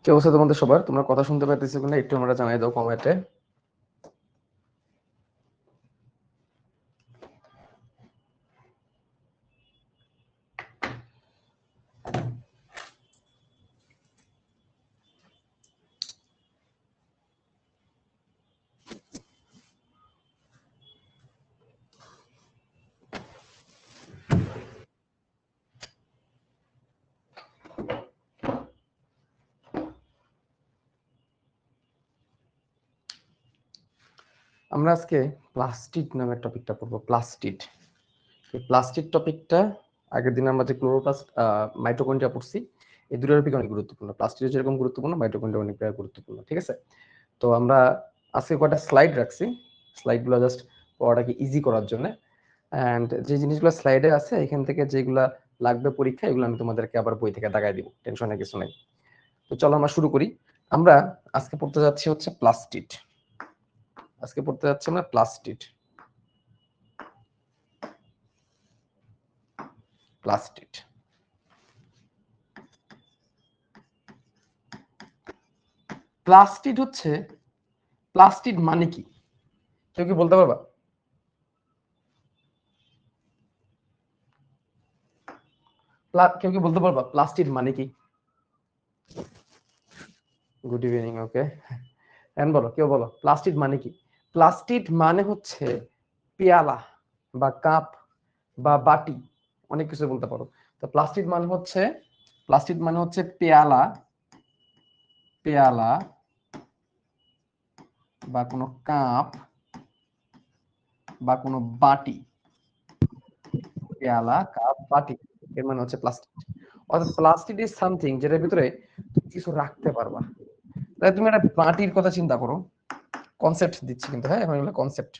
কি অবস্থা তোমাদের সবার? তোমরা কথা শুনতে পাইতেছো কিনা একটু আমরা জানাই দাও কমেন্টে। আমরা আজকে প্লাস্টিড নামের টপিকটা পড়বো। প্লাস্টিড, এই প্লাস্টিড টপিকটা আগের দিন আমরা যে ক্লোরোপ্লাস্ট মাইটোকন্ড্রিয়া পড়ছি, এই দুটো টপিক অনেক গুরুত্বপূর্ণ। প্লাস্টিড যেরকম গুরুত্বপূর্ণ, মাইটোকন্ড্রিয়া অনেক গুরুত্বপূর্ণ। ঠিক আছে, তো আমরা আজকে কয়টা স্লাইড রাখছি, স্লাইডগুলো জাস্ট পড়াটাকে ইজি করার জন্য। অ্যান্ড যে জিনিসগুলো স্লাইডে আছে এখান থেকে যেগুলা লাগবে পরীক্ষা, এগুলো আমি তোমাদেরকে আবার বই থেকে দাগাই দিব, টেনশনের কিছু নেই। তো চলো আমরা শুরু করি। আমরা আজকে পড়তে যাচ্ছি হচ্ছে প্লাস্টিড। আজকে পড়তে যাচ্ছি আমরা প্লাস্টিড। প্লাস্টিড প্লাস্টিড হচ্ছে, প্লাস্টিড মানে কি কেউ কি বলতে পারবা? কেউ কি বলতে পারবা প্লাস্টিড মানে কি? Good evening. ওকে, এখন বলো, কেউ বলো প্লাস্টিড মানে কি? প্লাস্টিড মানে হচ্ছে পেয়ালা বা কাপ বা বাটি, অনেক কিছু বলতে পারো। তো প্লাস্টিড মানে হচ্ছে, প্লাস্টিড মানে হচ্ছে পেয়ালা, পেয়ালা বা কোনো কাপ বা কোনো বাটি, পেয়ালা কাপ বাটি, এর মানে হচ্ছে প্লাস্টিক। অর্থাৎ প্লাস্টিক ইজ সামথিং যেটার ভিতরে কিছু রাখতে পারবা। তাই তুমি একটা বাটির কথা চিন্তা করো, কনসেপ্ট দিচ্ছি কিন্তু, হ্যাঁ এখন এগুলো কনসেপ্ট।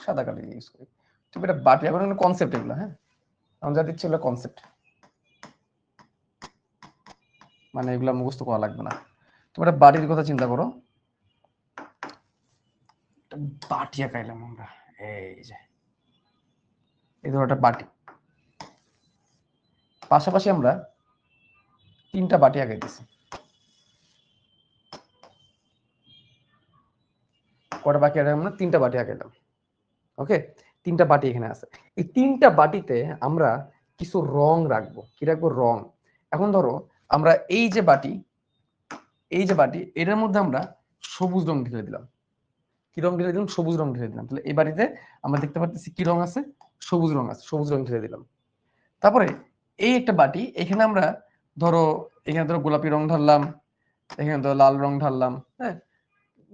সাদা কালি ইউজ করি। তুমি একটা বাটি, এখন কনসেপ্ট এগুলো, হ্যাঁ আমি যা দিচ্ছি এগুলো কনসেপ্ট, মানে এগুলো মুখস্থ করা লাগবে না। তুমি একটা বাটির কথা চিন্তা করো, বাটি আঁকাইলাম আমরা, এই যে এই ধরো একটা বাটি, পাশাপাশি আমরা তিনটা বাটি আঁকাইতেছি। কটা বাকি আছে? আমরা তিনটা বাটি আঁকাইলাম। ওকে, তিনটা বাটি এখানে আছে। এই তিনটা বাটিতে আমরা কিছু রং রাখবো। কি রাখবো? রং। এখন ধরো আমরা এই যে বাটি, এই যে বাটি, এটার মধ্যে আমরা সবুজ রং ঢেলে দিলাম। কি রং ঢেলে দিলাম? সবুজ রং ঢেলে দিলাম। তাহলে এই বাটিতে আমরা দেখতে পাচ্ছি কি রং আছে? সবুজ রং আছে, সবুজ রং ঢেলে দিলাম। তারপরে এই একটা বাটি, এখানে আমরা ধরো, এখানে ধরো গোলাপি রং ঢাললাম, এখানে ধরো লাল রং ঢাললাম, হ্যাঁ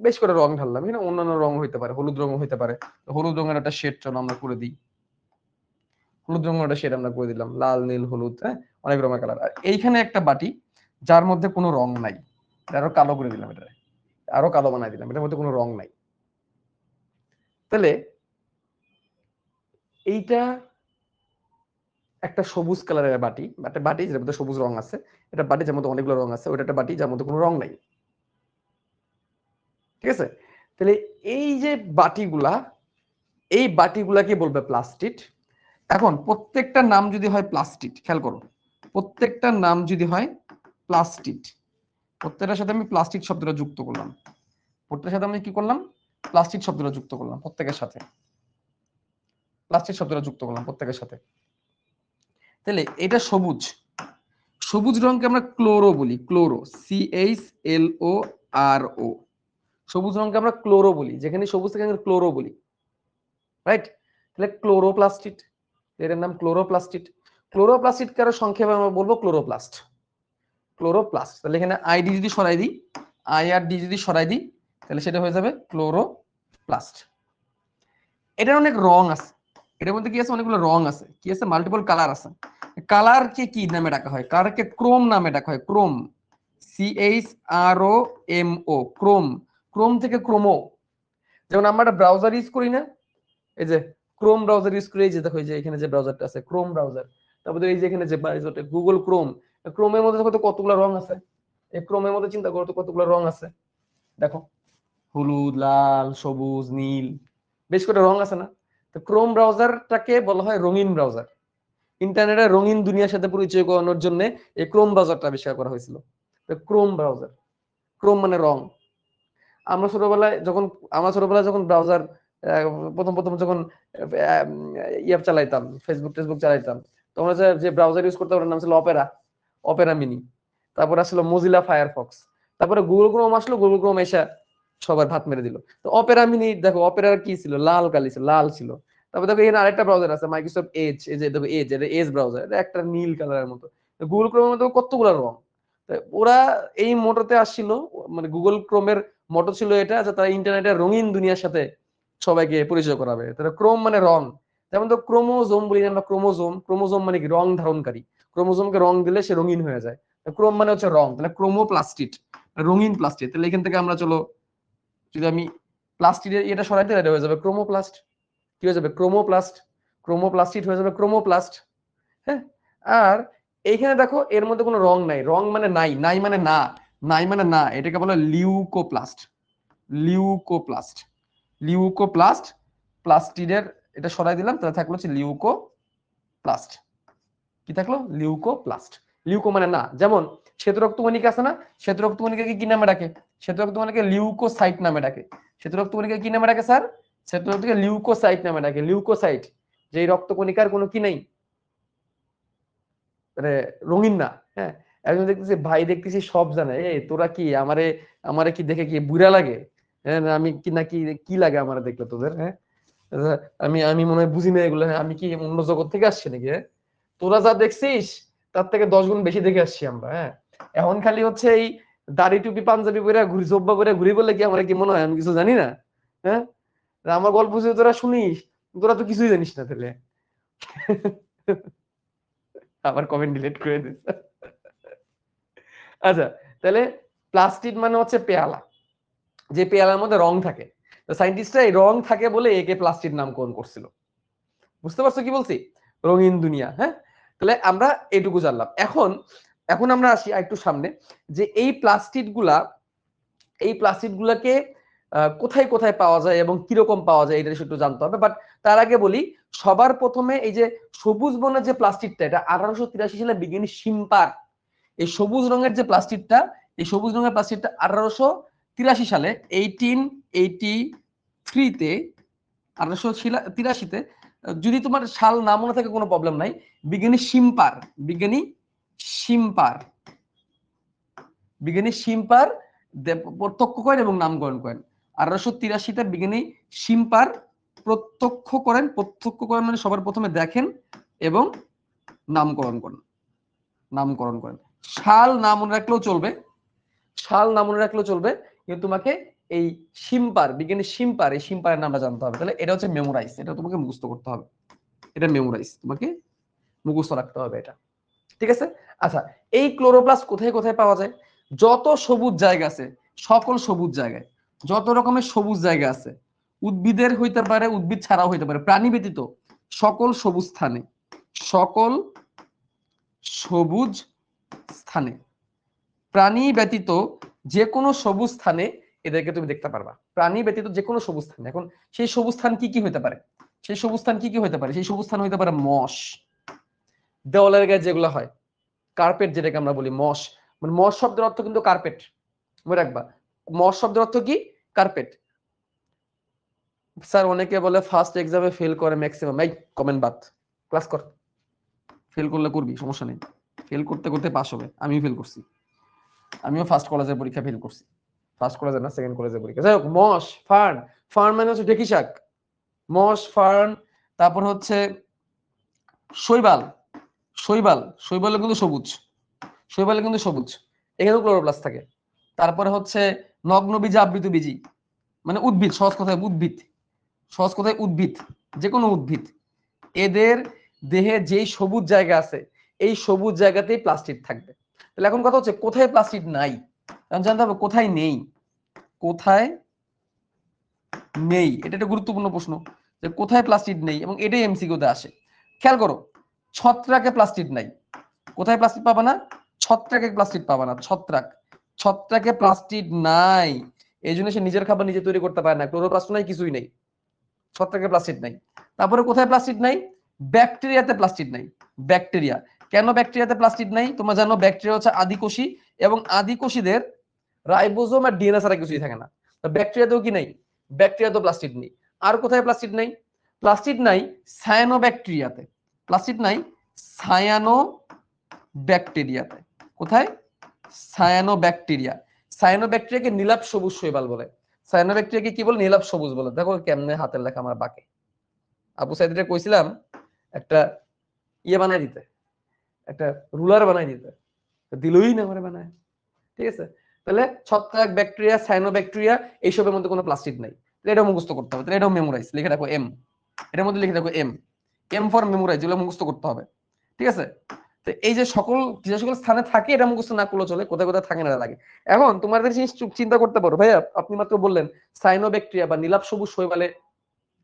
বেশ করে রং ঢাললাম। এখানে অন্যান্য রং হইতে পারে, হলুদ রঙও হইতে পারে। হলুদ রঙের একটা শেড চলো আমরা করে দিই, হলুদ রঙের একটা শেড আমরা করে দিলাম, লাল নীল হলুদ, হ্যাঁ অনেক রকমের কালার। আর এইখানে একটা বাটি যার মধ্যে কোনো রং নাই, আরো কালো করে দিলাম, এটা আরো কালো বানাই দিলাম, এটার মধ্যে কোনো রং নাই। তাহলে এইটা একটা সবুজ কালারের বাটি, একটা বাটি যার মধ্যে সবুজ রং আছে, এটা বাটি যার মধ্যে অনেকগুলো রং আছে, ওটা একটা বাটি যার মধ্যে কোনো রং নাই। ঠিক আছে, তাহলে এই যে বাটিগুলা, এই বাটিগুলাকে বলবে প্লাস্টিড। এখন প্রত্যেকটা নাম যদি হয় প্লাস্টিড, খেয়াল করো, প্রত্যেকটা নাম যদি হয় প্লাস্টিড, প্রত্যেকটার সাথে আমি প্লাস্টিক শব্দটা যুক্ত করলাম, প্রত্যেকের সাথে আমি কি করলাম? প্লাস্টিক শব্দটা যুক্ত করলাম, প্রত্যেকের সাথে প্লাস্টিক শব্দটা যুক্ত করলাম প্রত্যেকের সাথে। তাহলে এটা সবুজ, সবুজ রংকে আমরা ক্লোরো বলি, ক্লোরো, CHLORO, সবুজ রংকে আমরা ক্লোরো বলি, যেখানে সবুজ থেকে ক্লোরো বলি, রাইট? তাহলে ক্লোরোপ্লাস্টিড, এটার নাম ক্লোরোপ্লাস্টিড। ক্লোরোপ্লাস্টিড কারো সংক্ষেপে আমরা বলবো ক্লোরোপ্লাস্ট, ক্লোরোপ্লাস্ট। তাহলে এখানে আইডি যদি সরাই দিই, আই আর ডি যদি সরাই দিই, তাহলে সেটা হয়ে যাবে ক্লোরোপ্লাস্ট। এটার অনেক রং আছে, এটার মধ্যে কি আছে? অনেকগুলো রং আছে, কি আছে? মাল্টিপল কালার আছে। কালারকে কি নামে ডাকা হয়? কালারকে ক্রোম নামে ডাকা হয়, ক্রোম, CHROMO, ক্রোম। ক্রোম থেকে ক্রোমো। যেমন আমরা একটা ব্রাউজার ইউজ করি না, এই যে ক্রোম ব্রাউজার ইউজ করি, এই যে দেখো, এই যে এখানে যে ব্রাউজারটা আছে ক্রোম ব্রাউজার, তারপরে এই যে এখানে যে ব্রাউজারটা গুগল ক্রোম, ক্রোমের মধ্যে দেখো তো কতগুলো রং আছে। এই ক্রোমের মধ্যে চিন্তা করো তো কতগুলো রং আছে, দেখো হলুদ, লাল, সবুজ, নীল, বেশ করে রং আছে না? তো ক্রোম ব্রাউজারটাকে বলা হয় রঙিন ব্রাউজার। ইন্টারনেটের রঙিন দুনিয়ার সাথে পরিচয় করানোর জন্য এই ক্রোম ব্রাউজারটা আবিষ্কার করা হয়েছিল। ক্রোম ব্রাউজার, ক্রোম মানে রং। আমরা ছোটবেলায় যখন ব্রাউজার প্রথম প্রথম যখন ইয়ে চালাইতাম, ফেসবুক টেসবুক চালাইতাম, তখন যে ব্রাউজার ইউজ করতাম ওটার নাম ছিল অপেরা, অপেরা মিনি। তারপর আসলো মজিলা ফায়ারফক্স, তারপরে গুগল ক্রোম আসলো, গুগল ক্রোম এসে সবার ভাত মেরে দিল। তো অপেরা মিনি দেখো, অপেরার কি ছিল, লাল কালি ছিল, লাল ছিল। তারপর দেখো এখানে আরেকটা ব্রাউজার আছে মাইক্রোসফট এজ, এই যে দেখো এজ, এটা এজ ব্রাউজার, এটা একটা নীল কালারের মতো। গুগল ক্রোমের মধ্যে কতগুলো রং। ওরা এই মোটরতে আসছিল, মানে গুগল ক্রোমের মোটর ছিল এটা যে তারা ইন্টারনেটের রঙিন দুনিয়ার সাথে সবাইকে পরিচয় করাবে। তাহলে ক্রোম মানে রং। যেমন তো ক্রোমোজোম বলি আমরা, ক্রোমোজোম, ক্রোমোজোম মানে কি, রং ধারণকারী। ক্রোমোজোমকে রং দিলে সে রঙিন হয়ে যায়। ক্রোম মানে হচ্ছে রং, তাহলে ক্রোমোপ্লাস্টিড, রঙিন প্লাস্টিড। তাহলে এখান থেকে আমরা চলো, যদি আমি প্লাস্টিডের এটা সরাইতে, এটা হয়ে যাবে ক্রোমোপ্লাস্ট। কি হয়ে যাবে, ক্রোমোপ্লাস্ট। ক্রোমোপ্লাস্টিড হয়ে যাবে ক্রোমোপ্লাস্ট। হ্যাঁ, আর এইখানে দেখো এর মধ্যে কোনো রং নাই, রং মানে নাই, নাই মানে না, নাই মানে না, এটাকে বলে লিউকোপ্লাস্ট। Leucoplast, leucoplast. প্লাস্টিডের এটা সরাই দিলাম, তাহলে থাকলো হচ্ছে লিউকোপ্লাস্ট। কি থাকলো, লিউকোপ্লাস্ট। লিউকো মানে না, যেমন শ্বেত রক্তকণিকা আছে না, শ্বেত রক্তকণিকাকে কি নামে ডাকে, শ্বেত রক্তকণিকাকে লিউকোসাইট নামে ডাকে। শ্বেত রক্তকণিকাকে কি নামে ডাকে স্যার, শ্বেত রক্তকে লিউকোসাইট নামে ডাকে। লিউকোসাইট যে রক্তকণিকার কোনো কি নেই, মানে রঙিন না। হ্যাঁ, একজন দেখতেছি ভাই, দেখতেছি সব জানে, এই তোরা কি আমারে, আমারে কি দেখে কি বুড়া লাগে, হ্যাঁ আমি কি নাকি কি লাগে আমারে দেখলে তোদের, হ্যাঁ আমি আমি মনে হয় বুঝি না এগুলো, আমি কি অন্য জগৎ থেকে আসছি নাকি, হ্যাঁ তোরা যা দেখছিস তার থেকে 10 গুণ বেশি দেখে আসছি আমরা। হ্যাঁ, এখন খালি হচ্ছে এই দাড়ি টুপি পাঞ্জাবি পরে ঘুরি, জব্বা পরে ঘুরি বলে কি আমার কি মনে হয় আমি কিছু জানি না? হ্যাঁ, আমার গল্প যদি তোরা শুনিস, তোরা তো কিছুই জানিস না তাহলে। আবার কমেন্ট ডিলিট করে দিস। আচ্ছা, তাহলে প্লাস্টিড মানে হচ্ছে পেয়ালা, যে পেয়ালার মধ্যে রং থাকে। তো সায়েন্টিস্টরা এই রং থাকে বলে একে প্লাস্টিড নামকরণ করছিল। বুঝতে পারছো কি বলছি, রঙিন দুনিয়া। হ্যাঁ, তাহলে আমরা এটুকু জানলাম। এখন এখন আমরা আসি একটু সামনে, যে এই প্লাস্টিড গুলা, এই প্লাস্টিড গুলাকে কোথায় কোথায় পাওয়া যায় এবং কিরকম পাওয়া যায় এটা একটু জানতে হবে। বাট তার আগে বলি, সবার প্রথমে এই যে সবুজ বর্ণের যে প্লাস্টিকটা, এটা 1883 সালে বিজ্ঞানী শিম্পার, এই সবুজ রঙের যে প্লাস্টিকটা, এই সবুজ রঙের প্লাস্টিকটা 1883 সালে, 1883-তে, 1883-তে, যদি তোমার সাল না মনে থাকে কোনো প্রবলেম নাই, বিজ্ঞানী শিম্পার, বিজ্ঞানী শিম্পার, বিজ্ঞানী শিম্পার প্রত্যক্ষ করেন এবং নামকরণ করেন। 1883-তে বিজ্ঞানী শিম্পার প্রত্যক্ষ করেন মানে সবার প্রথমে দেখেন এবং নামকরণ করেন, নামকরণ করেন। সাল না মনে রাখলেও চলবে, সাল না মনে রাখলেও চলবে, কিন্তু তোমাকে এই শিম্পার, বিজ্ঞানী শিম্পার, এই শিম্পারের নামটা জানতে হবে। তাহলে এটা হচ্ছে মেমোরাইজ, এটা তোমাকে মুখস্থ করতে হবে, এটা মেমোরাইজ, তোমাকে মুখস্থ রাখতে হবে এটা। ঠিক আছে? আচ্ছা, এই ক্লোরোপ্লাস্ট কোথায় কোথায় পাওয়া যায়? যত সবুজ জায়গা আছে, সকল সবুজ জায়গায়, যত রকমের সবুজ জায়গা আছে, উদ্ভিদের হইতে পারে, উদ্ভিদ ছাড়াও হইতে পারে, প্রাণী ব্যতীত সকল সবুজ স্থানে, সকল সবুজ স্থানে, প্রাণী ব্যতীত যে কোনো সবুজ স্থানে এদেরকে তুমি দেখতে পারবা। প্রাণী ব্যতীত যে কোনো সবুজ স্থানে। এখন সেই সবুজ স্থান কি কি হইতে পারে, সেই সবুজ স্থান কি কি হইতে পারে? সেই সবুজ স্থান হইতে পারে মশ, দেওয়ালের গায়ে যেগুলো হয়, কার্পেট যেটাকে আমরা বলি, মশ, মানে মশ শব্দের অর্থ কিন্তু কার্পেট, মনে রাখবা। মশ শব্দের অর্থ কি, কার্পেট। স্যার অনেকে বলে ফার্স্ট এক্সামে ফেল করে ম্যাক্সিমাম, এই কমেন্ট বাদ, ক্লাস কর, ফেল করলে করবি, সমস্যা নেই, ফেল করতে করতে পাস হবে, আমিও ফেল করছি, আমিও ফার্স্ট কলেজের পরীক্ষা ফেল করছি, ফার্স্ট কলেজের না সেকেন্ড কলেজের পরীক্ষা। যাই হোক, মশ, ফার্ন, ফার্ন মানে হচ্ছে ঢেকি শাক, মশ, ফার্ন, তারপর হচ্ছে শৈবাল, শৈবাল, শৈবালে কিন্তু সবুজ, শৈবালে কিন্তু সবুজ, এখানেও ক্লোরোপ্লাস্ট থাকে। তারপরে হচ্ছে নগ্নবীজি, আবৃতবীজি, মানে উদ্ভিদ, সহজ কথায় উদ্ভিদ, সহজ কথায় উদ্ভিদ, যে কোনো উদ্ভিদ, এদের দেহে যেই সবুজ জায়গা আছে, এই সবুজ জায়গাতেই প্লাস্টিড থাকবে। তাহলে এখন কথা হচ্ছে কোথায় প্লাস্টিড নাই, জানতে হবে কোথায় নেই, কোথায় নেই, এটা একটা গুরুত্বপূর্ণ প্রশ্ন, যে কোথায় প্লাস্টিড নেই, এবং এটাই এমসিকিউতে আসে। খেয়াল করো, ছত্রাকে প্লাস্টিড নাই, কোথায় প্লাস্টিড পাবা না, ছত্রাকে প্লাস্টিড পাবা না, ছত্রাক, ছত্রাকে প্লাস্টিড নাই, এই জন্য সে নিজের খাবার নিজে তৈরি করতে পারে না, ক্লোরোপ্লাস্ট নাই, কিছুই নেই, ছত্রাকে প্লাস্টিড নাই। তারপরে কোথায় প্লাস্টিড নাই, ব্যাকটেরিয়াতে প্লাস্টিড নাই। ব্যাকটেরিয়া কেন ব্যাকটেরিয়াতে প্লাস্টিড নাই? তোমরা জানো ব্যাকটেরিয়া হচ্ছে আদিকোষী এবং আদিকোষীদের রাইবোজোম আর ডিএনএ ছাড়া কিছুই থাকে না। ব্যাকটেরিয়াতেও কি নাই? ব্যাকটেরিয়াতেও প্লাস্টিড নেই। আর কোথায় প্লাস্টিড নাই? প্লাস্টিড নাই সায়ানোব্যাকটেরিয়াতে। প্লাস্টিড নাই সায়ানোব্যাকটেরিয়াতে। কোথায়? সায়ানোব্যাকটেরিয়া। সায়ানোব্যাকটেরিয়াকে নীলাভ সবুজ শৈবাল বলে। সায়ানোব্যাকটেরিয়াকে কি বলে? নীলাভ সবুজ বলে। দেখো কেমনে হাতের লেখা আমার বাঁকে। আবু সাইদরে কইছিলাম একটা ইয়ে বানাই দিতে, একটা রুলার বানাই দিতে, দিলই না করে বানায়। ঠিক আছে, তাহলে ছত্রাক, ব্যাকটেরিয়া, সায়ানোব্যাকটেরিয়া এইসবের মধ্যে কোনো প্লাস্টিড নাই। এটা মুখস্থ করতে হবে। তাহলে এটাও মেমোরাইজ, লিখে রাখো এম। এটার মধ্যে লিখে রাখো এম। এম ফর মেমোরাইজ, এগুলো মুখস্থ করতে হবে। ঠিক আছে, তো এই যে সকল যে সকল স্থানে থাকে এটা মুখস্থ না করলে চলে, কোথায় কোথায় থাকে না লাগে। এখন তোমাদের জিনিস চিন্তা করতে পারো, ভাইয়া আপনি মাত্র বললেন সায়ানোব্যাকটেরিয়া বা নীলাভ সবুজ শৈবালে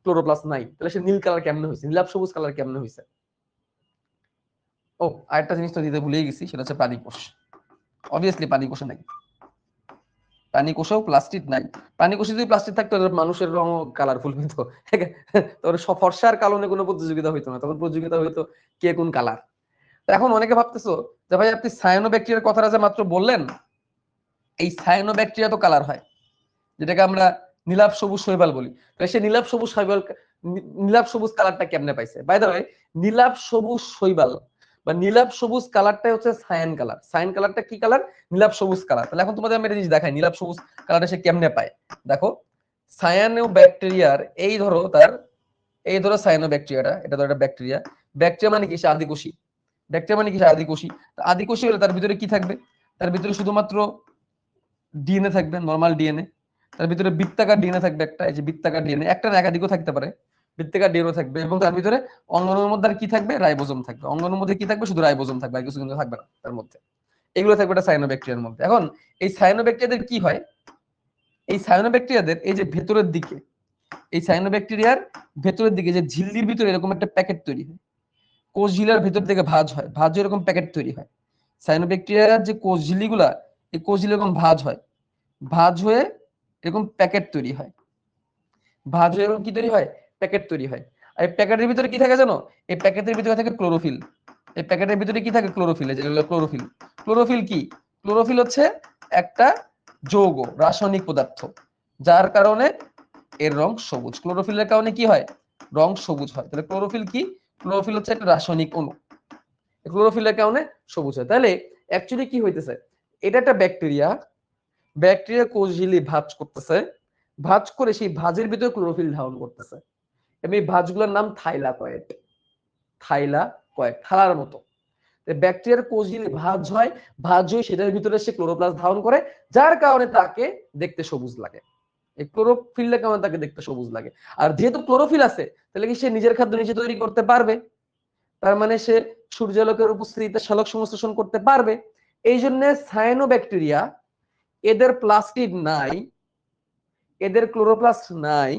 ক্লোরোপ্লাস্ট নাই, তাহলে সে নীল কালার কেমনে হয়েছে, নীলাভ সবুজ কালার কেমনে হয়েছে? ও আরেকটা জিনিস তো দিতে ভুলেই গেছি, সেটা হচ্ছে পানি কোষ। অবভিয়াসলি পানি কোষে নাই, পানি কোষেও প্লাস্টিড নাই। পানি কোষে যদি প্লাস্টিড থাকতো মানুষের রং কালারফুল হইতো, তোর ফর্সার কারণে কোনো প্রতিযোগিতা হইতো না, তখন প্রতিযোগিতা হইতো কে কোন কালার। এখন অনেকে ভাবতেছো যে ভাই আপনি সায়ানোব্যাকটেরিয়ার কথাটা যে মাত্র বললেন, এই সায়ানোব্যাকটেরিয়া তো কালার হয়, যেটাকে আমরা নীলাভ সবুজ শৈবাল বলি। তাহলে সে নীলাভ সবুজ শৈবাল, নীলাভ সবুজ কালারটা কেমনে পাইছে? বাই দ্য ওয়ে, নীলাভ সবুজ শৈবাল বা নীলাভ সবুজ কালারটাই হচ্ছে সায়ান কালার। সায়ান কালারটা কি কালার? নীলাভ সবুজ কালার। তাহলে এখন তোমাদের আমি একটা জিনিস দেখাই, নীলাভ সবুজ কালারটা সে কেমনে পায়। দেখো সায়ানোব্যাকটেরিয়ার এই ধরো তার, এই ধরো সায়ানোব্যাকটেরিয়াটা, এটা ধরো একটা ব্যাকটেরিয়া। ব্যাকটেরিয়া মানে কি? সে আদিকোষী। ব্যাকটেরিয়া মানে কি? সে আদিকোষী। আদিকোষী হলে তার ভিতরে কি থাকবে? তার ভিতরে শুধুমাত্র ডিএনএ থাকবে, নরমাল ডিএনএ। তার ভিতরে বৃত্তাকার ডিএনএ থাকবে একটা, এই যে বৃত্তাকার ডিএনএ, একটা না একাধিকও থাকতে পারে। বৃত্তাকার ডিএনএ থাকবে এবং তার ভিতরে অঙ্গাণুর মধ্যে আর কি থাকবে? রাইবোজোম থাকবে। অঙ্গাণুর মধ্যে কি থাকবে? শুধু রাইবোজোম থাকবে, আর কিছু কিন্তু থাকবে না তার মধ্যে। এগুলো থাকবে একটা সায়ানোব্যাকটেরিয়ার মধ্যে। এখন এই সায়ানোব্যাকটেরিয়াদের কি হয়? এই সায়ানোব্যাকটেরিয়াদের এই যে ভেতরের দিকে, এই সায়ানোব্যাকটেরিয়ার ভেতরের দিকে যে ঝিল্লির ভিতরে এরকম একটা প্যাকেট তৈরি হয়, কোষ ঝিল্লার ভেতর থেকে ভাঁজ হয়, ভাঁজ এরকম প্যাকেট তৈরি হয়। সায়ানোব্যাকটেরিয়ার যে কোষ ঝিল্লিগুলা, এই কোষ ঝিল্লি এরকম ভাঁজ হয়, ভাঁজ হয়ে এরকম প্যাকেট তৈরি হয়। ভাঁজ হয়ে এরকম কি তৈরি হয়? প্যাকেট তৈরি হয়। আর এই প্যাকেটের ভিতরে কি থাকে জানো? এই প্যাকেটের ভিতরে থাকে ক্লোরোফিল। এই প্যাকেটের ভিতরে কি থাকে? ক্লোরোফিল। এই যে ক্লোরোফিল। ক্লোরোফিল কি? ক্লোরোফিল হচ্ছে একটা যৌগ, রাসায়নিক পদার্থ, যার কারণে এর রং সবুজ। ক্লোরোফিলের কারণে কি হয়? রং সবুজ হয়। তাহলে ক্লোরোফিল কি? ক্লোরোফিল হচ্ছে একটা রাসায়নিক অণু, ক্লোরোফিলের কারণে সবুজ হয়। তাহলে অ্যাকচুয়ালি কি হইতেছে? এটা একটা ব্যাকটেরিয়া, ব্যাকটেরিয়া কোষ ঝিল্লি ভাঁজ করতেছে, ভাঁজ করে সেই ভাঁজের ভিতরে ক্লোরোফিল ধারণ করতেছে এবং এই ভাঁজগুলোর নাম থাইলাকয়েড। থাইলাকয়েড, থালার মতো। ব্যাকটেরিয়ার কোষ ঝিল্লি ভাঁজ হয়, ভাঁজ হয়ে সেটার ভিতরে সে ক্লোরোপ্লাস্ট ধারণ করে, যার কারণে তাকে দেখতে সবুজ লাগে। এই ক্লোরোফিলের কারণে তাকে দেখতে সবুজ লাগে। আর যেহেতু ক্লোরোফিল আছে, তাহলে কি সে নিজের খাদ্য নিজে তৈরি করতে পারবে? তার মানে সে সূর্যালোকের উপস্থিতিতে সালোক সংশ্লেষণ করতে পারবে। এই জন্য সায়ানোব্যাকটেরিয়া, এদের প্লাস্টিড নাই, এদের ক্লোরোপ্লাস্ট নাই,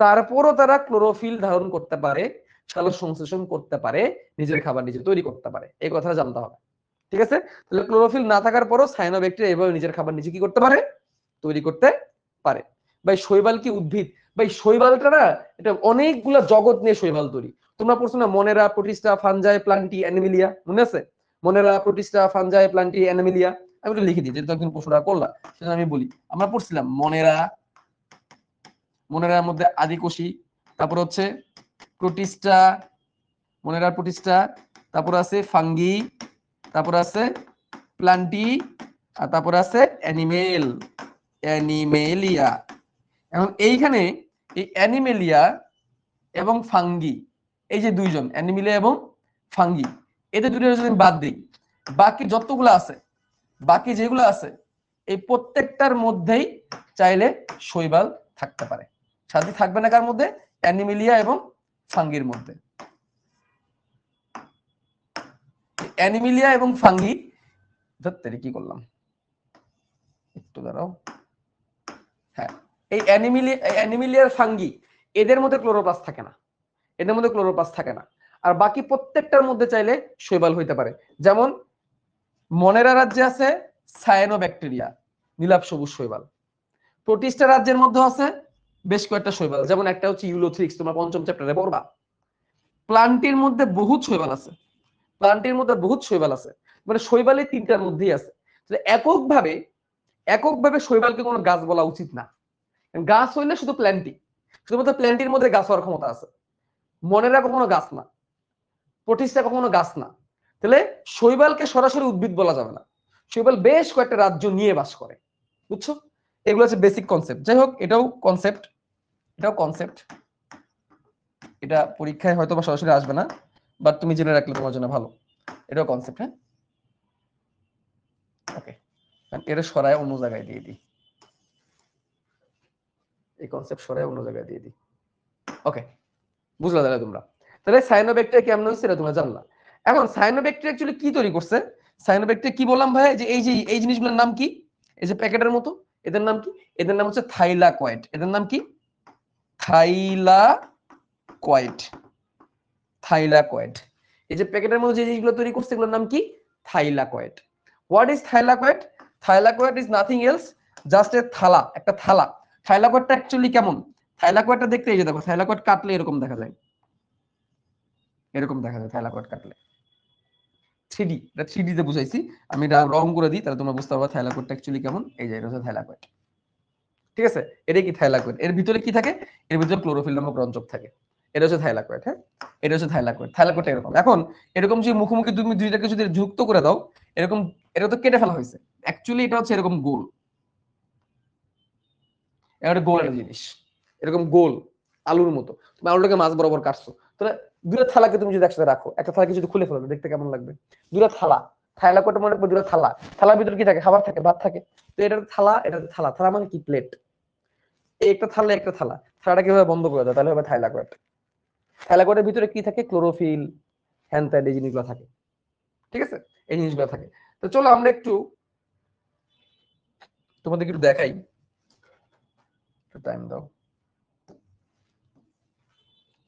তারপরও তারা ক্লোরোফিল ধারণ করতে পারে, সালোক সংশ্লেষণ করতে পারে, নিজের খাবার নিজে তৈরি করতে পারে। এই কথাটা জানতে হবে। ঠিক আছে, তাহলে ক্লোরোফিল না থাকার পরও সায়ানোব্যাকটেরিয়া এভাবে নিজের খাবার নিজে কি করতে পারে? তৈরি করতে পারে। ভাই শৈবাল কি উদ্ভিদ? ভাই শৈবালটা না, এটা অনেকগুলা জগৎ নিয়ে শৈবাল তৈরি। তোমরা পড়ছো না মনেরা, প্রোটিস্টা, ফানজাই, প্লান্টি, অ্যানিমেলিয়া, মনে আছে? মনেরা, প্রোটিস্টা, ফানজাই, প্লান্টি, অ্যানিমেলিয়া। আমি এটা লিখে দিই, যেহেতু একদিন প্রশ্নটা করলাম সেটা আমি বলি। আমরা পড়ছিলাম মনেরা, মনেরার মধ্যে আদিকোষী, তারপর হচ্ছে প্রোটিস্টা, মনেরার প্রোটিস্টা, তারপর আছে ফাঙ্গি, তারপর আছে প্লান্টি, আর তারপর আছে অ্যানিমেল, অ্যানিমেলিয়া। এখন এইখানে এই অ্যানিমেলিয়া এবং ফাঙ্গি, এই যে দুইজন অ্যানিমেলিয়া এবং ফাঙ্গি, এদের দুটো যদি বাদ দিই, বাকি যতগুলো আছে, বাকি যেগুলো আছে, এই প্রত্যেকটার মধ্যেই চাইলে শৈবাল থাকতে পারে। সাথে থাকবে না কার মধ্যে? অ্যানিমেলিয়া এবং ফাঙ্গির মধ্যে। অ্যানিমেলিয়া এবং ফাঙ্গি, ধরতে কি করলাম, একটু দাঁড়াও। হ্যাঁ, এই অ্যানিমেলিয়ার ফাঙ্গি, এদের মধ্যে ক্লোরোপ্লাস্ট থাকে না, এদের মধ্যে ক্লোরোপ্লাস্ট থাকে না। আর বাকি প্রত্যেকটার মধ্যে চাইলে শৈবাল হইতে পারে। যেমন মনেরা রাজ্যে আছে সায়ানোব্যাকটেরিয়া, নীলাভ সবুজ শৈবাল। প্রোটিস্টা রাজ্যের মধ্যে আছে বেশ কয়েকটা শৈবাল, যেমন একটা হচ্ছে ইউলোথ্রিক্স, তোমরা পঞ্চম চ্যাপ্টারে পড়বা। প্লান্টের মধ্যে বহুত শৈবাল আছে, প্লান্টের মধ্যে বহুত শৈবাল আছে, মানে শৈবালের তিনটার মধ্যেই আছে। এককভাবে এককভাবে শৈবালকে কোনো গাছ বলা উচিত না। গাছ হইলে শুধু প্ল্যান্টই, শুধুমাত্র প্ল্যান্টের মধ্যে গাছ হওয়ার ক্ষমতা আছে। মনেরা কখনো গাছ না, প্রোটিস্টা কখনো গাছ না। তাহলে শৈবালকে সরাসরি উদ্ভিদ বলা যাবে না। শৈবাল বেশ কয়েকটা রাজ্য নিয়ে বাস করে, বুঝছো? এগুলো হচ্ছে বেসিক কনসেপ্ট। যাই হোক, এটাও কনসেপ্ট, এটাও কনসেপ্ট। এটা পরীক্ষায় হয়তো বা সরাসরি আসবে না, বাট তুমি জেনে রাখলে তোমার জন্য ভালো। এটাও কনসেপ্ট। হ্যাঁ, ওকে, এটা সরায় অন্য জায়গায় দিয়ে দিই, এই কনসেপ্ট সরায় অন্য জায়গায় দিয়ে দিই। ওকে, বুঝলা তাহলে তোমরা? তাহলে সায়ানোব্যাকটেরিয়া কেমন হচ্ছে এটা তোমরা জানলা। এখন সায়ানোব্যাকটেরিয়া অ্যাকচুয়ালি কি তৈরি করছে? সায়ানোব্যাকটেরিয়া কি বললাম ভাই, যে এই জিনিসগুলোর নাম কি? এই যে প্যাকেটের মতো, এদের নাম কি? এদের নাম হচ্ছে থাইলাকয়েড। এদের নাম কি? থাইলাকয়েড। থাইলাকয়েড। এই যে প্যাকেটের মধ্যে যে জিনিসগুলো তৈরি করছে এগুলোর নাম কি? Thylakoid. What is thylakoid? Thylakoid is nothing else, just a থালা, একটা থালা। থাইলাকয়েডটা অ্যাকচুয়ালি কেমন? থাইলাকয়েডটা দেখতে এই যে দেখো, থাইলাকয়েড কাটলে এরকম দেখা যায়, এরকম দেখা যায় থাইলাকয়েড কাটলে। 3D, এটা 3D তে বুঝাইছি আমি, রং করে দিই তাহলে তোমরা বুঝতে পারবে থাইলাকয়েডটা অ্যাকচুয়ালি কেমন। এই যে এটা হচ্ছে থাইলাকয়েড, ঠিক আছে? এটা কি থাইলাকয়েড? এর ভিতরে কি থাকে? এর ভিতরে ক্লোরোফিল নামক রঞ্জক থাকে। এটা হচ্ছে থাইলাকয়েড। হ্যাঁ, এটা হচ্ছে থাইলাকয়েড। থাইলাকয়েডটা এরকম। এখন এরকম যে মুখোমুখি তুমি দুইটাকে যদি যুক্ত করে দাও এরকম, এটা তো কেটে ফেলা হয়েছে, অ্যাকচুয়ালি এটা হচ্ছে এরকম গোল, একটা গোল একটা জিনিস, এরকম গোল আলুর মতো। তুমি আলুটাকে মাছ বরাবর কাটছো, তাহলে দুটো থালাকে তুমি যদি একসাথে রাখো, একটা থালাকে যদি খুলে ফেলো দেখতে কেমন লাগবে? দুটো থালা, থাইলাকয়েড মনে করবে দুটো থালা, থালার ভিতরে কি থাকে? খাবার থাকে, ভাত থাকে। তো এটা থালা, এটা থালা। থালা মানে কি? প্লেট। একটা থালা, একটা থালা। থালাটা কিভাবে বন্ধ করে দাও? তাহলে হবে থাইলাকয়েড। থাইলাকয়েডের ভিতরে কি থাকে? ক্লোরোফিল, হ্যান ত্যান, এই জিনিসগুলো থাকে, ঠিক আছে? এই জিনিসগুলো থাকে। তো চলো আমরা একটু তোমাদের একটু দেখাই, টাইম দাও,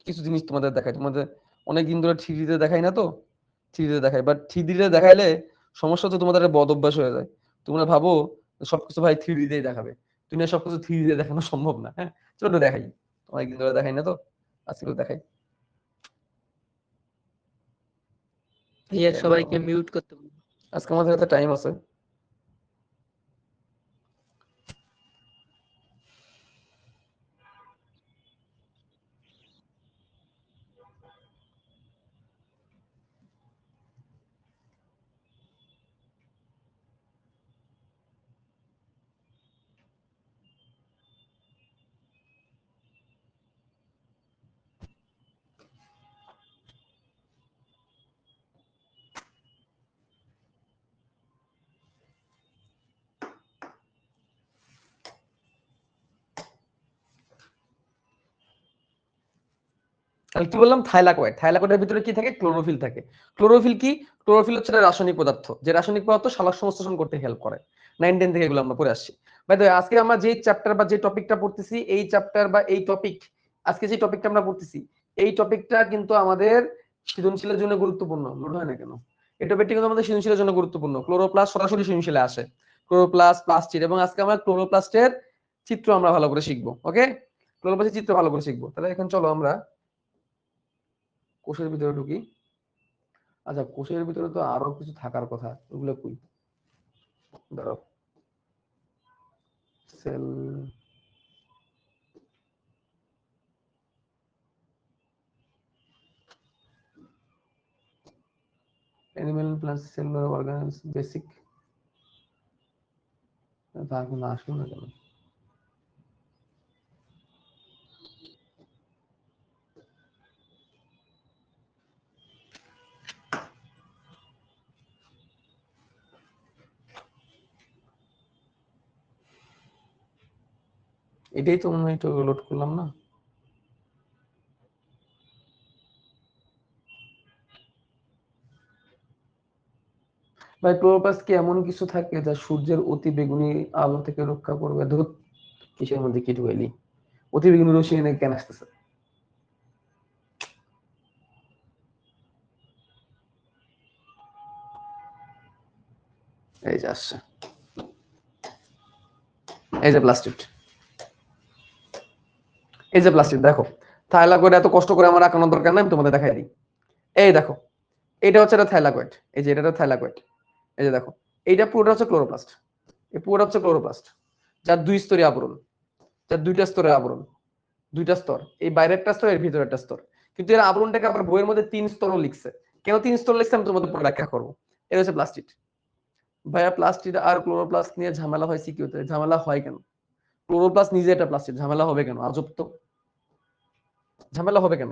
কিছু জিনিস তোমাদের দেখাই। তোমাদের অনেকদিন ধরে থ্রিডিতে দেখাই না, তো থ্রিডিতে দেখাই, বাট থ্রিডিতে দেখাইলে সমস্যা তো তোমাদের বদ অভ্যাস হয়ে যায়। তোমরা ভাবো সবকিছু ভাই থ্রিডিতেই দেখাবে, তুমি সবকিছু থ্রিডিতে দেখানো সম্ভব না। হ্যাঁ, চলো দেখাই, অনেকদিন ধরে দেখাই না, তো আজকে দেখাই। ভাইয়া সবাইকে মিউট করতে বলুন। আজকে আমাদের হাতে টাইম আছে। তাহলে কি বললাম? থাইলাকয়েড। থাইলাকয়েডের ভিতরে কি থাকে? ক্লোরোফিল থাকে। ক্লোরোফিল কি? ক্লোরোফিল হচ্ছে একটা রাসায়নিক পদার্থ, যে রাসায়নিক পদার্থ সালোক সংশ্লেষণ করতে হেল্প করে। 9, 10 থেকে এগুলো আমরা পড়ে আসছি। বাই দ্য ওয়ে, আজকে আমরা যে চ্যাপ্টার বা যে টপিকটা পড়তেছি, এই চ্যাপ্টার বা এই টপিক, আজকে যে টপিকটা আমরা পড়তেছি, এই টপিকটা কিন্তু আমাদের সৃজনশীলের জন্য গুরুত্বপূর্ণ। লোড হয় না কেন? এই টপিকটা কিন্তু আমাদের সৃজনশীলের জন্য গুরুত্বপূর্ণ। ক্লোরোপ্লাস্ট সরাসরি সৃজনশীলে আসে, ক্লোরোপ্লাস্ট, প্লাস্টিড, এবং আজকে আমরা ক্লোরোপ্লাস্টের চিত্র আমরা ভালো করে শিখবো। ওকে, ক্লোরোপ্লাস্টের চিত্র ভালো করে শিখবো। তাহলে এখন চলো আমরা কোষের ভিতরে ঢুকি। আচ্ছা, কোষের ভিতরে তো আরো কিছু থাকার কথা, ওগুলো কই? দাঁড়াও, cell, animal plus cellular organs, basic, তা কোনো আসলো না কেন? এটাই তো মনে হয় একটু লোড করলাম না। ভাই, ক্লোরোপ্লাস্ট কি এমন কিছু থাকে যা সূর্যের অতি বেগুনি আলো থেকে রক্ষা করবে? ধর, কিসের মধ্যে কি ঢুকাইলি? অতি বেগুনি রশ্মি এনে কেন আসতেছে? এই যে আসছে, এই যে প্লাস্টিক, এই যে প্লাস্টিক দেখো। থাইলাকয়েড এত কষ্ট করে আমার আঁকানোর দরকার নাই, আমি তোমাদের দেখাই দিই। এই দেখো, এটা হচ্ছে একটা থাইলাকয়েড, এই যে এটা একটা থাইলাকয়েড, এই যে দেখো এইটা পুরোটা হচ্ছে ক্লোরোপ্লাস্ট, এই পুরোটা হচ্ছে ক্লোরোপ্লাস্ট, যার দুই স্তরীয় আবরণ, যার দুইটা স্তরের আবরণ, দুইটা স্তর, এই বাইরের একটা স্তর, এর ভিতরে একটা স্তর। কিন্তু এর আবরণটাকে আবার বইয়ের মধ্যে 3 স্তরও লিখছে। কেন 3 স্তর লিখছে আমি তোমাদের পরে ব্যাখ্যা করবো। এটা হচ্ছে প্লাস্টিড। ভাইয়া প্লাস্টিড আর ক্লোরোপ্লাস্ট নিয়ে ঝামেলা হয় সিকিউতে, ঝামেলা হয় কেন? ক্লোরোপ্লাস্ট নিজে একটা প্লাস্টিড, ঝামেলা হবে কেন? আজব তো, ঝামেলা হবে কেন?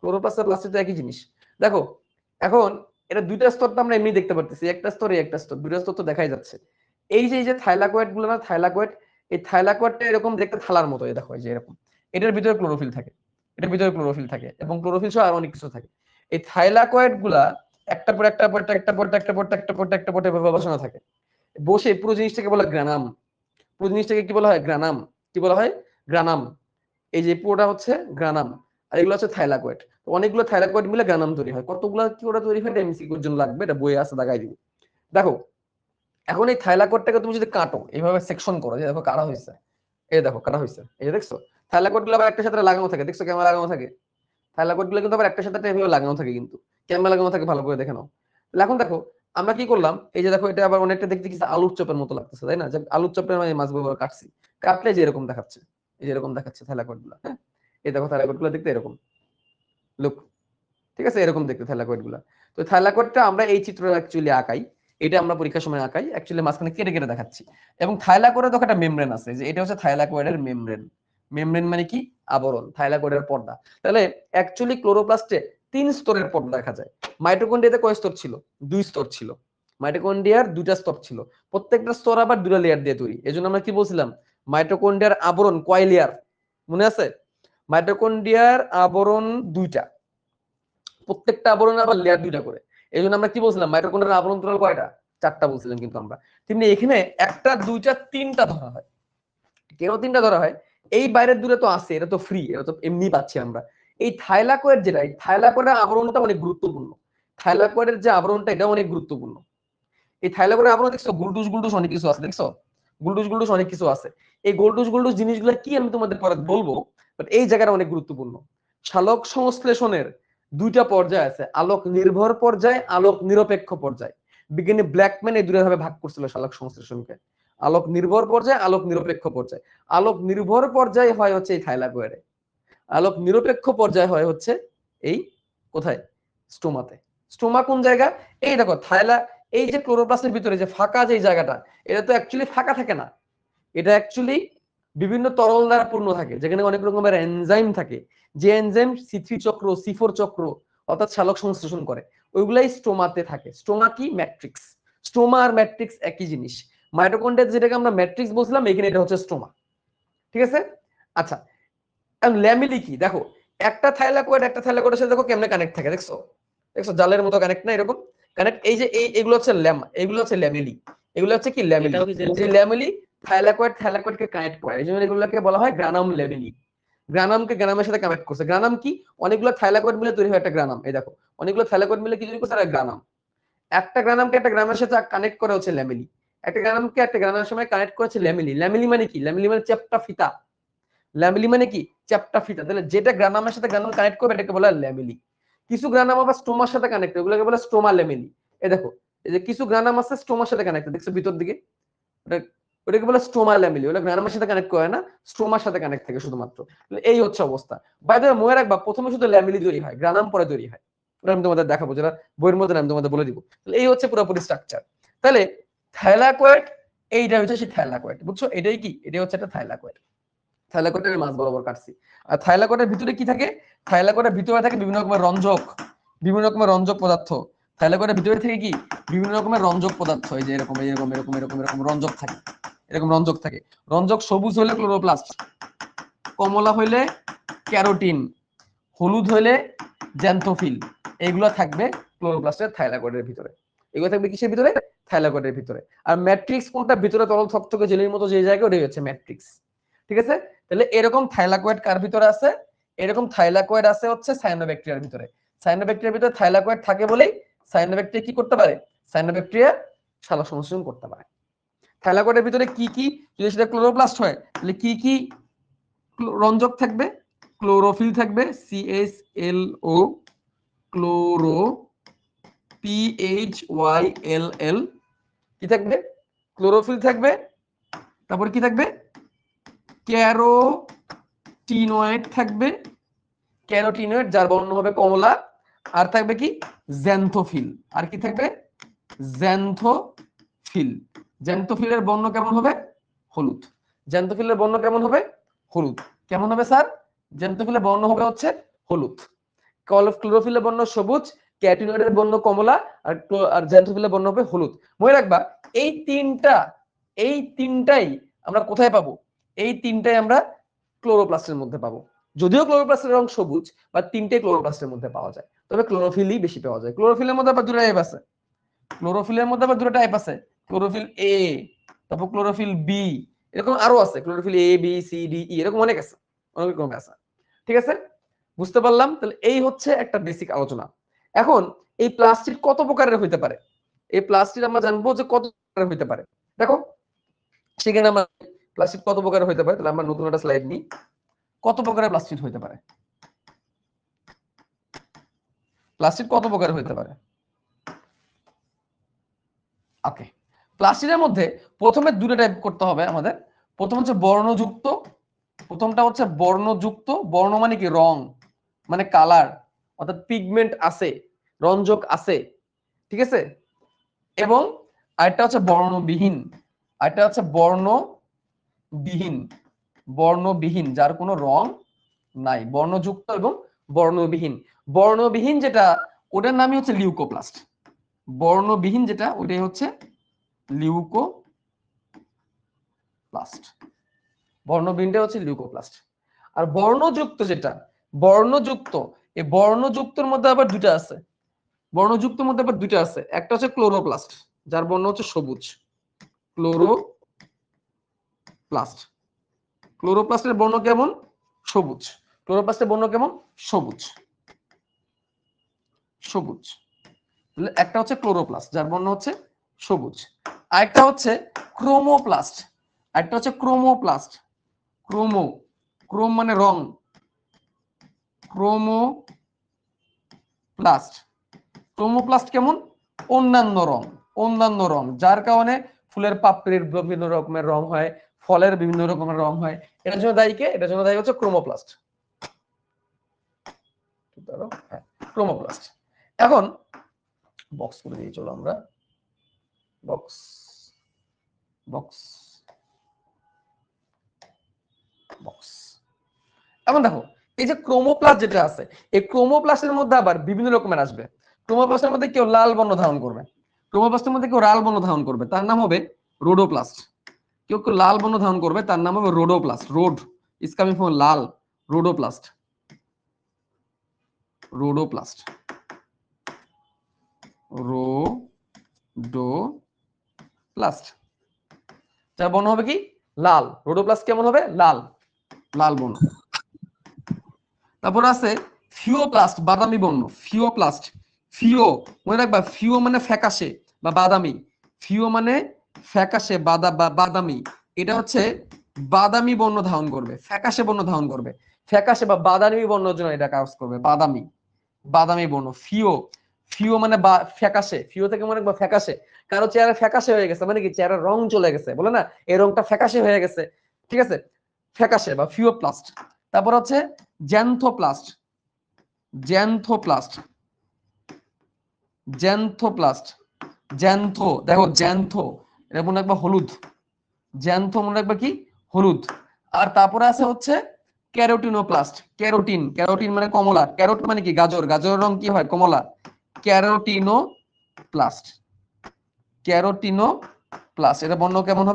ক্লোরোপ্লাস্ট আর প্লাস্টিড তো একই জিনিস। দেখো এখন এটা দুইটা স্তর তো আমরা এমনি দেখতে পারতেছি, একটা স্তর এই একটা স্তর, দুইটা স্তর তো দেখাই যাচ্ছে। এই যে থাইলাকয়েড গুলো না, থাইলাকয়েড, এই থাইলাকয়েডটা এরকম দেখতে থালার মতো, এই দেখো এই যে এরকম, এটার ভিতরে ক্লোরোফিল থাকে, এটার ভিতরে ক্লোরোফিল থাকে এবং ক্লোরোফিল সহ আরো অনেক কিছু থাকে। এই থাইলাকয়েড গুলা একটা পর একটা পর একটা পর একটা পর একটা পর একটা পর এভাবে বসানো থাকে, বসে পুরো জিনিসটাকে বলে গ্রানাম। পুরো জিনিসটাকে কি বলা হয়? গ্রানাম। কি বলা হয়? গ্রানাম। এই যে পুরোটা হচ্ছে গ্রানাম, আর এগুলো হচ্ছে থাইলাকয়েড। তো অনেকগুলো থাইলাকয়েড মিলে গ্রানাম তৈরি হয়। কতগুলো কি ওটা তৈরি হয় এটা এমসিকিউর জন্য লাগবে, এটা বইয়ে আছে, দেখাই দিব। দেখো এখন এই থাইলাকয়েডটাকে তুমি যদি কাটো, এইভাবে সেকশন করো, যে দেখো কাটা হয়েছে, এই দেখো কাটা হয়েছে, এই যে দেখছো থাইলাকয়েড গুলো আবার একটার সাথে লাগানো থাকে, দেখছো কেমন লাগানো থাকে? থাইলাকয়েড গুলো কিন্তু আবার একটার সাথে এভাবে লাগানো থাকে, কিন্তু কেমন লাগানো থাকে ভালো করে দেখে নাও। তাহলে এখন দেখো আমরা কি করলাম, এই যে দেখো এটা আবার অনেকটা দেখতে কিছু আলুর চপের মতো লাগতেছে, তাই না? যে আলুর চপের মানে মাছগুলো কাটছি, কাটলে যে এরকম দেখাচ্ছে, এই যে এরকম দেখাচ্ছে থাইলাকয়েড গুলো, হ্যাঁ এই দেখো থাইলাকয়েড গুলো দেখতে এরকম লুক, ঠিক আছে, এরকম দেখতে থাইলাকয়েড গুলা। তো থাইলাকয়েডটা আমরা এই চিত্র অ্যাকচুয়ালি আঁকাই, এটা আমরা পরীক্ষার সময় আঁকাই, অ্যাকচুয়ালি মাঝখানে কেটে কেটে দেখাচ্ছি। এবং থাইলাকয়েডের তো একটা মেমব্রেন আছে, যে এটা হচ্ছে থাইলাকয়েডের মেমব্রেন। মেমব্রেন মানে কি? আবরণ, থাইলাকয়েডের পর্দা। তাহলে অ্যাকচুয়ালি ক্লোরোপ্লাস্টে 3 স্তরের পর্দা দেখা যায়। মাইটোকন্ড্রিয়াতে কয় স্তর ছিল? 2 স্তর ছিল। মাইটোকন্ড্রিয়ার 2টা স্তর ছিল, প্রত্যেকটা স্তর আবার 2টা লেয়ার দিয়ে তৈরি। এজন্য আমরা কি বলছিলাম, মাইটোকন্ড্রিয়ার আবরণ কয় লেয়ার মনে আছে? মাইটোকন্ড্রিয়ার আবরণ 2টা, প্রত্যেকটা আবরণে আবার লেয়ার 2টা করে। এই জন্য আমরা কি বলছিলাম, মাইটোকন্ড্রিয়ার আবরণ টোটাল কয়টা? 4টা বলছিলাম কিন্তু আমরা। তেমনি এখানে 1টা 2টা 3টা ধরা হয়। কেন 3টা ধরা হয়? এই বাইরের দূরে তো আছে, এটা তো ফ্রি, এটা তো এমনি পাচ্ছি আমরা। এই থাইলাকয়েড যেটা, এই থাইলাকয়েডের আবরণটা অনেক গুরুত্বপূর্ণ। থাইলাকয়েডের যে আবরণটা, এটা অনেক গুরুত্বপূর্ণ। এই থাইলাকয়েডের আবরণ দেখছো গুলটুস গুলটুস অনেক কিছু আছে, দেখছো গুলটুস গুলটুস অনেক কিছু আছে। এই গোলটুস গুলটুস জিনিসগুলো কি আমি তোমাদের পরে বলবো, বাট এই জায়গাটা অনেক গুরুত্বপূর্ণ। সালোক সংশ্লেষণের 2টা পর্যায় আছে, আলোক নির্ভর পর্যায়, আলোক নিরপেক্ষ পর্যায়। বিজ্ঞানী ব্ল্যাকম্যান এই 2টা ভাবে ভাগ করছিল সালোক সংশ্লেষণকে, আলোক নির্ভর পর্যায়, আলোক নিরপেক্ষ পর্যায়। আলোক নির্ভর পর্যায় হয় হচ্ছে এই থাইলাকয়েডে, আলোক নিরপেক্ষ পর্যায় হয় হচ্ছে এই কোথায়? স্টোমাতে। স্টোমা কোন জায়গা? এই দেখো এই যে ক্লোরোপ্লাস্টের ভিতরে যে ফাঁকা যে জায়গাটা, এটা তো অ্যাকচুয়ালি ফাঁকা থাকে না, এটা অ্যাকচুয়ালি বিভিন্ন তরল দ্বারা পূর্ণ থাকে, যেখানে অনেক রকমের এনজাইম থাকে, যে এনজাইম C3 চক্র, C4 চক্র অর্থাৎ সালোক সংশ্লেষণ করে, ওইগুলাই স্টোমাতে থাকে। স্টোমা কি? ম্যাট্রিক্স। স্টোমা আর ম্যাট্রিক্স একই জিনিস। মাইটোকন্ড্রিয়া যেটাকে আমরা ম্যাট্রিক্স বলছিলাম, এখানে এটা হচ্ছে স্টোমা, ঠিক আছে? আচ্ছা, ল্যামিলি কি? দেখো একটা থাইলাকয়েড একটা থাইলাকয়েডের সাথে দেখো কেমনে কানেক্ট থাকে, দেখছো? দেখছো জালের মতো কানেক্ট না, এরকম কানেক্ট। এই যে এগুলো হচ্ছে এগুলো হচ্ছে ল্যামিলি, এগুলো হচ্ছে কি? ল্যামিলি। এটাও কি যে ল্যামিলি থাইলাকয়েডকে কানেক্ট করে, এই জন্য এগুলোকে বলা হয় গ্রানাম ল্যামিলি। গ্রানামকে গ্রানামের সাথে কানেক্ট করছে। গ্রানাম কি? অনেকগুলো থাইলাকয়েড মিলে তৈরি হয় একটা গ্রানাম। এই দেখো অনেকগুলো থাইলাকয়েড মিলে কি তৈরি করছে? একটা গ্রানাম। একটা গ্রানামকে একটা গ্রানামের সাথে কানেক্ট করে হচ্ছে ল্যামিলি। একটা গ্রানামকে একটা গ্রানামের সময় কানেক্ট করেছে ল্যামিলি। ল্যামিলি মানে কি? ল্যামিলি মানে চ্যাপ্টা ফিতা। ল্যামিলি মানে কি? চ্যাপ্টা ফিতা। তাহলে যেটা গ্রানামের সাথে গ্রানাম কানেক্ট করবে এটাকে বলা হয় ল্যামিলি। কিছু গ্রানাম আবার স্টোমার সাথে কানেক্ট, এগুলোকে বলে স্টোমা ল্যামিলি। এই দেখো এই যে কিছু গ্রানাম আছে স্টোমার সাথে কানেক্ট, দেখছো ভিতর দিকে, ওটা ওটাকে বলে স্টোমা ল্যামিলি। ওটা গ্রানামের সাথে কানেক্ট করে না, স্টোমার সাথে কানেক্ট থাকে শুধুমাত্র। এই হচ্ছে অবস্থা। বাই দ্য ওয়ে মনে রাখবা, প্রথমে শুধু ল্যামিলি তৈরি হয়, গ্রানাম পরে তৈরি হয়। ওটা আমি তোমাদের দেখাবো, যেটা বইয়ের মধ্যে আমি তোমাদের বলে দিব। তাহলে এই হচ্ছে পুরোপুরি স্ট্রাকচার। তাহলে থাইলাকয়েড, এইটা হচ্ছে সেই থাইলাকয়েড, বুঝছো? এটাই কি? এটাই হচ্ছে একটা থাইলাকয়েড। থাইলাকয়েডের মাছ বরাবর কাটছি। আর থাইলাকয়েডের ভিতরে কি থাকে? থাইলাকয়েডের ভিতরে থাকে বিভিন্ন রকমের রঞ্জক, বিভিন্ন রকমের রঞ্জক পদার্থ। থাইলাকয়েডের ভিতরে থেকে কি? বিভিন্ন রকমের রঞ্জক পদার্থ, এই যে এরকম এরকম এরকম এরকম এরকম রঞ্জক থাকে, এরকম রঞ্জক থাকে। রঞ্জক সবুজ হলে ক্লোরোপ্লাস্ট, কমলা হইলে ক্যারোটিন, হলুদ হইলে জ্যান্থোফিল। এইগুলো থাকবে ক্লোরোপ্লাস্টের থাইলাকয়েডের ভিতরে। এগুলো থাকবে কিসের ভিতরে? থাইলাকয়েডের ভিতরে। আর ম্যাট্রিক্স কোনটা? ভিতরে তরল থকথকে জেলির মতো যে জায়গা, ওটাই হচ্ছে ম্যাট্রিক্স, ঠিক আছে? তাহলে এরকম থাইলাকয়েড কার ভিতরে আছে? এরকম থাইলাকয়েড আছে হচ্ছে সায়ানোব্যাকটেরিয়ার ভিতরে। সায়ানোব্যাকটেরিয়ার ভিতরে থাইলাকয়েড থাকে বলেই সায়ানোব্যাকটেরিয়া কি করতে পারে? সায়ানোব্যাকটেরিয়া সালোক সংশ্লেষণ করতে পারে। থাইলাকয়েডের ভিতরে কি কি, যদি সেটা ক্লোরোপ্লাস্ট হয় তাহলে কি কি রঞ্জক থাকবে? ক্লোরোফিল থাকবে, CHLO, ক্লোরো PHYLL কি থাকবে ক্লোরোফিল থাকবে তারপর কি থাকবে ক্যারোটিনয়েড থাকবে ক্যারোটিনয়েড যার বর্ণ হবে কমলা আর থাকবে কি জ্যান্থোফিল আর কি থাকবে জ্যান্থোফিল জ্যান্থোফিলের বর্ণ কেমন হবে হলুদ জ্যান্থোফিলের বর্ণ কেমন হবে হলুদ কেমন হবে স্যার জ্যান্থোফিলের বর্ণ হবে হচ্ছে হলুদ ক্লোরোফিলের বর্ণ সবুজ ক্যারোটিনয়েডের বর্ণ কমলা আর জ্যান্থোফিলের বর্ণ হবে হলুদ মনে রাখবা এই তিনটাই আমরা কোথায় পাবো এই তিনটাই আমরা ক্লোরোপ্লাস্টের মধ্যে পাবো যদিও ক্লোরোপ্লাস্টের রং সবুজ বা তিনটে ক্লোরোপ্লাস্টের মধ্যে পাওয়া যায় তবে ক্লোরোফিলই বেশি পাওয়া যায় ক্লোরোফিলের মধ্যে আবার দুটো টাইপ আছে ক্লোরোফিলের মধ্যে আবার দুটো টাইপ আছে ক্লোরোফিল এ তারপর ক্লোরোফিল বি এরকম আরো আছে chlorophyll A B C D E এরকম অনেক আছে অনেক রকম আছে ঠিক আছে বুঝতে পারলাম তাহলে এই হচ্ছে একটা বেসিক আলোচনা এখন এই প্লাস্টিক কত প্রকারের হইতে পারে এই প্লাস্টিক আমরা জানবো যে কত প্রকারের হইতে পারে দেখো সেখানে আমরা প্লাস্টিক কত প্রকারের হইতে পারে তাহলে আমরা নতুন একটা স্লাইড নিই কত প্রকারের প্লাস্টিক হইতে পারে প্লাস্টিক কত প্রকারের হইতে পারে ওকে প্লাস্টিকের মধ্যে প্রথমে দুটো টাইপ করতে হবে আমাদের প্রথম হচ্ছে বর্ণযুক্ত প্রথমটা হচ্ছে বর্ণযুক্ত বর্ণ মানে কি রং মানে কালার অর্থাৎ পিগমেন্ট আছে রঞ্জক আছে ঠিক আছে এবং আরেকটা হচ্ছে বর্ণবিহীন আরেকটা হচ্ছে বর্ণবিহীন যার কোনো রং নাই বর্ণযুক্ত এবং বর্ণবিহীন বর্ণবিহীন যেটা ওটার নামই হচ্ছে লিউকোপ্লাস্ট বর্ণবিহীন যেটা ওটাই হচ্ছে লিউকোপ্লাস্ট বর্ণবিহীনটা হচ্ছে লিউকোপ্লাস্ট আর বর্ণযুক্ত যেটা বর্ণযুক্ত এই বর্ণযুক্তর মধ্যে আবার দুটো আছে বর্ণযুক্তের মধ্যে আবার দুটো আছে একটা হচ্ছে ক্লোরোপ্লাস্ট যার বর্ণ হচ্ছে সবুজ ক্লোরোপ্লাস্টের বর্ণ কেমন সবুজ ক্লোরোপ্লাস্টের বর্ণ কেমন সবুজ একটা হচ্ছে ক্লোরোপ্লাস্ট যার বর্ণ হচ্ছে সবুজ আরেকটা হচ্ছে ক্রোমোপ্লাস্ট একটা হচ্ছে ক্রোমোপ্লাস্ট ক্রোম মানে রং ক্রোমোপ্লাস্ট কেমন অন্যান্য রং যার কারণে ফুলের পাপড়ির বিভিন্ন রকমের রং হয় ফলের বিভিন্ন রকমের রং হয় এটার জন্য দায়ী কে এটার জন্য দায়ী হচ্ছে ক্রোমোপ্লাস্ট এখন বক্স করে দিয়ে চলো আমরা বক্স এখন দেখো এই যে ক্রোমোপ্লাস্ট যেটা আছে এই ক্রোমোপ্লাস্টের মধ্যে আবার বিভিন্ন রকমের আসবে ক্রোমোপ্লাস্টের মধ্যে কেউ লাল বর্ণ ধারণ করবে ক্রোমোপ্লাস্টের মধ্যে কেউ লাল বর্ণ ধারণ করবে তার নাম হবে রোডোপ্লাস্ট কেউ লাল বর্ণ ধারণ করবে তার নাম হবে রোডোপ্লাস্ট রোড ইজ কামিং ফ্রম লাল রোডোপ্লাস্ট যার বর্ণ হবে কি লাল রোডোপ্লাস্ট কেমন হবে লাল বর্ণ তারপর আছে ফিওপ্লাস্ট বাদামি বর্ণ ফিও মনে রাখবা ফিও মানে ফ্যাকাশে বা বাদামি ফিও মানে ফ্যাকাশে বাদামি এটা হচ্ছে বাদামি বর্ণ ধারণ করবে ফ্যাকাশে বর্ণ ধারণ করবে ফ্যাকাশে বা বাদামি বর্ণের জন্য এটা কাজ করবে বাদামি বর্ণ ফিও মানে ফ্যাকাশে ফিও থেকে মনে রাখবা ফ্যাকাশে কারো চেহারা ফ্যাকাশে হয়ে গেছে মানে কি চেহারার রং চলে গেছে বলে না এই রংটা ফ্যাকাশে হয়ে গেছে ঠিক আছে ফ্যাকাশে বা ফিওপ্লাস্ট তারপর হচ্ছে জ্যান্থোপ্লাস্ট দেখো জ্যান্থো এটা মনে রাখবা হলুদ জ্যান্থো মনে রাখবা কি হলুদ আর তারপরে আছে হচ্ছে ক্যারোটিনোপ্লাস্ট ক্যারোটিন মানে কমলা ক্যারোট মানে কি গাজরের রং কি হয় কমলা ক্যারোটিনোপ্লাস্ট এটা বর্ণ কেমন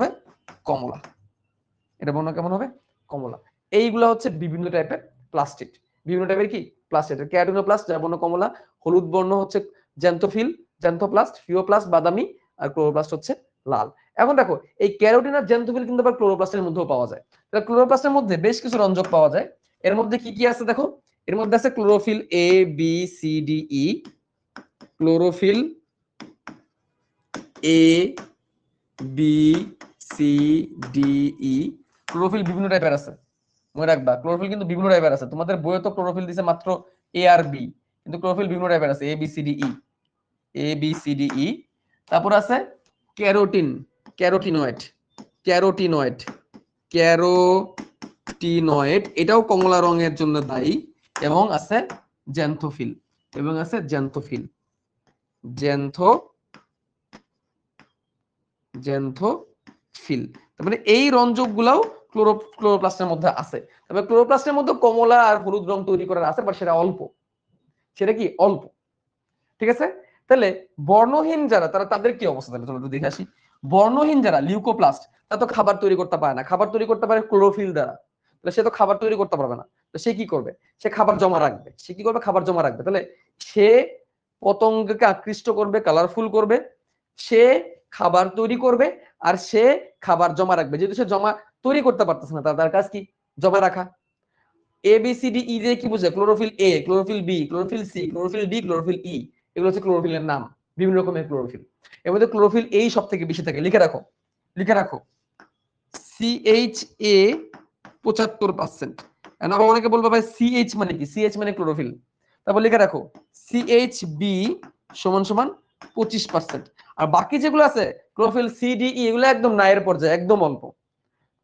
হবে কমলা এইগুলা হচ্ছে বিভিন্ন টাইপের প্লাস্টিক বিভিন্ন টাইপের কি প্লাস্টিক ক্যারোটিনোপ্লাস্ট যার বর্ণ কমলা হলুদ বর্ণ হচ্ছে জ্যান্থোপ্লাস্ট ফিওপ্লাস্ট বাদামি আর ক্লোরোপ্লাস্ট হচ্ছে লাল এখন দেখো এই ক্যারোটিন আর জ্যান্থোফিল কিন্তু আবার ক্লোরোপ্লাস্টের মধ্যেও পাওয়া যায় তাহলে ক্লোরোপ্লাস্টের মধ্যে বেশ কিছু রঞ্জক পাওয়া যায় এর মধ্যে কি কি আছে দেখো এর মধ্যে আছে chlorophyll A B C D E chlorophyll A B C D E chlorophyll বিভিন্ন টাইপের আছে মনে রাখবা ক্লোরোফিল কিন্তু বিভিন্ন টাইপের আছে তোমাদের বইয়ে তো ক্লোরোফিল দিছে মাত্র এ আর বি কিন্তু ক্লোরোফিল বিভিন্ন টাইপের আছে, ABCDE। তারপর আছে ক্যারোটিন, ক্যারোটিনয়েড, ক্যারোটিনয়েড, ক্যারোটিনয়েড, এটাও কমলা রঙের জন্য দায়ী। এবং আছে জ্যান্থোফিল, এবং আছে জ্যান্থোফিল, জ্যান্থোফিল। তারপরে এই রঞ্জকগুলাও ক্লোরোপ্লাস্টের মধ্যে আছে। তবে ক্লোরোপ্লাস্টের মধ্যে কমলা আর হলুদ রং তৈরি করার আছে, বাট সেটা অল্প, সেটা কি অল্প। ঠিক আছে, তাহলে বর্ণহীন যারা তারা তাদের কি অবস্থা, তাহলে তোমরা একটু দেখে আসি। বর্ণহীন যারা লিউকোপ্লাস্ট, তারা তো খাবার তৈরি করতে পারে না, খাবার তৈরি করতে পারে ক্লোরোফিল দ্বারা। তাহলে সে তো খাবার তৈরি করতে পারবে না, তো সে কি করবে? সে খাবার জমা রাখবে। সে কি করবে? খাবার জমা রাখবে। তাহলে সে পতঙ্গকে আকৃষ্ট করবে, কালারফুল করবে, সে খাবার তৈরি করবে, আর সে খাবার জমা রাখবে। যেহেতু সে জমা তৈরি করতে পারতেছে না, তার কাজ কি? জমা রাখা। ABCDE দিয়ে কি বুঝে? Chlorophyll A, chlorophyll B, chlorophyll C, chlorophyll D, chlorophyll E, এগুলো হচ্ছে ক্লোরোফিলের নাম, বিভিন্ন রকমের ক্লোরোফিল। এর মধ্যে ক্লোরোফিল A সব থেকে বেশি থাকে, লিখে রাখো, লিখে রাখো, CHA 75%। এখন আবার অনেকে বলবে ভাই CH মানে কি? CH মানে ক্লোরোফিল। তারপর লিখে রাখো CHB সমান সমান 25%। আর বাকি যেগুলো আছে ক্লোরোফিল C, D, E, এগুলো একদম নায়ের পর্যায়ে, একদম অল্প।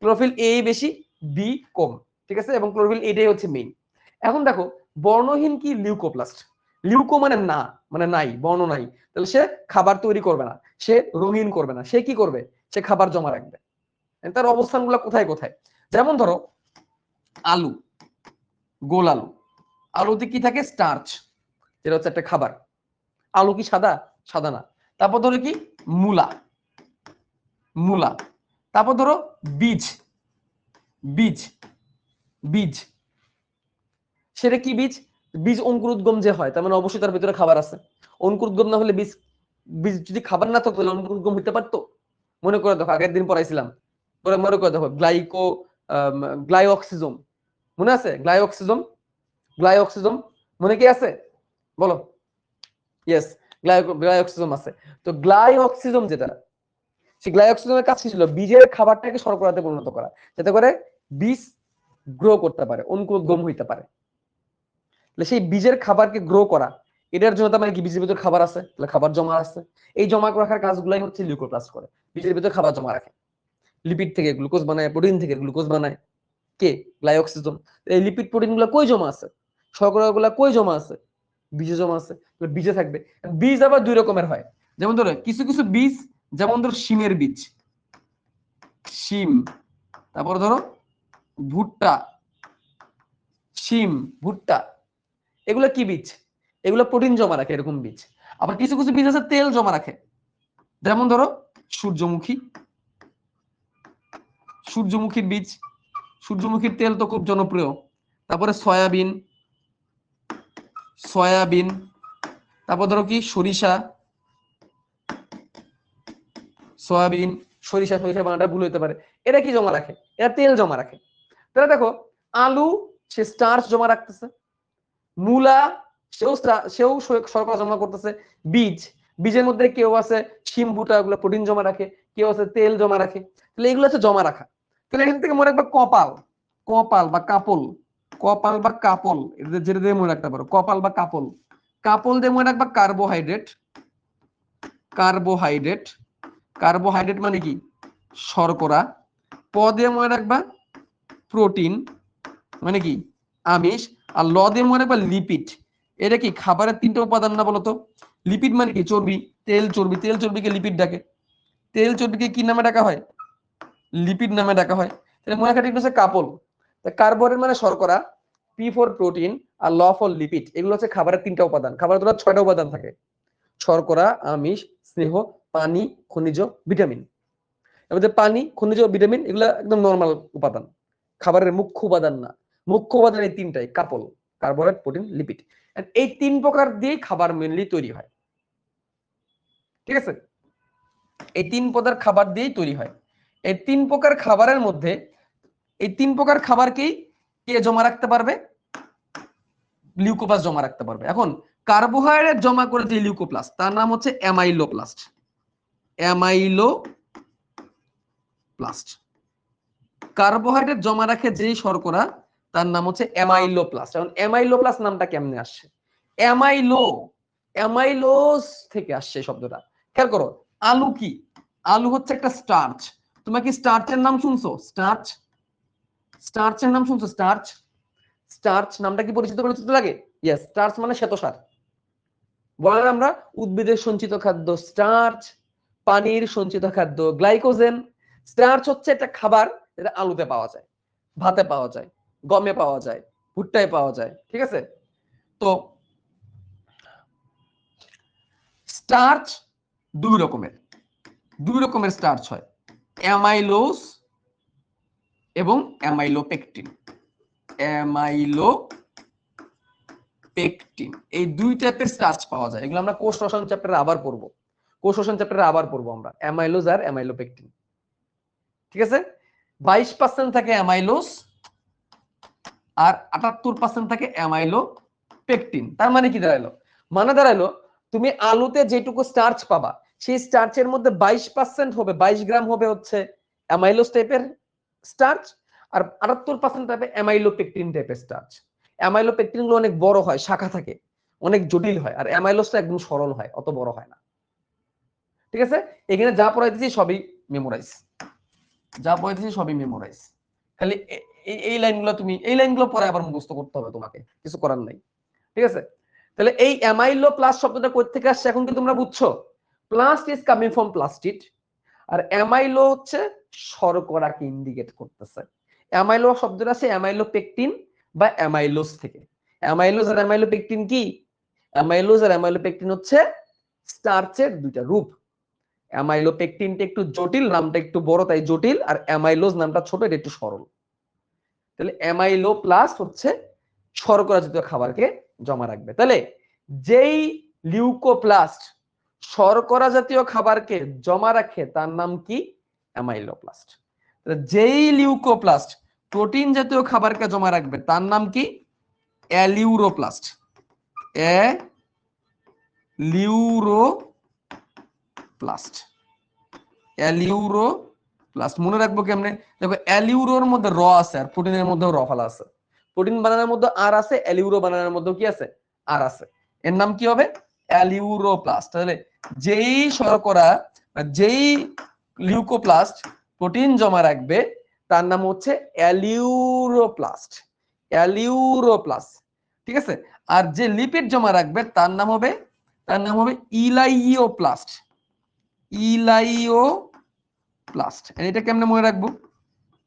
ক্লোরোফিল A বেশি, B কম। ঠিক আছে, এবং ক্লোরোফিল এটাই হচ্ছে মেইন। এখন দেখো বর্ণহীন কি? লিউকোপ্লাস্ট। লিউকো মানে না, মানে নাই, বর্ণ নাই। তাহলে সে খাবার তৈরি করবে না, সে রঙিন করবে না, সে কি করবে? সে খাবার জমা রাখবে। তার অবস্থানগুলো কোথায় কোথায়? যেমন ধরো আলু, গোল আলু, আলুতে কি থাকে? স্টার্চ, যেটা হচ্ছে একটা খাবার। আলু কি সাদা? সাদা না। তারপর ধরো কি? মূলা, মূলা। তারপর ধরো বীজ, বীজ, বীজ, সেটা কি বীজ? বীজ অঙ্কুরোদ্গম যে হয়, তার মানে অবশ্যই তার ভিতরে খাবার আছে। অঙ্কুরোদ্গম না হলে বীজ, বীজ যদি খাবার না থাকতো তাহলে অঙ্কুরোদ্গম হতে পারতো? মনে করে দেখো, আগের দিন পড়াইছিলাম, মনে করে দেখো গ্লাইঅক্সিজম, মনে আছে? গ্লাইঅক্সিজম, গ্লাইঅক্সিজম মনে কি আছে? বলো। ইয়েস, গ্লাইঅক্সিজম আছে। তো গ্লাইঅক্সিজম যেটা, সেই গ্লাইঅক্সিজমের কাজ কি ছিল? বীজের খাবারটাকে শর্করাতে পরিণত করা, যাতে করে বীজ গ্রো করতে পারে, অঙ্কুরোদ্গম হইতে পারে। সেই বীজের খাবারকে গ্রো করা, এটার জন্য তার মানে কি? বীজের ভিতরে খাবার আছে, তাহলে খাবার জমা আছে। এই জমা রাখার কাজগুলাই হচ্ছে লিউকোপ্লাস্ট করে, বীজের ভিতরে খাবার জমা রাখে। লিপিড থেকে গ্লুকোজ বানায়, প্রোটিন থেকে গ্লুকোজ বানায়, কে? গ্লাইঅক্সিজম। এই লিপিড প্রোটিন গুলা কই জমা আছে? শর্করা গুলা কই জমা আছে? বীজে জমা আছে। বীজে থাকবে। বীজ আবার দুই রকমের হয়। যেমন ধরো কিছু কিছু বীজ, যেমন ধরো শিমের বীজ, শিম। তারপর ধরো ভুট্টা, শিম, ভুট্টা, এগুলো কি বীজ? এগুলো প্রোটিন জমা রাখে, এরকম বীজ। আবার কিছু কিছু বীজ আছে তেল জমা রাখে, যেমন ধরো সূর্যমুখী, সূর্যমুখীর বীজ, সূর্যমুখীর তেল তো খুব জনপ্রিয়। তারপরে সয়াবিন, সয়াবিন। তারপর ধরো কি? সরিষা, সয়াবিন, সরিষা, সরিষা বানাটা ভুল হতে পারে। এরা কি জমা রাখে? এরা তেল জমা রাখে। তাহলে দেখো আলু, সে স্টার্চ জমা রাখতেছে। মূলা, সেও শর্করা জমা করতেছে। বীজ, বীজের মধ্যে কেউ আছে শিম, ভুট্টা, এগুলো প্রোটিন জমা রাখে, কেউ আছে তেল জমা রাখে। তাহলে এগুলো হচ্ছে জমা রাখা। তাহলে এখান থেকে মনে রাখবা কপাল, কপাল বা কাপল, কপাল বা কাপল, যেটা দিয়ে মনে রাখতে পারো, কপাল বা কাপল। কাপল দিয়ে মনে রাখবা কার্বোহাইড্রেট, কার্বোহাইড্রেট, কার্বোহাইড্রেট মানে কি? শর্করা। প দিয়ে মনে রাখবা প্রোটিন, মানে কি? আমিষ। আর ল দিয়ে মনে রাখবা লিপিড। এটা কি? খাবারের তিনটা উপাদান না বলতো? লিপিড মানে কি? চর্বি, তেল, চর্বি। তেল চর্বিকে লিপিড ডাকে। তেল চর্বিকে কি নামে ডাকা হয়? লিপিড নামে ডাকা হয়। তাহলে মনে রাখা হচ্ছে কাপল। কার্বোহাইড্রেট মানে শর্করা, পি ফর প্রোটিন, আর ল ফর লিপিড। এগুলো হচ্ছে খাবারের তিনটা উপাদান। খাবারের তোরা 6টা উপাদান থাকে: শর্করা, আমিষ, স্নেহ, পানি, খনিজ, ভিটামিন। এর মধ্যে পানি, খনিজ, ভিটামিন এগুলো একদম নরমাল উপাদান, খাবারের মুখ্য উপাদান না। মুখ্য উপাদান এই তিনটাই: কাপল, কার্বোহাইড্রেট, প্রোটিন, লিপিড। এই 3 প্রকার দিয়ে খাবার মেনলি তৈরি হয়। ঠিক আছে, এই 3 প্রকার খাবার দিয়েই তৈরি হয়। এই 3 প্রকার খাবারের মধ্যে এই 3 প্রকার খাবারকেই কে জমা রাখতে পারবে? লিউকোপ্লাস্ট জমা রাখতে পারবে। এখন কার্বোহাইড্রেট জমা করে যে লিউকোপ্লাস্ট, তার নাম হচ্ছে অ্যামাইলোপ্লাস্ট, অ্যামাইলোপ্লাস্ট। কার্বোহাইড্রেট জমা রাখে যেই শর্করা, তার নাম হচ্ছে অ্যামাইলোপ্লাস্ট। এখন অ্যামাইলোপ্লাস্ট নামটা কেমনে আসছে? অ্যামাইলো, অ্যামাইলোজ থেকে আসছে শব্দটা। খেয়াল করো, আলু কি? আলু হচ্ছে একটা স্টার্চ। তোমরা কি স্টার্চের নাম শুনছো? স্টার্চ, স্টার্চের নাম শুনছো? স্টার্চ, স্টার্চ নামটা কি পরিচিত পরিচিত লাগে? ইয়েস, স্টার্চ মানে শ্বেতসার। বলেন আমরা উদ্ভিদের সঞ্চিত খাদ্য স্টার্চ, পানির সঞ্চিত খাদ্য গ্লাইকোজেন। স্টার্চ হচ্ছে একটা খাবার যেটা আলুতে পাওয়া যায়, ভাতে পাওয়া যায়, গমে পাওয়া যায়, ভুট্টায় পাওয়া যায়। ঠিক আছে? তো স্টার্চ দুই রকমের, দুই রকমের স্টার্চ হয়, অ্যামাইলোজ এবং অ্যামাইলোপেকটিন। অ্যামাইলোপেকটিন এই দুই টাইপের স্টার্চ পাওয়া যায়। এগুলো আমরা কোষ রসায়ন চ্যাপ্টারে আবার পড়বো, কোষ রসায়ন চ্যাপ্টারে আবার পড়বো আমরা অ্যামাইলোজ আর অ্যামাইলোপেকটিন। ঠিক আছে? 22% থাকে অ্যামাইলোজ আর 78% থাকে অ্যামাইলোপেকটিন। তার মানে কি দাঁড়ালো? মানে দাঁড়ালো তুমি আলুতে যেটুকু স্টার্চ পাবা সেই স্টার্চের মধ্যে 22% হবে, 22 গ্রাম হবে হচ্ছে অ্যামাইলোজ টাইপের স্টার্চ, আর 78% হবে অ্যামাইলোপেকটিন টাইপের স্টার্চ। অ্যামাইলোপেকটিন গুলো অনেক বড় হয়, শাখা থাকে, অনেক জটিল হয়, আর অ্যামাইলোজটা একদম সরল হয়, অত বড় হয় না। ঠিক আছে? এখানে যা পড়াইতেছি সবই মেমোরাইজ, যা পড়াইতেছি সবই মেমোরাইজ। খালি এই লাইনগুলো তুমি এই লাইনগুলো পরে আবার মুখস্থ করতে হবে তোমাকে, কিছু করার নাই। ঠিক আছে? তাহলে এই অ্যামাইলো প্লাস শব্দটা কই থেকে আসছে এখন কি তোমরা বুঝছো? Plast is coming from plastid, আর অ্যামাইলো হচ্ছে শর্করাকে ইন্ডিকেট করতেছে। অ্যামাইলো শব্দটা আছে অ্যামাইলোপেকটিন বা অ্যামাইলোজ থেকে। অ্যামাইলোজ আর অ্যামাইলোপেকটিন কি? অ্যামাইলোজ আর অ্যামাইলোপেকটিন হচ্ছে স্টার্চের দুইটা রূপ। অ্যামাইলোপেকটিনটা একটু জটিল, নামটা একটু বড় তাই জটিল, আর অ্যামাইলোজ নামটা ছোট, এটা একটু সরল। তাহলে অ্যামাইলো প্লাস হচ্ছে শর্করা জাতীয় খাবারকে জমা রাখবে। তাহলে যেই লিউকোপ্লাস্ট শর্করা জাতীয় খাবারকে জমা রাখে তার নাম কি? অ্যামাইলোপ্লাস্ট। যেই লিউকোপ্লাস্ট প্রোটিন জাতীয় খাবারকে জমা রাখবে তার নাম কি? অ্যালিউরোপ্লাস্ট। অ্যালিউরোপ্লাস্ট, অ্যালিউরোপ্লাস্ট মনে রাখবো কেমনে? দেখো অ্যালিউরোর মধ্যে র আছে আর প্রোটিনের মধ্যেও র ফেলা আছে। প্রোটিন বানানোর মধ্যে আর আছে, অ্যালিউরো বানানোর মধ্যে কি আছে? আর আছে। এর নাম কি হবে? অ্যালিউরোপ্লাস্ট। তাহলে যেই শর্করা, যেই লিউকোপ্লাস্ট প্রোটিন জমা রাখবে তার নাম হচ্ছে অ্যালিউরোপ্লাস্ট, অ্যালিউরোপ্লাস্ট। ঠিক আছে? আর যে লিপিড জমা রাখবে তার নাম হবে ইলাইওপ্লাস্ট, ইলাইওপ্লাস্ট। এটা কেমনে মনে রাখবো?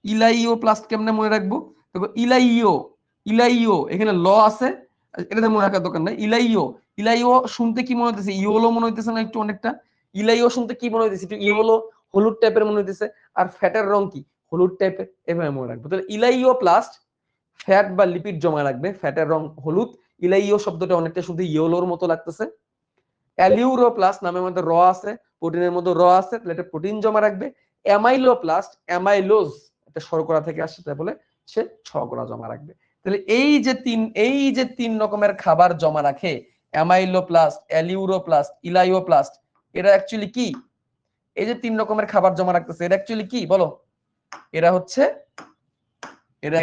ইলাইওপ্লাস্ট কেমনে মনে রাখবো? দেখো ইলাইও এখানে ল আছে, এটা মনে রাখার দরকার নাই। ইলাইও শুনতে কি মনে হইতেছে? ইওলো মনে হইতেছে না একটু অনেকটা? ইলাইও শুনতে কি মনে হইতেছে? একটু ইওলো, হলুদ টাইপের মনে হইতেছে। আর ফ্যাটের রং কি? হলুদ টাইপের। এভাবে মনে রাখবো। তাহলে ইলাইওপ্লাস্ট ফ্যাট বা লিপিড জমা রাখবে, ফ্যাটের রং হলুদ। ইলাইও শব্দটা অনেকটা শুধু ইওলোর মতো লাগতেছে। অ্যালিউরোপ্লাস্ট নামের মধ্যে র আছে, প্রোটিনের মধ্যে র আছে, তাহলে এটা প্রোটিন জমা রাখবে। অ্যামাইলোপ্লাস্ট, অ্যামাইলোজ এটা শর্করা থেকে আসছে, তাই বলে সে শর্করা জমা রাখবে। তাহলে এই যে তিন রকমের খাবার জমা রাখে, অ্যামাইলোপ্লাস্ট, অ্যালিউরোপ্লাস্ট, ইলাইওপ্লাস্ট, এরা অ্যাকচুয়ালি কি? এই যে তিন রকমের খাবার জমা রাখতেছে এরা অ্যাকচুয়ালি কি বলো? এরা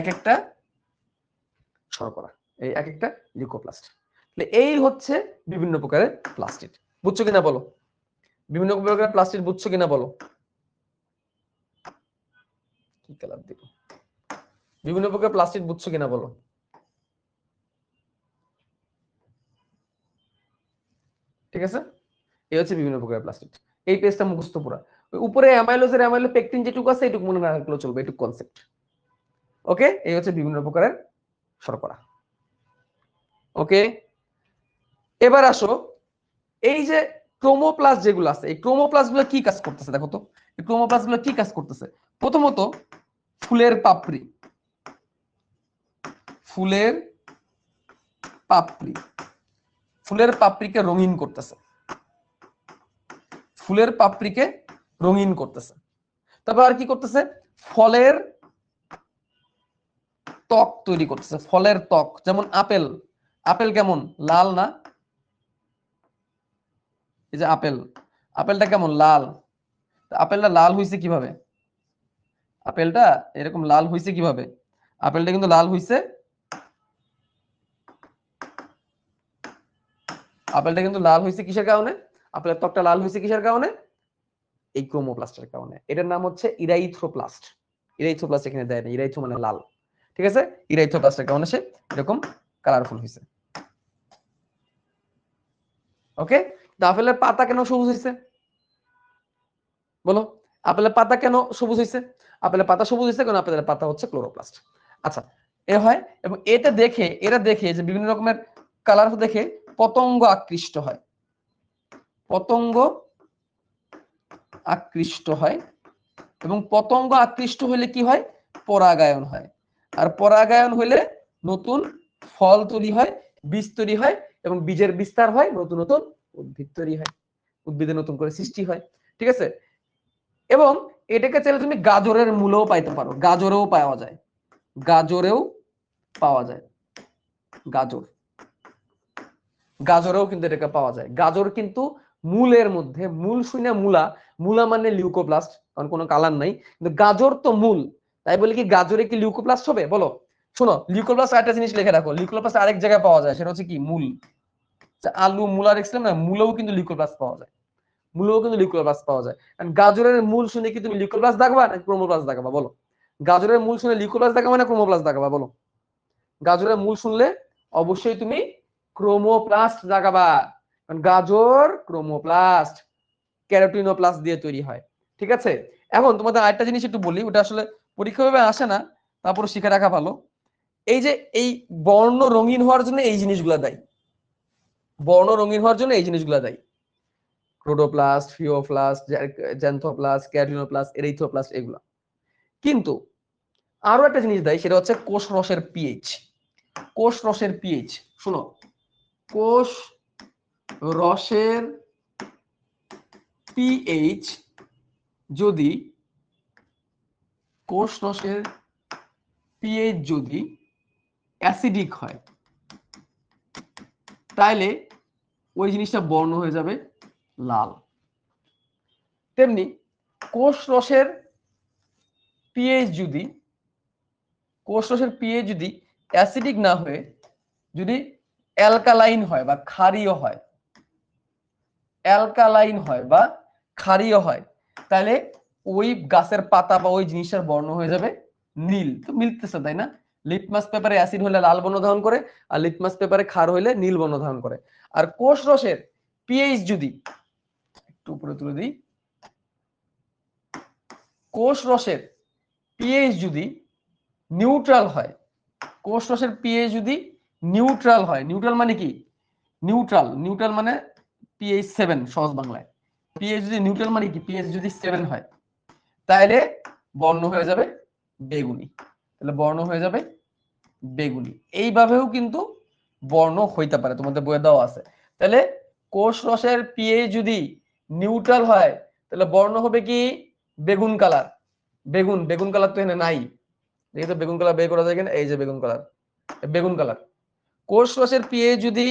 এক একটা শর্করা, এই এক একটা লিউকোপ্লাস্ট। এই হচ্ছে বিভিন্ন প্রকারের প্লাস্টিড। বুঝছো কিনা বলো? বিভিন্ন প্রকারের প্লাস্টিড বুঝছো কিনা বলো? কি কালার দিব? বিভিন্ন প্রকার প্লাস্টিড বুঝছো কিনা বলো? ঠিক আছে? এই হচ্ছে বিভিন্ন প্রকারের প্লাস্টিড। এই পেজটা মুখস্থ পুরা। উপরে অ্যামাইলোজের অ্যামাইলোপেকটিন যেটুকু আছে এটুকু মনে রাখলেও চলবে, এটুকু কনসেপ্ট। ওকে? এই হচ্ছে বিভিন্ন প্রকারের শর্করা। ওকে? এবার আসো, এই যে ক্রোমোপ্লাস্ট যেগুলো আছে, এই ক্রোমোপ্লাস্ট গুলো কি কাজ করতেছে দেখো তো। এই ক্রোমোপ্লাস্ট গুলো কি কাজ করতেছে? প্রথমত ফুলের পাপড়ি, ফুলের পাপড়ি, ফুলের পাপড়িকে রঙিন করতেছে, ফুলের পাপড়িকে রঙিন করতেছে। তারপর আর কি করতেছে? ফলের ত্বক তৈরি করতেছে, ফলের ত্বক। যেমন আপেল, আপেল কেমন লাল না? এই যে আপেল, আপেলটা কেমন লাল। আপেলটা লাল হইছে কিভাবে? আপেলটা এরকম লাল হইছে কিভাবে? আপেলটা কিন্তু লাল হইছে আপেলটা কিন্তু লাল হয়েছে কিসের কারণে? আপেলের ত্বকটা লাল হয়েছে কিসের কারণে? এই ক্রোমোপ্লাস্টের কারণে। এটার নাম হচ্ছে ইরাইথ্রোপ্লাস্ট। ইরাইথ্রোপ্লাস্ট এখানে দেয় না, ইরাইথ্রো মানে লাল, ঠিক আছে? ইরাইথ্রোপ্লাস্টের কারণে সে এরকম কালারফুল হয়েছে। ওকে, আপেলের পাতা কেন সবুজ হয়েছে বলো? আপেলের পাতা কেন সবুজ হয়েছে? আপেলের পাতা সবুজ হয়েছে কারণ আপেলের পাতা হচ্ছে ক্লোরোপ্লাস্ট। আচ্ছা, এ হয় এবং এরা দেখে যে বিভিন্ন রকমের কালার দেখে পতঙ্গ আকৃষ্ট হয়, পতঙ্গ আকৃষ্ট হয় এবং পতঙ্গ আকৃষ্ট হলে কি হয়? পরাগায়ন হয়। আর পরাগায়ন হলে নতুন ফল তৈরি হয়, বীজ তৈরি হয় এবং বীজের বিস্তার হয়, নতুন নতুন উদ্ভিদ তৈরি হয়, উদ্ভিদের নতুন করে সৃষ্টি হয়, ঠিক আছে? এবং এটাকে চাইলে তুমি গাজরের মূলেও পাইতে পারো, গাজরেও পাওয়া যায়, গাজরেও পাওয়া যায়, গাজরেও কিন্তু এটাকে পাওয়া যায়। গাজর কিন্তু মূলের মধ্যে, মূল শুনে মূলা, মূলা মানে লিউকোপ্লাস্ট, কারণ কোনো কালার নাই, কিন্তু গাজর তো মূল, তাই বলে কি গাজরে কি লিউকোপ্লাস্ট হবে? বলো। শোনো, লিউকোপ্লাস্ট আরেকটা জিনিস লিখে রাখো, লিউকোপ্লাস্ট আরেক জায়গায় পাওয়া যায়, সেটা হচ্ছে কি? মূল। আলু মূলা দেখছিলাম না, মূলেও কিন্তু লিউকোপ্লাস্ট পাওয়া যায়, মূলেও কিন্তু লিউকোপ্লাস্ট পাওয়া যায়। কারণ গাজরের মূল শুনে কি তুমি লিউকোপ্লাস্ট দাগবা না ক্রোমোপ্লাস্ট দাগবা? বলো। গাজরের মূল শুনে লিউকোপ্লাস্ট দাগাবা না ক্রোমোপ্লাস্ট দাগাবা? বলো। গাজরের মূল শুনলে অবশ্যই তুমি ক্রোমোপ্লাস্ট দাগাবা, কারণ গাজর ক্রোমোপ্লাস্ট, ক্যারোটিনোপ্লাস্ট দিয়ে তৈরি হয়, ঠিক আছে? এখন তোমাদের আরেকটা জিনিস একটু বলি, ওটা আসলে পরীক্ষাভাবে আসে না, তারপরে শিখে রাখা ভালো। এই যে এই বর্ণ রঙিন হওয়ার জন্য এই জিনিসগুলো দায়ী, বর্ণ রঙিন হওয়ার জন্য এই জিনিসগুলো দায়ী, ক্লোরোপ্লাস্ট, ফিওপ্লাস্ট, জ্যান্থোপ্লাস্ট, ক্যারোটিনোপ্লাস্ট, এরিথ্রোপ্লাস্ট, এগুলো। কিন্তু আরো একটা জিনিস দায়ী, সেটা হচ্ছে কোষ রসের পিএইচ। কোষ রসের পিএইচ, শুনো, কোষ রসের পিএইচ যদি, কোষ রসের পিএইচ যদি অ্যাসিডিক হয়, তাহলে ওই জিনিসটা বর্ণ হয়ে যাবে লাল। তেমনি কোষ রসের পিএইচ যদি, কোষ রসের পিএইচ যদি অ্যাসিডিক না হয়ে যদি অ্যালকালাইন হয় বা ক্ষারীয় হয়, অ্যালকালাইন হয় বা ক্ষারীয় হয়, তাহলে ওই গাছের পাতা বা ওই জিনিসের বর্ণ হয়ে যাবে নীল। তো মিলতেছে তাই না? লিটমাস পেপারে অ্যাসিড হলে লাল বর্ণ ধারণ করে, আর লিটমাস পেপারে ক্ষার হলে নীল বর্ণ ধারণ করে। আর কোষ রসের পিএইচ যদি, একটু উপরে তুলে দিই, কোষ রসের পিএইচ যদি নিউট্রাল হয়, কোষ রসের পিএইচ যদি নিউট্রাল হয়, নিউট্রাল মানে কি? নিউট্রাল, নিউট্রাল মানে পিএইচ 7 সহজ বাংলায়। পিএইচ যদি নিউট্রাল মানে কি? পিএইচ যদি 7 হয়, তাহলে বর্ণ হয়ে যাবে বেগুনি, তাহলে বর্ণ হয়ে যাবে বেগুনি। এইভাবেও কিন্তু বর্ণ হইতে পারে, তোমাদের বইয়ে দেওয়া আছে। তাহলে কোষ রসের পিএইচ যদি নিউট্রাল হয়, তাহলে বর্ণ হবে কি? বেগুন কালার। বেগুন, বেগুন কালার তো এখানে নাই, দেখি তো বেগুন কালার বের করা যায় কিনা। এই যে বেগুন কালার, বেগুন কালার। কোষ রসের পিএইচ যদি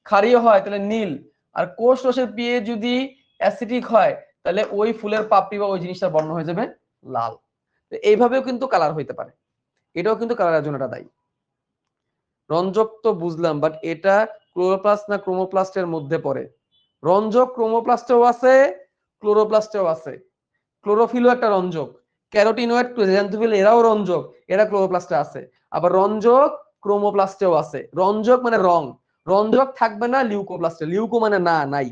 ক্ষারীয় হয় তাহলে নীল, আর কোষ রসের পিএইচ যদি অ্যাসিডিক হয় তাহলে ওই ফুলের পাপড়ি বা ওই জিনিসটার বর্ণ হয়ে যাবে লাল। তো এইভাবেও কিন্তু কালার হইতে পারে, এটাও কিন্তু কালারের জন্য এটা দায়ী। রঞ্জক তো বুঝলাম, বাট এটা ক্লোরোপ্লাস্ট না ক্রোমোপ্লাস্টের মধ্যে পড়ে? রঞ্জক ক্রোমোপ্লাস্টেও আছে, ক্লোরোপ্লাস্টেও আছে। ক্লোরোফিলও একটা রঞ্জক, ক্যারোটিনয়েড, জ্যান্থোফিল এরাও রঞ্জক, এরা ক্লোরোপ্লাস্টে আছে। আবার রঞ্জক ক্রোমোপ্লাস্টেও আছে। রঞ্জক মানে রং, রঞ্জক থাকবে না লিউকোপ্লাস্টে, লিউকো মানে না, নাই,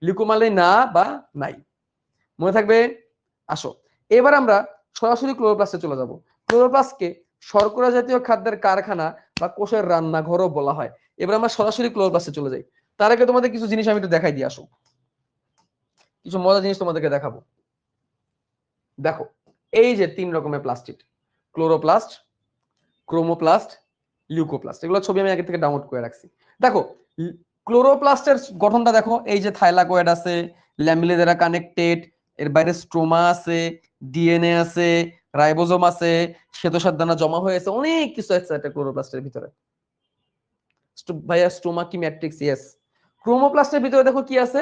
লিউকো মানে না বা নাই, মনে থাকবে? আসো এবার আমরা সরাসরি ক্লোরোপ্লাস্টে চলে যাব। ক্লোরোপ্লাস্টকে শর্করা জাতীয় খাদ্যের কারখানা বা কোষের রান্নাঘরও বলা হয়। এবার আমরা সরাসরি ক্লোরোপ্লাস্টে চলে যাই। তার আগে তোমাদের কিছু জিনিস আমি একটু দেখাই দিয়ে আসো, কিছু মজার জিনিস তোমাদেরকে দেখাবো। দেখো, এই যে 3 রকমের প্লাস্টিড, ক্লোরোপ্লাস্ট, ক্রোমোপ্লাস্ট, লিউকোপ্লাস্ট, এগুলো ছবি আমি আগে থেকে ডাউনলোড করে রাখছি। দেখো ক্লোরোপ্লাস্টের গঠনটা দেখো, এই যে থাইলাকয়েড আছে, ল্যামেলা দ্বারা কানেক্টেড, এর বাইরে স্ট্রোমা আছে, ডিএনএ আছে, রাইবোজোম আছে, শ্বেতসার দানা জমা হয়েছে, অনেক কিছু আছে একটা ক্লোরোপ্লাস্টের ভিতরে। ভাইয়া স্ট্রোমা কি ম্যাট্রিক্স? ইয়েস। ক্রোমোপ্লাস্টের ভিতরে দেখো কি আছে,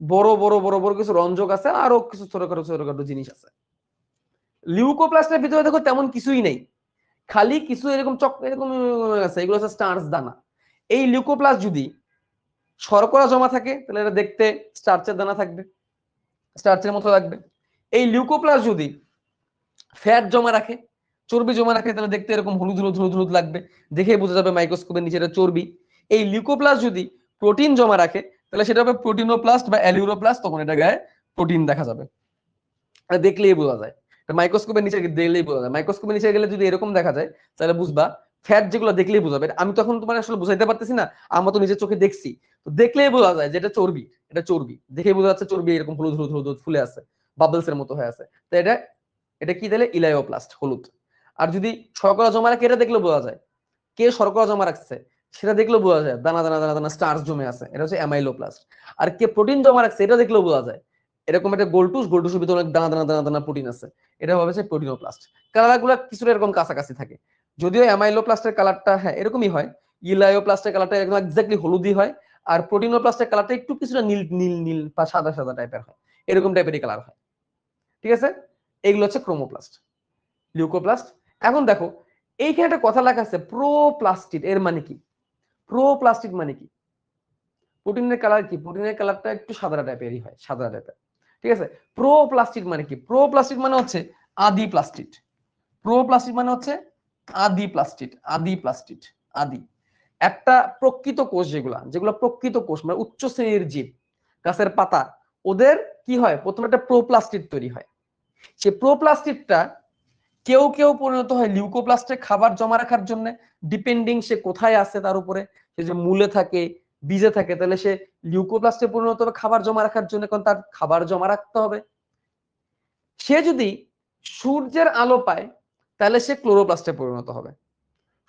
বড় বড় বড় বড় কিছু রঞ্জক আছে, আরো কিছু ছোটখাটো ছোটখাটো জিনিস আছে। লিউকোপ্লাস্টের ভিতরে দেখো তেমন কিছুই নেই, খালি কিছু এরকম এরকম আছে, এগুলো হচ্ছে স্টার্চ দানা। এই লিউকোপ্লাস্ট যদি শর্করা জমা থাকে তাহলে এটা দেখতে স্টার্চের দানা থাকবে, স্টার্চের মতো লাগবে। এই লিউকোপ্লাস্ট যদি ফ্যাট জমা রাখে, চর্বি জমা রাখে, তাহলে দেখতে এরকম হলুদ হলুদ হলুদ হলুদ লাগবে, দেখেই বোঝা যাবে মাইক্রোস্কোপের নিচে এটা চর্বি। এই লিউকোপ্লাস্ট যদি প্রোটিন জমা রাখে তাহলে সেটা হবে প্রোটিনোপ্লাস্ট বা অ্যালিউরোপ্লাস্ট, তখন এটা গায়ে প্রোটিন দেখা যাবে, দেখলেই বোঝা যায়। মাইক্রোস্কোপের নিচে দেখলেই বোঝা যায়। মাইক্রোস্কোপের নিচে গেলে যদি এরকম দেখা যায় তাহলে বুঝবা ফ্যাট যেগুলো দেখলেই বোঝাবে। আমি তখন তোমার আসলে বুঝাইতে পারতেছি না, আমরা তো নিজের চোখে দেখছি, তো দেখলেই বোঝা যায় যে এটা চর্বি, এটা চর্বি দেখেই বোঝা যাচ্ছে চর্বি এরকম হলুদ হলুদ হলুদ ফুলে আছে, বাবলস এর মতো হয়ে আছে। তো এটা এটা কি তাহলে ইলায়োপ্লাস্ট, হলুদ। আর যদি শর্করা জমা রাখে এটা দেখলেও বোঝা যায়, কে শর্করা জমা রাখছে সেটা দেখলেও বোঝা যায়, দানা দানা দানা দানা স্টার্চ জমে আছে, এটা হচ্ছে অ্যামাইলোপ্লাস্ট। আর কে প্রোটিন জমা রাখছে এটা দেখলেও বোঝা যায়, এরকম একটা গোলটুস, গোলটুসের ভিতরে অনেক দানা দানা দানা দানা প্রোটিন আছে, এটা হবে যে প্রোটিনোপ্লাস্ট। কালারগুলো কিছুটা এরকম কাছাকাছি থাকে, যদিও অ্যামাইলোপ্লাস্টের কালারটা হ্যাঁ এরকমই হয়, ইলায়োপ্লাস্টের কালারটা একদম এক্স্যাক্টলি হলুদই হয়, আর প্রোটিনোপ্লাস্টের কালারটা একটু কিছুটা নীল নীল নীল বা সাদা সাদা টাইপের হয়, এরকম টাইপেরই কালার হয়। ঠিক আছে, এগুলো হচ্ছে ক্রোমোপ্লাস্ট, লিউকোপ্লাস্ট। এখন দেখো এইখানে একটা কথা লেখা আছে প্রোপ্লাস্টিড, এর মানে কি? প্রোপ্লাস্টিড মানে কি? প্রোটিনের কালার কি? প্রোটিনের কালারটা একটু সাদা টাইপেরই হয়, সাদা টাইপের। ঠিক আছে, প্রোপ্লাস্টিড মানে কি? প্রোপ্লাস্টিড মানে হচ্ছে আদি প্লাস্টিড। প্রোপ্লাস্টিড মানে হচ্ছে আদি প্লাস্টিড, আদি প্লাস্টিড, আদি। একটা প্রকৃত কোষ, যেগুলা যেগুলো প্রকৃত কোষ মানে উচ্চ শ্রেণীর জীব, গাছের পাতা, ওদের কি হয় প্রথমে একটা প্রোপ্লাস্টিড তৈরি হয়। সেই প্রোপ্লাস্টিডটা কেউ কেউ পরিণত হয় লিউকোপ্লাস্টে খাবার জমা রাখার জন্য, ডিপেন্ডিং সে কোথায় আছে তার উপরে। সে যে মূলে থাকে, বীজে থাকে, তাহলে সে লিউকোপ্লাস্টে পরিণত হবে খাবার জমা রাখার জন্য, কারণ তার খাবার জমা রাখতে হবে। সে যদি সূর্যের আলো পায় তাহলে সে ক্লোরোপ্লাস্টে পরিণত হবে।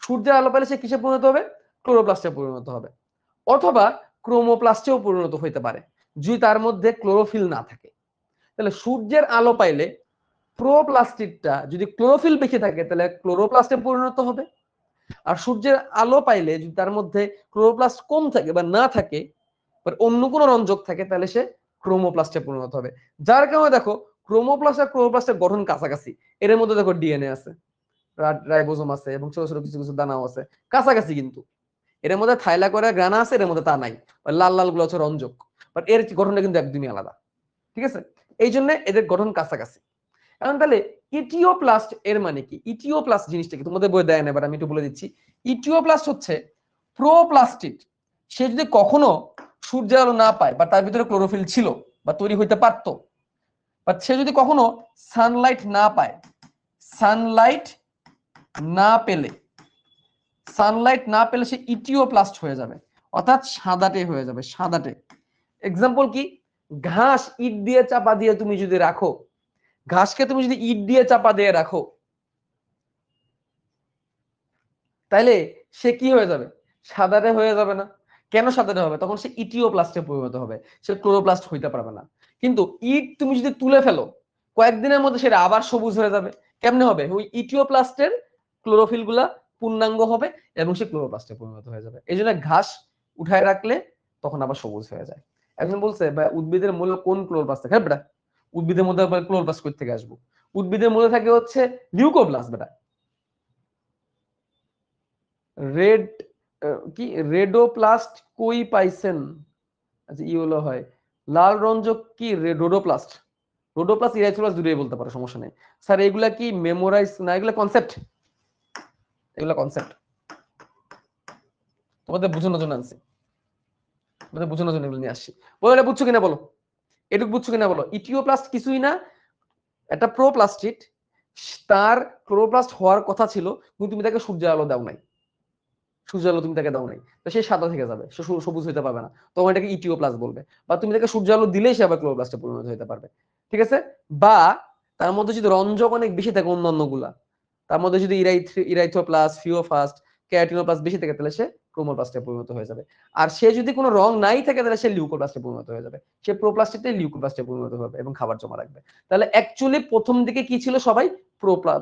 সূর্যের আলো পেলে সে কিসে পরিণত হবে? ক্লোরোপ্লাস্টে পরিণত হবে। অথবা ক্রোমোপ্লাস্টেও পরিণত হইতে পারে যদি তার মধ্যে ক্লোরোফিল না থাকে। তাহলে সূর্যের আলো পাইলে প্রোপ্লাস্টিডটা যদি ক্লোরোফিল বেশি থাকে তাহলে ক্লোরোপ্লাস্টে পরিণত হবে, আর সূর্যের আলো পাইলে যদি তার মধ্যে ক্লোরোপ্লাস্ট কম থাকে বা না থাকে বা অন্য কোনো রঞ্জক থাকে তাহলে সে ক্রোমোপ্লাস্টে পরিণত হবে। যার কারণে দেখো ক্রোমোপ্লাস্ট আর ক্লোরোপ্লাস্টের গঠন কাছাকাছি, এর মধ্যে দেখো ডিএনএ আছে, রাইবোজোম আছে এবং ছোট ছোট কিছু কিছু দানাও আছে, কাছাকাছি। কিন্তু এর মধ্যে থাইলা করে গ্রানা আছে, এর মধ্যে তা নাই, লাল লাল গুলো হচ্ছে রঞ্জক, বাট এর গঠনটা কিন্তু একদমই আলাদা। ঠিক আছে, এই জন্য এদের গঠন কাছাকাছি। এখন তাহলে ইটিওপ্লাস্ট এর মানে কি? ইটিওপ্লাস্ট জিনিসটা কি তোমাদের বই দেয় না, এবার আমি একটু বলে দিচ্ছি। ইটিওপ্লাস্ট হচ্ছে প্রোপ্লাস্টিড, সে যদি কখনো সূর্যের আলো না পায় বা তার ভিতরে ক্লোরোফিল ছিল বা তৈরি হইতে পারতো, বাট সে যদি কখনো সানলাইট না পায়, সানলাইট না পেলে, সানলাইট না পেলে সে ইটিওপ্লাস্ট হয়ে যাবে, অর্থাৎ সাদাটে হয়ে যাবে, সাদাটে। এক্সাম্পল কি? ঘাস ইট দিয়ে চাপা দিয়ে তুমি যদি রাখো, ঘাসকে তুমি যদি ইট দিয়ে চাপা দিয়ে রাখো তাইলে সে কি হয়ে যাবে? সাদাটে হয়ে যাবে না? কেন সাদাটে হবে? তখন সে ইটিওপ্লাস্টে পরিণত হবে, সে ক্লোরোপ্লাস্ট হইতে পারবে না। কিন্তু ইট তুমি যদি তুলে ফেলো কয়েকদিনের মধ্যে সেটা আবার সবুজ হয়ে যাবে। কেমনে হবে? ওই ইটিওপ্লাস্টের ক্লোরোফিল গুলা পূর্ণাঙ্গ হবে এবং সে ক্লোরোপ্লাস্টে পরিণত হয়ে যাবে। এই জন্য ঘাস উঠায় রাখলে তখন আবার সবুজ হয়ে যায়। একজন বলছে ভাই উদ্ভিদের মূলে কোন ক্লোরোপ্লাস্ট থাকে? হ্যাঁ বেটা, উদ্ভিদের মধ্যে ক্লোরোপ্লাস্ট কই থেকে আসবো? উদ্ভিদের মধ্যে থাকে হচ্ছে লিউকোপ্লাস্ট বেটা। রেড কি রেডোপ্লাস্ট কই পাইছেন? আচ্ছা ইয়েলো হয়। লাল রঞ্জক কি? রোডোপ্লাস্ট। রোডোপ্লাস্ট ইরাইথোপ্লাস্ট দূরে বলতে পারো, সমস্যা নেই স্যার। এগুলা কি মেমোরাইজ না? এগুলা কনসেপ্ট, এগুলা কনসেপ্ট তোমাদের বোঝানোর জন্য আনছি, তোমাদের বোঝানোর জন্য এগুলো নিয়ে আসছি। বলো এটা বুঝছো কিনা বলো, এটুকু বুঝছো কিনা বলো। ইটিওপ্লাস্ট কিছুই না, একটা প্রোপ্লাস্টিড, তার ক্লোরোপ্লাস্ট হওয়ার কথা ছিল কিন্তু তুমি তাকে সূর্যের আলো দাও নাই, সূর্যের আলো তুমি তাকে দাও নাই, তো সে সাদা থেকে যাবে, সে সবুজ হইতে পারবে না, তখন এটাকে ইটিওপ্লাস্ট বলবে। বা তুমি তাকে সূর্যের আলো দিলেই সে আবার ক্লোরোপ্লাস্টে পরিণত হতে পারবে। ঠিক আছে, বা তার মধ্যে যদি রঞ্জক অনেক বেশি থাকে অন্যান্য গুলা, তার মধ্যে যদি ইরাইথোপ্লাস্ট, ফিওফাস্ট, ক্যারাটিনোপ্লাস্ট বেশি থাকে তাহলে সে ক্রোমোপ্লাস্টে পরিণত হয়ে যাবে। আর সে যদি কোনো রং নাই থাকে তাহলে সে লিউকোপ্লাস্টে পরিণত হয়ে যাবে, সে প্রোপ্লাস্টিডে লিউকোপ্লাস্টে পরিণত হবে এবং খাবার জমা রাখবে। তাহলে অ্যাকচুয়ালি প্রথম দিকে কি ছিল? সবাই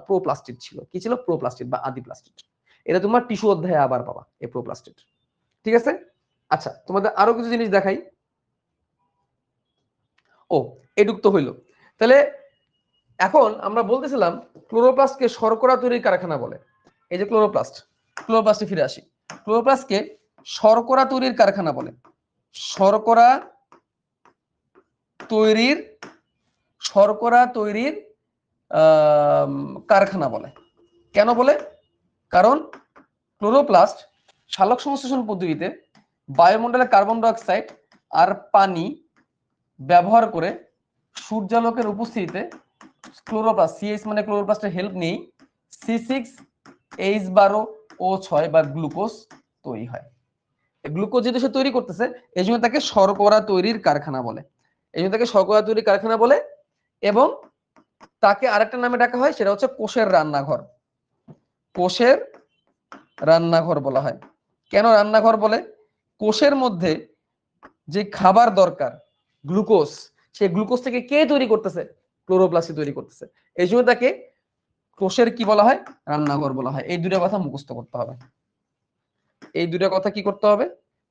প্রোপ্লাস্টিড ছিল। কি ছিল? প্রোপ্লাস্টিড বা আদি প্লাস্টিড। এটা তোমার টিস্যু অধ্যায়ে আবার পাবা এই প্রোপ্লাস্টিড। ঠিক আছে, আচ্ছা তোমাদের আরো কিছু জিনিস দেখাই। ও এটুক তো হইলো। তাহলে এখন আমরা বলতেছিলাম ক্লোরোপ্লাস্টকে শর্করা তৈরির কারখানা বলে। এই যে ক্লোরোপ্লাস্টে ফিরে আসি, ক্লোরোপ্লাস্টকে শর্করা তৈরির কারখানা বলে। শর্করা তৈরির কারখানা বলে। কেন বলে? কারণ ক্লোরোপ্লাস্ট সালোক সংশ্লেষণ পদ্ধতিতে বায়ুমণ্ডলে কার্বন ডাই অক্সাইড আর পানি ব্যবহার করে সূর্যালোকের উপস্থিতিতে ক্লোরোপ্লাস্ট, সিএইচ মানে ক্লোরোপ্লাস্টের হেল্প নেই, C6H12O6 বা গ্লুকোজ তৈরি হয়। গ্লুকোজ যেহেতু সে তৈরি করতেছে, এই জন্য তাকে শর্করা তৈরির কারখানা বলে। এবং তাকে আরেকটা নামে ডাকা হয়, সেটা হচ্ছে কোষের রান্নাঘর। কোষের রান্নাঘর বলা হয়। কেন রান্নাঘর বলে? কোষের মধ্যে যে খাবার দরকার গ্লুকোজ, সেই গ্লুকোজ থেকে কে তৈরি করতেছে? ক্লোরোপ্লাস্ট তৈরি করতেছে। এই জন্য তাকে কোষের কি বলা হয়? রান্নাঘর বলা হয়। এই দুটো কথা মুখস্থ করতে হবে।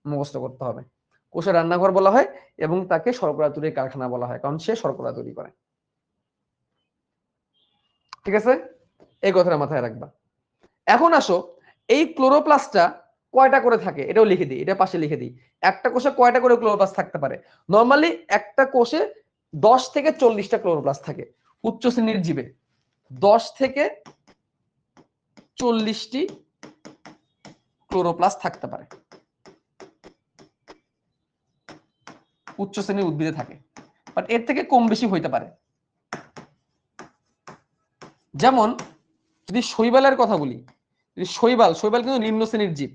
মুখস্থ করতে হবে। কোষের রান্নাঘর বলা হয় এবং তাকে শর্করা তৈরির কারখানা বলা হয়, কারণ সে শর্করা তৈরি করে। ঠিক আছে, এই কথাটা মাথায় রাখবা। এখন আসো, এই ক্লোরোপ্লাস্টটা কয়টা করে থাকে এটাও লিখে দিই, এটা পাশে লিখে দিই। একটা কোষে কয়টা করে ক্লোরোপ্লাস্ট থাকতে পারে? নরমালি একটা কোষে 10 থেকে 40টা ক্লোরোপ্লাস্ট থাকে। উচ্চ শ্রেণীর জীবে 10 থেকে 40টি ক্লোরোপ্লাস্ট থাকতে পারে। উচ্চ শ্রেণীর উদ্ভিদে থাকে, বাট এর থেকে কম বেশি হইতে পারে। যেমন যদি শৈবালের কথা বলি, শৈবাল কিন্তু নিম্ন শ্রেণীর জীব।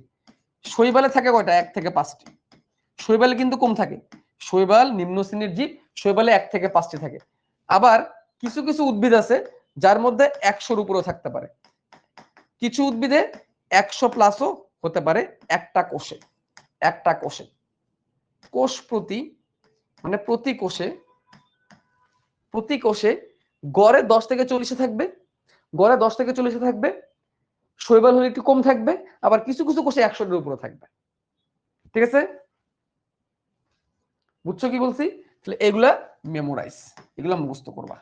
শৈবালে থাকে কয়টা? 1 থেকে 5টি। শৈবালে কিন্তু কম থাকে। শৈবাল নিম্ন শ্রেণীর জীব, শৈবালে 1 থেকে 5টি থাকে। আবার কিছু কিছু উদ্ভিদ আছে যার মধ্যে 100-র উপরেও থাকতে পারে। কিছু উদ্ভিদে 100 প্লাসও হতে পারে একটা কোষে। কোষ প্রতি মানে প্রতি কোষে গড়ে 10 থেকে 40 থাকবে। শৈবাল হলে একটু কম থাকবে, আবার কিছু কিছু কোষে 100-এর উপরে থাকবে। ঠিক আছে, বুঝছো কি বলছি? তাহলে এগুলা মেমোরাইজ, এগুলা মুখস্থ করবা,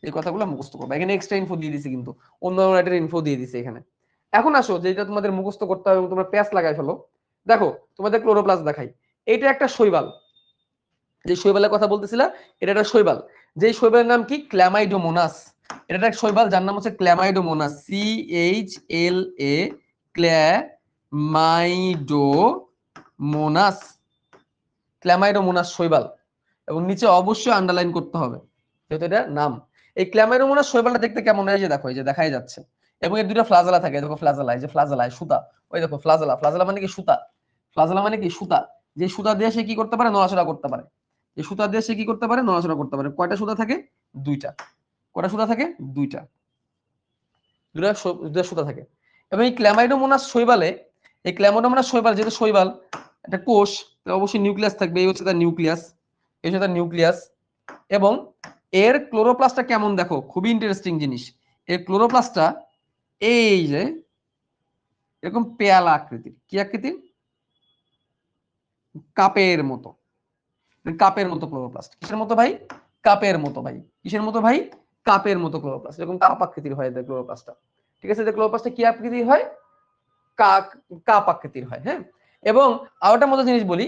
এই কথাগুলো মুখস্থ করবা। এখানে এক্সট্রা ইনফো দিয়ে দিছি, কিন্তু অন্য একটা ইনফো দিয়ে দিছি এখানে। এখন আসো, যেটা তোমাদের মুখস্থ করতে হবে এবং তোমরা প্যাচ লাগাই ফেলো। দেখো তোমাদের ক্লোরোপ্লাস্ট দেখাই, এটা একটা শৈবাল। যে শৈবালের কথা বলতেছিলা, এটা একটা শৈবাল। যে শৈবালের নাম কি? ক্ল্যামাইডোমোনাস। এটা একটা শৈবাল যার নাম হচ্ছে ক্ল্যামাইডোমোনাস, CHLA, ক্ল্যামাইডোমোনাস শৈবাল। এবং নিচে অবশ্যই আন্ডারলাইন করতে হবে, যেহেতু এটা নাম। এই ক্ল্যামাইডোমোনাস শৈবালটা দেখতে কেমন? এই যে দেখো, এই যে দেখাই যাচ্ছে। এবং এর দুটো ফ্লাজেলা থাকে, দেখো ফ্লাজেলা, এই যে ফ্লাজেলা, সুতা। ওই দেখো ফ্লাজেলা মানে কি? সুতা। যে সুতা দিয়ে সে কি করতে পারে? নড়াচড়া করতে পারে। এই সুতা দিয়ে সে কি করতে পারে? নড়াচড়া করতে পারে। কয়টা সুতা থাকে? 2টা। কয়টা সুতা থাকে? 2টা। দুটা সুতা থাকে। এবং এই ক্ল্যামাইডোমোনাস শৈবালে, যেহেতু শৈবাল একটা কোষ, অবশ্যই নিউক্লিয়াস থাকবে। এই হচ্ছে তার নিউক্লিয়াস। এবং এর ক্লোরোপ্লাস্টটা কেমন দেখো, খুবই ইন্টারেস্টিং জিনিস। এর ক্লোরোপ্লাস্টটা এই যে এরকম পেয়ালা আকৃতির। কি আকৃতির? কাপের মতো ক্লোরোপ্লাস্ট। কিসের মতো ভাই? কাপের মতো ভাই। কিসের মতো ভাই? কাপের মতো ক্লোরোপ্লাস্ট। এরকম কাপ আকৃতির হয় এদের ক্লোরোপ্লাস্টটা। ঠিক আছে, ক্লোরোপ্লাস্টটা কি আকৃতির হয়? কাপ আকৃতির হয়। হ্যাঁ, এবং আরেকটা মজার জিনিস বলি,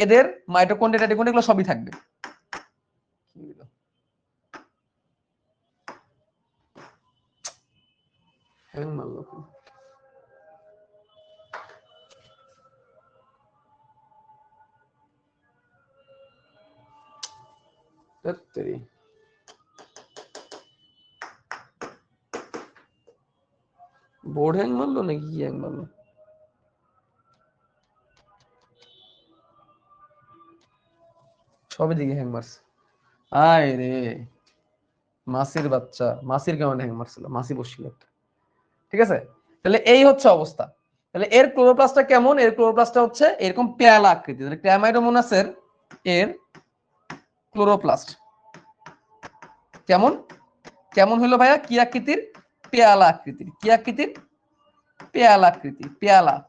এদের মাইটোকন্ড্রিয়া টাইটোকন্ড্রিয়া এগুলো সবই থাকবে। বোর্ড হ্যাং মারলো নাকি কি হ্যাং মারলো? সবই দিকে হ্যাং মারছে। আয় রে মাসির বাচ্চা, মাসির কেমন হ্যাং মারছিল? মাসি বসছিল একটা। ঠিক আছে, তাহলে এই হচ্ছে অবস্থা। তাহলে এর ক্লোরোপ্লাস্টটা কেমন? এর ক্লোরোপ্লাস্টটা হচ্ছে এরকম পেয়ালা আকৃতি। তাহলে ক্ল্যামাইডোমোনাসের এর ক্লোরোপ্লাস্ট কেমন হলো ভাইয়া? কি আকৃতির? পেয়ালা আকৃতির। কি আকৃতির? পেয়ালা আকৃতি।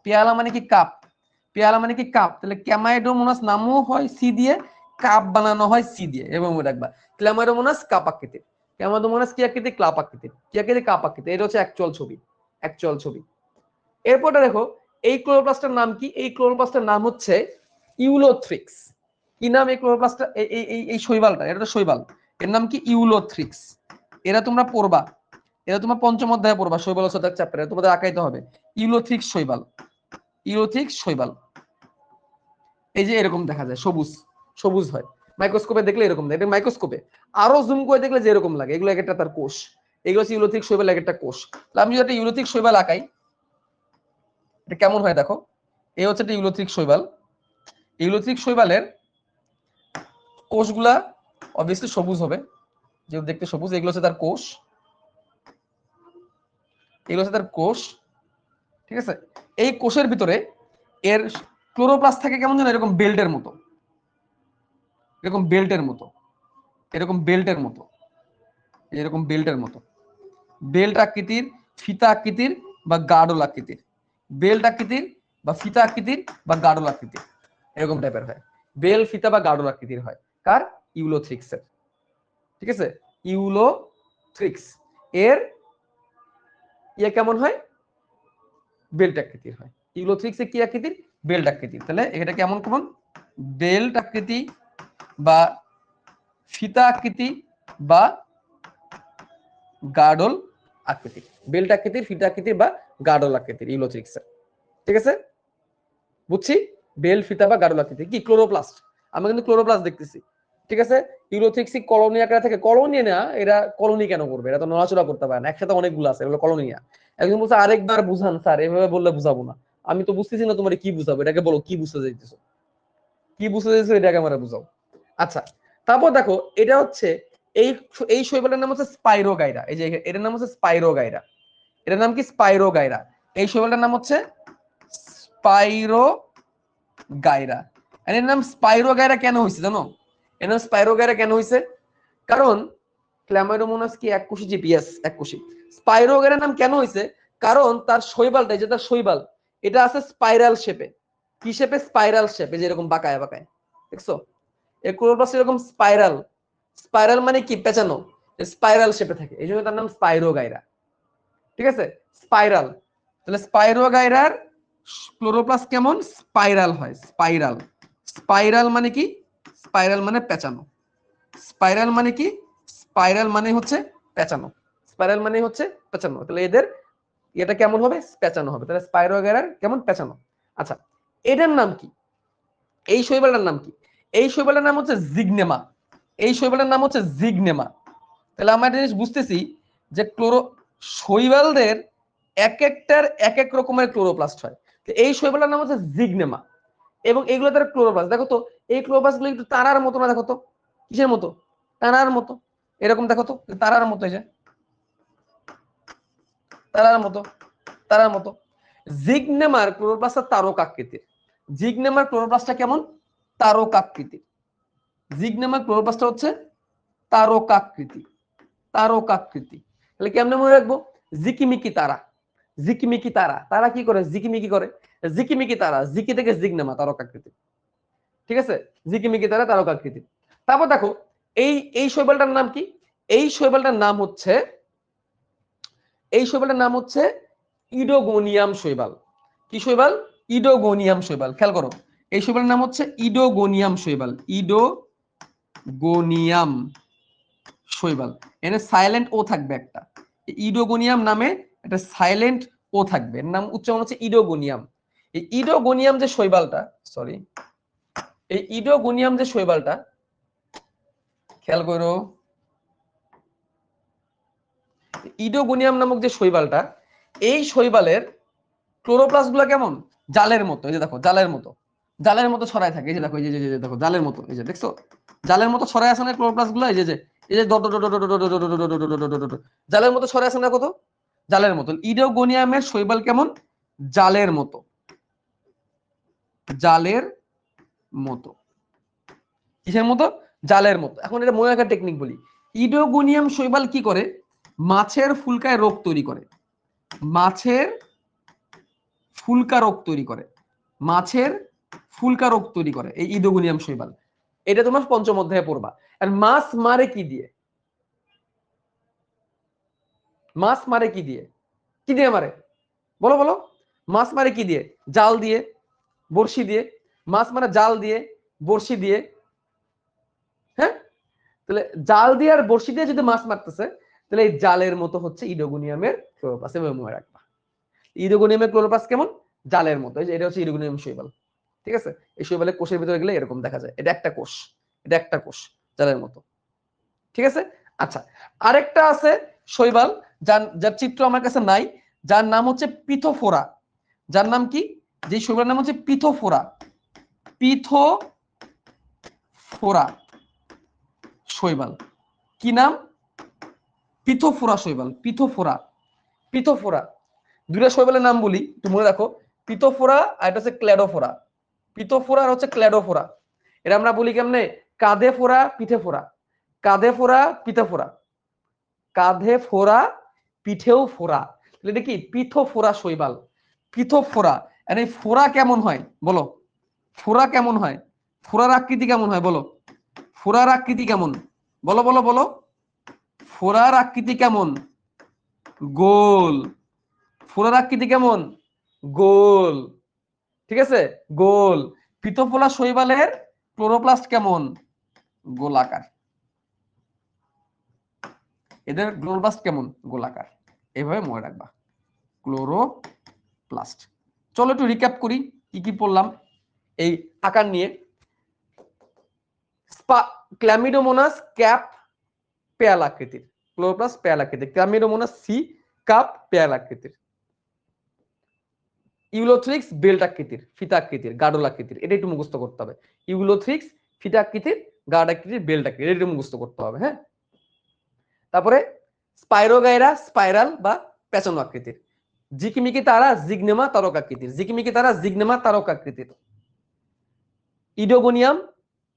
পেয়ালা মানে কি? কাপ। তাহলে ক্ল্যামাইডোমোনাস নামও হয় সি দিয়ে, কাপ বানানো হয় সি দিয়ে। এবং রাখবা ক্ল্যামাইডোমোনাস কাপ আকৃতির। ক্ল্যামাইডোমোনাস কি আকৃতি? কাপ আকৃতির। কি আকৃতি? কাপ আকৃতির। এটা হচ্ছে অ্যাকচুয়াল ছবি। এরপরে দেখো এই ক্লোরোপ্লাস্টের নাম কি? এই ক্লোরোপ্লাস্টের নাম হচ্ছে ইউলোথ্রিক্স। কি নাম এই ক্লোরোপ্লাস্টটা, এই শৈবালটা, এটা তো শৈবাল, এর নাম কি ইউলোথ্রিক্স। এরা তোমরা পড়বা, এরা তোমরা পঞ্চম অধ্যায়ে পড়বা, শৈবাল চ্যাপ্টারে তোমাদের আঁকাইতে হবে ইউলোথ্রিক্স শৈবাল। ইউলোথ্রিক্স শৈবাল এই যে এরকম দেখা যায়, সবুজ সবুজ হয়, মাইক্রোস্কোপে দেখলে এরকম দেখে, এটা মাইক্রোস্কোপে আরো জুম করে দেখলে যে এরকম লাগে, এগুলো একটা তার কোষ, এগুলো হচ্ছে ইউলোথ্রিক্স শৈবাল একটা কোষ। তাহলে আমি যদি একটা ইউলোথ্রিক্স শৈবাল আঁকাই, এটা কেমন হয় দেখো, এই হচ্ছে একটা ইউলোথ্রিক্স শৈবাল। ইউলোথ্রিক্স শৈবালের কোষগুলা অবভিয়াসলি সবুজ হবে, যেহেতু দেখতে সবুজ। এগুলো হচ্ছে তার কোষ, এগুলো হচ্ছে তার কোষ, ঠিক আছে। এই কোষের ভিতরে এর ক্লোরোপ্লাস্ট থাকে কেমন যেন এরকম বেল্টের মতো, এরকম বেল্টের মতো, এরকম বেল্টের মতো, এরকম বেল্টের মতো, বেল্ট আকৃতির, ফিতা আকৃতির বা গাডল আকৃতির, বেল্ট আকৃতির বা ফিতা আকৃতির বা গাডল আকৃতির, এরকম টাইপের হয়। বেল, ফিতা বা গাডল আকৃতির হয় কার? ইউলোথ্রিক্সের, ঠিক আছে। ইউলোথ্রিক্স এর ইয়ে কেমন হয়? বেল্ট আকৃতির হয়। ইউলোথ্রিক্স এর কি আকৃতির? বেল্ট আকৃতির। তাহলে এটা কেমন কেমন? বেল্ট আকৃতি বা ফিতা আকৃতি বা গাডল আকৃতি, বেল্ট আকৃতির, ফিতা আকৃতির বা গাডল আকৃতির ইউলোথ্রিক্সের, ঠিক আছে। বুঝছি, বেল, ফিতা বা গাডল আকৃতি কি ক্লোরোপ্লাস্ট, আমরা কিন্তু ক্লোরোপ্লাস্ট দেখতেছি, ঠিক আছে। ইউলোথ্রিক্স কলোনি আকারে থাকে, কলোনি না, এরা কলোনি কেন করবে, এরা তো নড়াচড়া করতে পারে না, একসাথে অনেকগুলো আছে, এগুলো কলোনিয়া। একজন বলছে আরেকবার বুঝান স্যার, এভাবে বললে বুঝাবো না। আমি তো বুঝতেছি না তোমার কি বুঝাবো, এটাকে বলো কি বুঝতে চাইতেছো, কি বুঝতে চাইছো এটাকে আমরা বুঝাও। আচ্ছা, তারপর দেখো এটা হচ্ছে এই এই শৈবালের নাম হচ্ছে স্পাইরোগাইরা। এই যে এটার নাম হচ্ছে স্পাইরোগাইরা, এটার নাম কি? স্পাইরোগাইরা। এই শৈবালটার নাম হচ্ছে স্পাইরোগাইরা। এর নাম স্পাইরোগাইরা কেন হয়েছে জানো? এর নাম স্পাইরোগাইরা কেন হয়েছে? কারণ ক্ল্যামাইডোমোনাস কি এককোষী জীব? ইয়েস, এককোষী। স্পাইরোগাইরার নাম কেন হয়েছে? কারণ তার শৈবালটা, যে তার শৈবাল, এটা আছে স্পাইরাল শেপে। কি শেপে? স্পাইরাল শেপে, যেরকম বাঁকায় বাঁকায়, দেখছো? এই ক্লোরোপ্লাস্ট এরকম স্পাইরাল, স্পাইরাল মানে কি? পেঁচানো, স্পাইরাল শেপে থাকে, এই জন্য তার নাম স্পাইরোগাইরা, ঠিক আছে। স্পাইরাল। তাহলে স্পাইরোগাইরার ক্লোরোপ্লাস্ট কেমন? স্পাইরাল হয়, স্পাইরাল। স্পাইরাল মানে কি? স্পাইরাল মানে পেঁচানো। স্পাইরাল মানে কি? স্পাইরাল মানে হচ্ছে পেঁচানো, স্পাইরাল মানে হচ্ছে পেঁচানো। তাহলে এদের এটা কেমন হবে? পেঁচানো হবে। তাহলে স্পাইরোগাইরার কেমন? পেঁচানো। আচ্ছা, এটার নাম কি? এই শৈবালটার নাম কি? এই শৈবালটার নাম হচ্ছে জিগনেমা। এই শৈবালটার নাম হচ্ছে জিগনেমা। তাহলে আমরা একটা জিনিস বুঝতেছি যে শৈবালদের এক একটার এক এক রকমের ক্লোরোপ্লাস্ট হয়। এই শৈবালটার নাম হচ্ছে জিগনেমা, এবং এগুলো তার ক্লোরোপ্লাস্ট। দেখো তো এই ক্লোরোপ্লাস্ট গুলো একটু তারার মতো না? দেখো তো কিসের মতো? তারার মতো, এরকম দেখো তো, তারার মতো, এই যে তারার মতো, তারার মতো। জিগনেমার ক্লোরোপ্লাস্টটা তারক আকৃতির। জিগনেমার ক্লোরোপ্লাস্টটা কেমন? তারক আকৃতির। জিগনেমার ক্লোরোপ্লাস্টটা হচ্ছে তারক আকৃতি, তারক আকৃতি। তাহলে কেমনে মনে রাখবো? জিকিমিকি তারা, জিকিমিকি তারা, তারা কি করে? জিকিমিকি করে, জিকিমিকি তারা, জিকি থেকে জিগনেমা, তারক আকৃতি, ঠিক আছে। জিকিমিকি তারা, তারক আকৃতি। তারপর দেখো এই এই শৈবালটার নাম কি? এই শৈবালটার নাম হচ্ছে, এই শৈবালটার নাম হচ্ছে ইডোগোনিয়াম শৈবাল। কি শৈবাল? ইডোগোনিয়াম শৈবাল। খেয়াল করো, এই শৈবালের নাম হচ্ছে ইডোগোনিয়াম শৈবাল, ইডোগোনিয়াম শৈবাল। এখানে সাইলেন্ট ও থাকবে একটা, ইডোগোনিয়াম নামে একটা সাইলেন্ট ও থাকবে, এর নাম উচ্চারণ হচ্ছে ইডোগোনিয়াম। এই ইডোগোনিয়াম যে শৈবালটা, সরি, এই ইডোগোনিয়াম যে শৈবালটা, খেয়াল করো, ইডোগোনিয়াম নামক যে শৈবালটা, এই শৈবালের ক্লোরোপ্লাস্ট গুলা কেমন? জালের মতো, এই যে দেখো, জালের মতো, জালের মতো ছড়ায় থাকে, এই যে দেখো, এই যে দেখো, জালের মতো, এই যে দেখছো, জালের মতো ছড়ায় আছে না ক্লোরোপ্লাস্ট গুলো? এই যে এই যে জালের মতো ছড়ায় আছে না? কত জালের মতো। ইডোগোনিয়ামের শৈবাল কেমন? জালের মতো, জালের মতো। কিসের মতো? জালের মতো। এখন এটা মনে রাখার টেকনিক বলি। ইডোগোনিয়াম শৈবাল কি করে? মাছের ফুলকায় রোগ তৈরি করে, মাছের ফুলকা রোগ তৈরি করে, মাছের ফুলকা রোগ তৈরি করে এই ইডোগোনিয়াম শৈবাল। এটা তোমার পঞ্চম অধ্যায়ে পড়বা। আর মাছ মারে কি দিয়ে? মাছ মারে কি দিয়ে? কি দিয়ে মারে? বলো বলো। মাছ মারে কি দিয়ে? জাল দিয়ে, বড়শি দিয়ে। মাছ মানে জাল দিয়ে, বড়শি দিয়ে, হ্যাঁ? তাহলে জাল দিয়ে আর বড়শি দিয়ে যদি মাছ মারতেছে, তাহলে এই জালের মতো হচ্ছে ইডোগোনিয়ামের ক্লোরোপ্লাস্ট। এভাবে মনে রাখবা। ইডোগোনিয়ামের ক্লোরোপ্লাস্ট কেমন? জালের মতো। এই যে এটা হচ্ছে ইডোগোনিয়াম শৈবাল, ঠিক আছে? এই শৈবালের কোষের ভিতরে গেলে এরকম দেখা যায়। এটা একটা কোষ, এটা একটা কোষ জালের মতো, ঠিক আছে? আচ্ছা, আরেকটা আছে শৈবাল, যার চিত্র আমার কাছে নাই, যার নাম হচ্ছে পিথোফোরা। যার নাম কি? যে শৈবালের নাম হচ্ছে পিথোফোরা। পিথোফোরা শৈবাল। কি নাম? পিথোফোরা শৈবাল। Pithophora, Pithophora. দুইটা শৈবালের নাম বলি, একটু মনে রাখো। পিথোফোরা আর এটা হচ্ছে ক্ল্যাডোফোরা। পিথোফোরা আর হচ্ছে ক্ল্যাডোফোরা। এটা আমরা বলি কেমনে? কাঁধে ফোরা, পিঠে ফোরা। কাঁধে ফোরা, পিঠে ফোরা। কাঁধে ফোরা, পিঠেও ফোরা। এটা কি? পিথোফোরা শৈবাল। পিথোফোরা। আর এই ফোরা কেমন হয় বলো? ফোরা কেমন হয়? ফোরার আকৃতি কেমন হয় বলো? ফোরার আকৃতি কেমন? বলো বলো বলো। ফোরার আকৃতি কেমন? গোল। ফোরার আকৃতি কেমন? গোল, ঠিক আছে? গোল। পিথোফোরা শৈবালের ক্লোরোপ্লাস্ট কেমন? গোলাকার। এদের ক্লোরোপ্লাস্ট কেমন? গোলাকার। এভাবে মনে রাখবা ক্লোরোপ্লাস্ট। চলো একটু রিক্যাপ করি কি কি পড়লাম এই আকার নিয়ে। ক্ল্যামিডোমোনাস ক্যাপ পেয়াল আকৃতির, ক্লোরোপ্লাস্ট পেয়াল আকৃতির। ক্ল্যামিডোমোনাস সি কাপ পেয়াল আকৃতির। ইউলোথ্রিক্স বেল্ট আকৃতির, ফিতা আকৃতির, গাডল আকৃতির। এটা একটু মুখস্থ করতে হবে। ইউলোথ্রিক্স ফিতা আকৃতির, গার্ড আকৃতির, বেল্ট আকৃতির। এটা একটু মুখস্থ করতে হবে, হ্যাঁ? তারপরে স্পাইরোগাইরা স্পাইরাল বা পেঁচানো আকৃতির। জিকিমিকি তারা জিগনেমা তারক আকৃতির। জিকিমিকি তারা জিগনেমা তারক আকৃতির। ইডোগোনিয়াম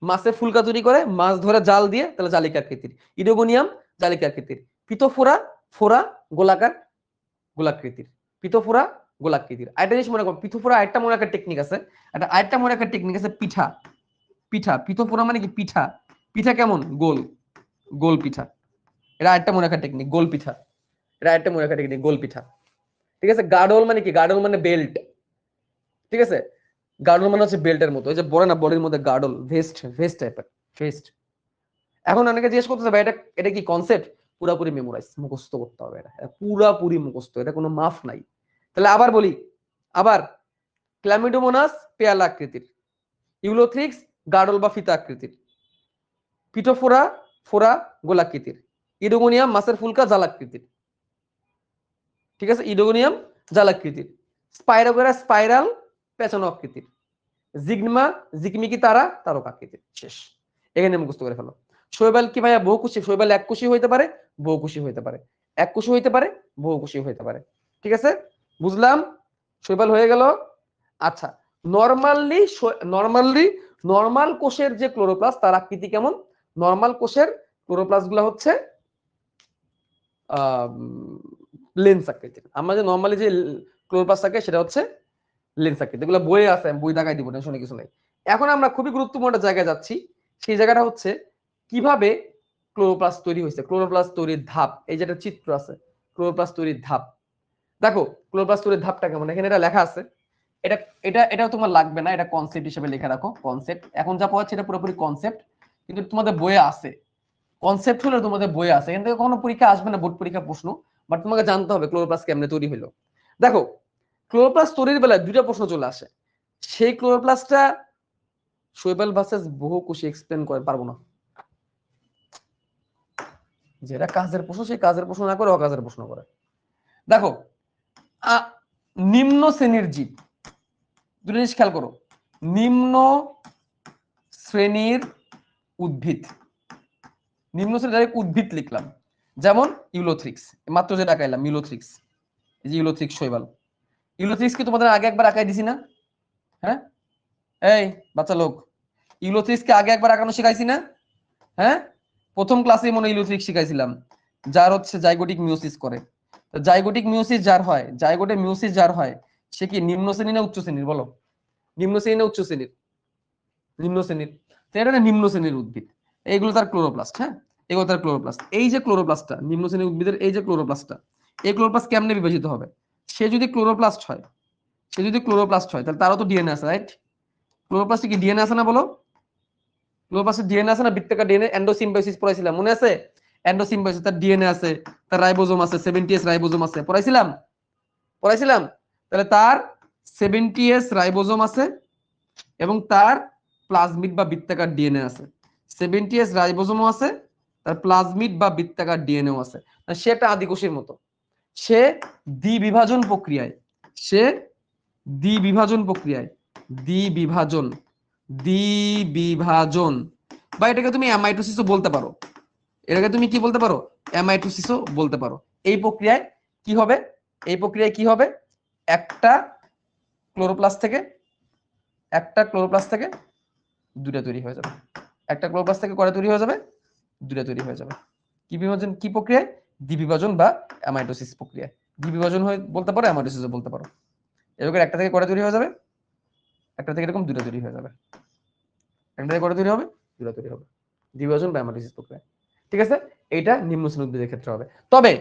মাছে ফুলকা তৈরি করে, মাছ ধরে জাল দিয়ে, তাহলে জালিকা আকৃতির। ইডোগোনিয়াম জালিকা আকৃতির। পিথোফোরা ফোরা গোলাকার, গোলাকৃতির। পিথোফোরা গোলাকৃতির। আরেকটা জিনিস মনে করো, পিথোফোরা আরেকটা মনে রাখার টেকনিক আছে। আরেকটা মনে রাখার টেকনিক আছে পিঠা। পিঠা, পিথোফোরা মানে কি? পিঠা। পিঠা কেমন? গোল, গোল পিঠা। এটা আরেকটা মনে রাখার টেকনিক, গোল পিঠা। এটা আরেকটা মনে রাখার টেকনিক, গোল পিঠা, ঠিক আছে? গাডল মানে কি? গাডল মানে বেল্ট, ঠিক আছে? গাডল মানে হচ্ছে বেল্টের মতো। ওই যে বলে না বডির মধ্যে গাডল, ভেস্ট, ভেস্ট টাইপের, ভেস্ট। এখন অনেকে জিজ্ঞেস করতেছে ভাই এটা এটা কি কনসেপ্ট? পুরাপুরি মেমোরাইজ, মুখস্থ করতে হবে। এটা পুরাপুরি মুখস্থ, এটা কোনো মাফ নাই। তাহলে আবার বলি, আবার ক্ল্যামিডোমোনাস পেয়ালা আকৃতির। ইউলোথ্রিক্স গাডল বা ফিতা আকৃতির। পিটোফোরা ফোরা গোলাকৃতির। ইডোগোনিয়াম মাছের ফুলকা জালাকৃতির, ঠিক আছে? ইডোগোনিয়াম জালাকৃতির। স্পাইরোগেরা স্পাইরাল পেঁচানো আকৃতির। জিগমা জিগমিকি তারা তারক আকৃতির। শেষ। এখানে মুখস্থ করে ফেলো। শৈবাল কি ভাইয়া বহুকুশি? শৈবাল এককুশি হইতে পারে, বহুকুশি হইতে পারে। এককুশি হইতে পারে, বহুকুশি হইতে পারে, ঠিক আছে? বুঝলাম? শৈবাল হয়ে গেল। আচ্ছা, নরমালি নরমাল কোষের যে ক্লোরোপ্লাস্ট তার আকৃতি কেমন? নরমাল কোষের ক্লোরোপ্লাস্ট গুলো হচ্ছে লেন্স আকৃতির। আমরা যে নরমালি যে ক্লোরোপ্লাস্ট থাকে সেটা হচ্ছে লেন্স আকৃতি। এগুলো বইয়ে আছে, আমি বই দেখাই দিব, টেনশনে কিছু নাই। এখন আমরা খুবই গুরুত্বপূর্ণ একটা জায়গায় যাচ্ছি। সেই জায়গাটা হচ্ছে কিভাবে ক্লোরোপ্লাস্ট তৈরি হয়েছে, ক্লোরোপ্লাস্ট তৈরির ধাপ। এই যেটা চিত্র আছে, ক্লোরোপ্লাস্ট তৈরির ধাপ। দেখো ক্লোরোপ্লাস্ট তৈরির ধাপটা কেমন, এখানে এটা লেখা আছে। এটা এটা এটাও তোমার লাগবে না, এটা কনসেপ্ট হিসেবে লিখে রাখো। কনসেপ্ট এখন যা পড়াচ্ছি এটা পুরোপুরি কনসেপ্ট, কিন্তু তোমাদের বইয়ে আছে। কনসেপ্ট হলে তোমাদের বইয়ে আছে, এখান থেকে কোনো পরীক্ষা আসবে না, বোর্ড পরীক্ষা প্রশ্ন, বাট তোমাকে জানতে হবে ক্লোরোপ্লাস্ট কেমনে তৈরি হলো। দেখো ক্লোরোপ্লাস্ট তৈরির বেলায় দুইটা প্রশ্ন চলে আসে। সেই ক্লোরোপ্লাস্টটা শৈবাল ভার্সেস বহুকোষী এক্সপ্লেন করে পারবো না। যেটা কাজের প্রশ্ন সেই কাজের প্রশ্ন না করে অকাজের প্রশ্ন করে। দেখো নিম্ন শ্রেণীর জীব, দুটো জিনিস খেয়াল করো। নিম্ন শ্রেণীর উদ্ভিদ, নিম্ন শ্রেণীর উদ্ভিদ লিখলাম, যেমন ইউলোথ্রিক্স, মাত্র যেটা আঁকাইলাম ইউলোথ্রিক্স। এই যে ইউলোথ্রিক্স শৈবাল। ইউলোথ্রিক্স কি তোমাদের আগে একবার আঁকাই দিছি না? হ্যাঁ এই বাচ্চা লোক, ইউলোথ্রিক্স কে আগে একবার আঁকানো শিখাইছি না? হ্যাঁ, প্রথম ক্লাসে মনে ইউলোথ্রিক্স শিখাইছিলাম, যার হচ্ছে জাইগোটিক মিওসিস করে। তো জাইগোটিক মিওসিস যার হয়, জাইগোটে মিওসিস যার হয়, সে কি নিম্ন শ্রেণী না উচ্চ শ্রেণীর বলো? নিম্ন শ্রেণী না উচ্চ শ্রেণীর? নিম্ন শ্রেণীর। তো এটা নিম্ন শ্রেণীর উদ্ভিদ। এইগুলো তার ক্লোরোপ্লাস্ট, হ্যাঁ এগুলো তার ক্লোরোপ্লাস্ট। এই যে ক্লোরোপ্লাস্টটা নিম্ন শ্রেণীর উদ্ভিদের, এই যে ক্লোরোপ্লাস্টটা, এই ক্লোরোপ্লাস্ট কেমনে বিভাজিত হবে? সে যদি ক্লোরোপ্লাস্ট হয়, সে যদি ক্লোরোপ্লাস্ট হয় তাহলে তারও তো ডিএনএ আছে, রাইট? ক্লোরোপ্লাস্টে কি ডিএনএ আছে না বলো? ক্লোরোপ্লাস্টে ডিএনএ আছে না? বৃত্তাকার ডিএনএ এন্ডোসিম্বায়োসিস পড়াইছিলাম, মনে আছে? এন্ডোসিম্বায়োসিস, তার ডিএনএ আছে, তার রাইবোজোম আছে, 70S রাইবোজোম আছে, পড়াইছিলাম। তাহলে তার 70S রাইবোজোম আছে এবং তার প্লাজমিড বা বৃত্তাকার ডিএনএ আছে। 70S রাইবোজোমও আছে, তার প্লাজমিড বা বৃত্তাকার ডিএনএও আছে। সে একটা আদিকোষের মতো, সে দ্বিবিভাজন প্রক্রিয়ায় দ্বিবিভাজন বা এটাকে তুমি অ্যামাইটোসিসও বলতে পারো, এটাকে তুমি কি বলতে পারো? অ্যামাইটোসিসও বলতে পারো। এই প্রক্রিয়ায় কি হবে? একটা ক্লোরোপ্লাস্ট থেকে দুটা তৈরি হয়ে যাবে। একটা ক্লোরোপ্লাস্ট থেকে কয়টা তৈরি হয়ে যাবে? দুটা তৈরি হয়ে যাবে। কি প্রক্রিয়ায়? দ্বিবিভাজন বা অ্যামাইটোসিস প্রক্রিয়ায়। দ্বিবিভাজন হয়ে বলতে পারো, অ্যামাইটোসিসও বলতে পারো। এরকম একটা থেকে কয়টা তৈরি হয়ে যাবে? একটা থেকে এরকম দুটা তৈরি হয়ে যাবে। একটা থেকে কয়টা তৈরি হবে? দুটা তৈরি হবে। দ্বিবিভাজন বা অ্যামাইটোসিস প্রক্রিয়া। ঠিক আছে? এইটা নিম্ন শ্রেণীর উদ্ভিদের ক্ষেত্রে হবে। তবে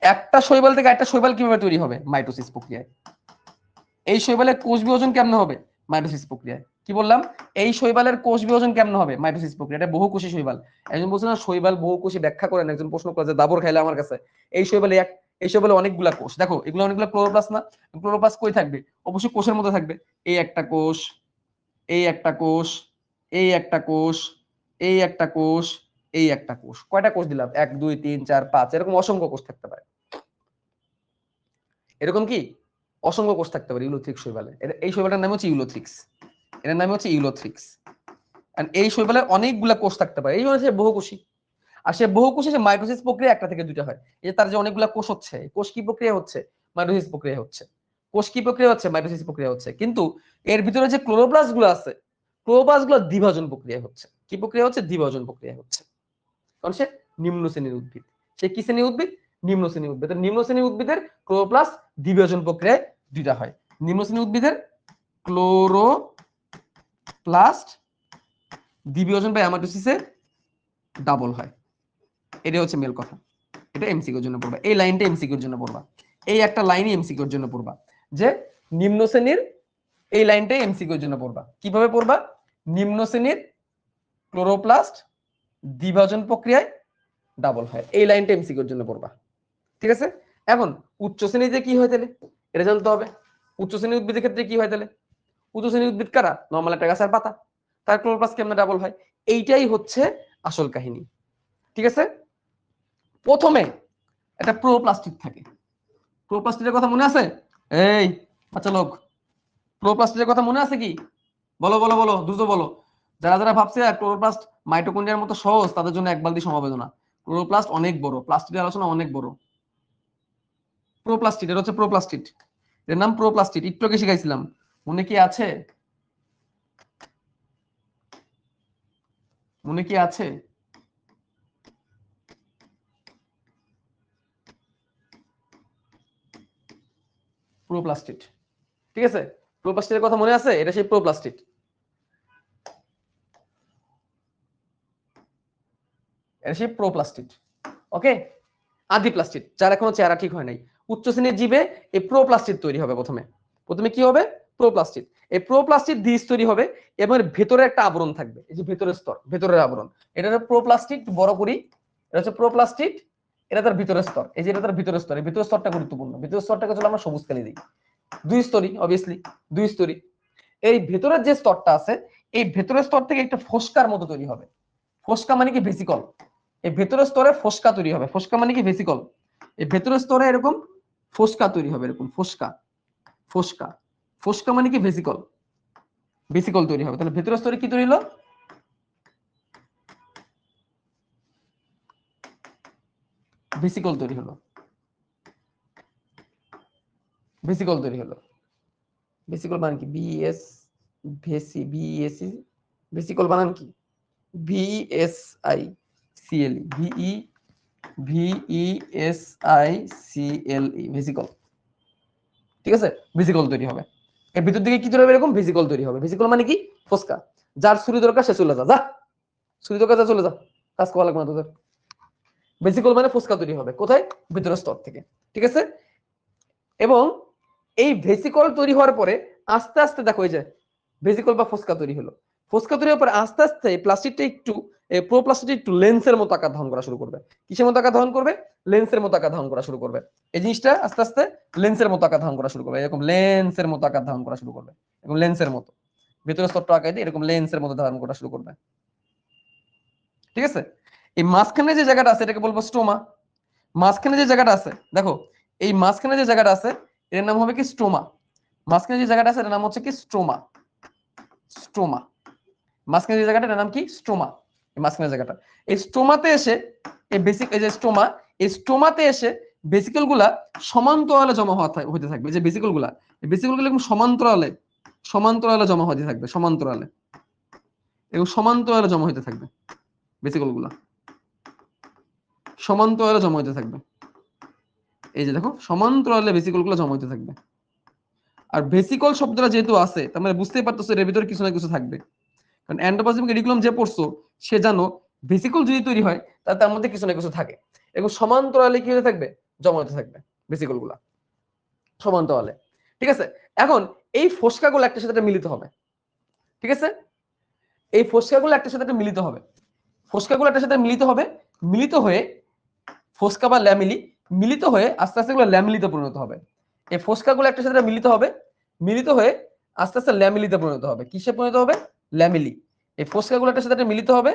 একটা শৈবাল থেকে একটা শৈবাল কিভাবে তৈরি হবে? মাইটোসিস প্রক্রিয়ায়। এই শৈবালের কোষ বিভাজন কেমন হবে? মাইটোসিস প্রক্রিয়ায়। কি বললাম? এই শৈবালের কোষ বিভাজন কেমন হবে? মাইটোসিস প্রক্রিয়া। এটা বহুকোষী শৈবাল। একজন বলছে না শৈবাল বহুকোষী, ব্যাখ্যা করেন। একজন প্রশ্ন করে যে দাবর খাইলে আমার কাছে। এই শৈবালে অনেকগুলা কোষ। দেখো এগুলো অনেকগুলা ক্লোরোপ্লাস্ট না? ক্লোরোপ্লাস্ট কই থাকবে? অবশ্যই কোষের মধ্যে থাকবে। এই একটা কোষ, এই একটা কোষ, এই একটা কোষ, এই একটা কোষ, এই একটা কোষ। কয়টা কোষ দিলাম? 1 2 3 4 5, এরকম অসংখ্য কোষ থাকতে পারে। এরকম কি অসংখ্য কোষ থাকতে পারে ইউলোথ্রিক্স শৈবালে। এই শৈবালটার নাম হচ্ছে ইউলোথ্রিক্স। এটার নাম হচ্ছে ইউলোথ্রিক্স। এন্ড এই শৈবালে অনেকগুলা কোষ থাকতে পারে। এই জন্য সে বহুকোষী। আর সে বহুকোষী, সে মাইটোসিস প্রক্রিয়া একটা থেকে দুইটা হয়। এই যে তার যে অনেকগুলা কোষ হচ্ছে, কোষ কি প্রক্রিয়া হচ্ছে? মাইটোসিস প্রক্রিয়া হচ্ছে। কোষ কি প্রক্রিয়া হচ্ছে? মাইটোসিস প্রক্রিয়া হচ্ছে। কিন্তু এর ভিতরে যে ক্লোরোপ্লাস্ট গুলো আছে, ক্লোরোপ্লাস্ট গুলো দ্বিভাজন প্রক্রিয়া হচ্ছে। কি প্রক্রিয়া হচ্ছে? দ্বিভাজন প্রক্রিয়া হচ্ছে। কারণ সে নিম্ন শ্রেণীর উদ্ভিদ। সে কি শ্রেণীর উদ্ভিদ? নিম্ন শ্রেণীর উদ্ভিদ। নিম্ন শ্রেণীর উদ্ভিদের ক্লোরোপ্লাস্ট দ্বিভাজন প্রক্রিয়ায় দুইটা হয়। নিম্ন শ্রেণীর উদ্ভিদের ক্লোরোপ্লাস্ট দ্বিভাজন বা অ্যামাটোসিসে ডাবল হয়। এটা হচ্ছে মেল কথা। এটা এমসিকিউর জন্য পড়বা। এই লাইনটা এমসিকিউর জন্য পড়বা। এই একটা লাইনই এমসিকিউর জন্য পড়বা, যে নিম্ন শ্রেণীর এই লাইনটাই এমসিকিউর জন্য পড়বা। কিভাবে পড়বা? নিম্ন শ্রেণীর ক্লোরোপ্লাস্ট দ্বিভাজন প্রক্রিয়ায় ডাবল হয়, এই লাইনটা এমসিকিউর জন্য পড়বা। ঠিক আছে? এখন উচ্চ শ্রেণীতে কি হয় তাহলে এটা জানতে হবে। উচ্চ শ্রেণীর উদ্ভিদের ক্ষেত্রে কি হয় তাহলে? উচ্চ শ্রেণীর উদ্ভিদ কারা? নরমাল একটা গাছের পাতা, তার ক্লোরোপ্লাস্ট কেমনে ডাবল হয়? এইটাই হচ্ছে আসল কাহিনী। ঠিক আছে? প্রথমে একটা প্রোপ্লাস্টিড থাকে। প্রোপ্লাস্টিডের কথা মনে আছে? এই আচ্ছা লোক, প্রোপ্লাস্টিডের কথা মনে আছে কি? বলো বলো বলো, দ্রুত বলো। যারা যারা ভাবছে ক্লোরোপ্লাস্ট মাইটোকন্ড্রিয়ার মতো সহজ, তাদের জন্য এক বালতি সমবেদনা। ক্লোরোপ্লাস্ট অনেক বড়, প্লাস্টিডের আলোচনা অনেক বড়। প্রোপ্লাস্টিড, এটা হচ্ছে প্রোপ্লাস্টিড, এর নাম প্রোপ্লাস্টিড। একটু আগে শিখাইছিলাম, মনে কি আছে? মনে কি আছে? প্রোপ্লাস্টিড। ঠিক আছে? প্রোপ্লাস্টিডের কথা মনে আছে? এটা সেই প্রোপ্লাস্টিড। এটা সেই প্রোপ্লাস্টিড। ওকে? আদি প্লাস্টিড, যার এখনো চেহারা ঠিক হয় নাই। উচ্চ শ্রেণীর জীবে এই প্রোপ্লাস্টিড তৈরি হবে। প্রথমে কি হবে? প্রোপ্লাস্টিড। এই প্রোপ্লাস্টিড দ্বিস্তরী হবে এবং এর ভেতরে একটা আবরণ থাকবে। এই যে ভেতরের স্তর, ভেতরের আবরণ, এটা হচ্ছে প্রোপ্লাস্টিড। বড় করি, এটা হচ্ছে প্রোপ্লাস্টিড। এটা তার ভিতরের স্তর। এই যে এটা তার ভিতরের স্তর। এই ভিতরের স্তরটা গুরুত্বপূর্ণ। ভিতরের স্তরটাকে চলো আমরা সবুজ কালি দিই। দুই স্তরই, অবভিয়াসলি দুই স্তরই। এই ভেতরের যে স্তরটা আছে, এই ভেতরের স্তর থেকে একটা ফোস্কার মতো তৈরি হবে। ফোস্কা মানে কি? ভেসিকল। এই ভেতরের স্তরে ফোস্কা তৈরি হবে। ফোস্কা মানে কি? ভেসিকল। এই ভেতরের স্তরে এরকম ফোস্কা তৈরি হবে, এরকম ফোস্কা। ফোস্কা, ফোস্কা মানে কি? ভেসিকল। ভেসিকল তৈরি হবে। তাহলে ভেতরের স্তরে কি তৈরি হলো? ভেসিকল তৈরি হলো। ভেসিকল তৈরি হলো। ভেসিকল মানে কি? BS BAC. ভেসিকল বানান কি? ভিএসআই সিএলই, ভিএসআইসিএলই, ভেসিকল। ঠিক আছে? ভেসিকল তৈরি হবে। এর ভিতর দিকে কি তৈরি হবে? এরকম ভেসিকল তৈরি হবে। ভেসিকল মানে কি? ফোস্কা। যার ছুরি দরকার সে চলে যা, ছুরি দরকার যা, চলে যা, কাজ করা লাগবে না তোদের। ভেসিকল মানে ফোস্কা তৈরি হবে। কোথায়? ভিতরের স্তর থেকে। ঠিক আছে? এবং এই ভেসিকল তৈরি হওয়ার পরে আস্তে আস্তে দেখো, এই যে ভেসিকল বা ফোস্কা তৈরি হলো। ফোস্কা তৈরি হওয়ার পর আস্তে আস্তে প্লাস্টিকটা একটু প্রোপ্লাস্টিকটা একটু লেন্সের মতো আকার ধারণ করা শুরু করবে। কিসের মতো আকার ধারণ করবে? লেন্সের মতো আকার ধারণ করা শুরু করবে। এই জিনিসটা আস্তে আস্তে লেন্সের মতো আকার ধারণ করা শুরু করবে। এরকম লেন্সের মতো আকার ধারণ করা শুরু করবে। এরকম লেন্সের মতো ভিতরে ছোট্ট আকার দিয়ে এরকম লেন্সের মতো ধারণ করা শুরু করবে। ঠিক আছে? এই মাঝখানে যে জায়গাটা আছে এটাকে বলবো স্টোমা। মাঝখানে যে জায়গাটা আছে দেখো, এই মাঝখানে যে জায়গাটা আছে এর নাম হবে কি স্টোমা। মাঝখানে যে জায়গাটা আছে এর নাম হচ্ছে কি স্টোমা। স্টোমা মাঝখানে যে জায়গাটা এর নাম কি স্টোমা। এই মাঝখানে জায়গাটা, এই স্টোমাতে এসে এই বেসিক এই যে স্টোমা, এই স্টোমাতে এসে ভেসিকল গুলা সমান্তরালে জমা হতে থাকবে। যে ভেসিকল গুলা, এই ভেসিকল গুলো এরকম সমান্তরালে সমান্তরালে জমা হতে থাকবে। সমান্তরালে এবং সমান্তরালে জমা হতে থাকবে। ভেসিকল গুলা সমান্তরালে জমা হতে থাকবে। এই যে দেখো সমান্তরালে ভেসিকল গুলো জমা হতে থাকবে। আর ভেসিকল শব্দটা যেহেতু আছে তার মানে বুঝতেই পারতেছো এর ভিতরে কিছু না কিছু থাকবে। কারণ এন্ডোপ্লাজমিক রেটিকুলাম যে পড়ছো সে জানো ভেসিকল যদি তৈরি হয় তার মধ্যে কিছু না কিছু থাকে এবং সমান্তরালে কি হতে থাকবে? জমা হতে থাকবে ভেসিকল গুলা সমান্তরালে। ঠিক আছে? এখন এই ফোস্কাগুলো একটার সাথে মিলিত হবে। ঠিক আছে? এই ফোস্কাগুলো একটার সাথে মিলিত হবে। ফোস্কাগুলো একটার সাথে মিলিত হবে, মিলিত হয়ে ফোস্কা বা ল্যামিলি মিলিত হয়ে আস্তে আস্তে এগুলো ল্যামিলিতে পরিণত হবে। এই ফোস্কাগুলো একটার সাথে মিলিত হবে, মিলিত হয়ে আস্তে আস্তে ল্যামিলিতে পরিণত হবে। কিসে পরিণত হবে? ল্যামিলি। এই ফোস্কাগুলো একটার সাথে মিলিত হবে,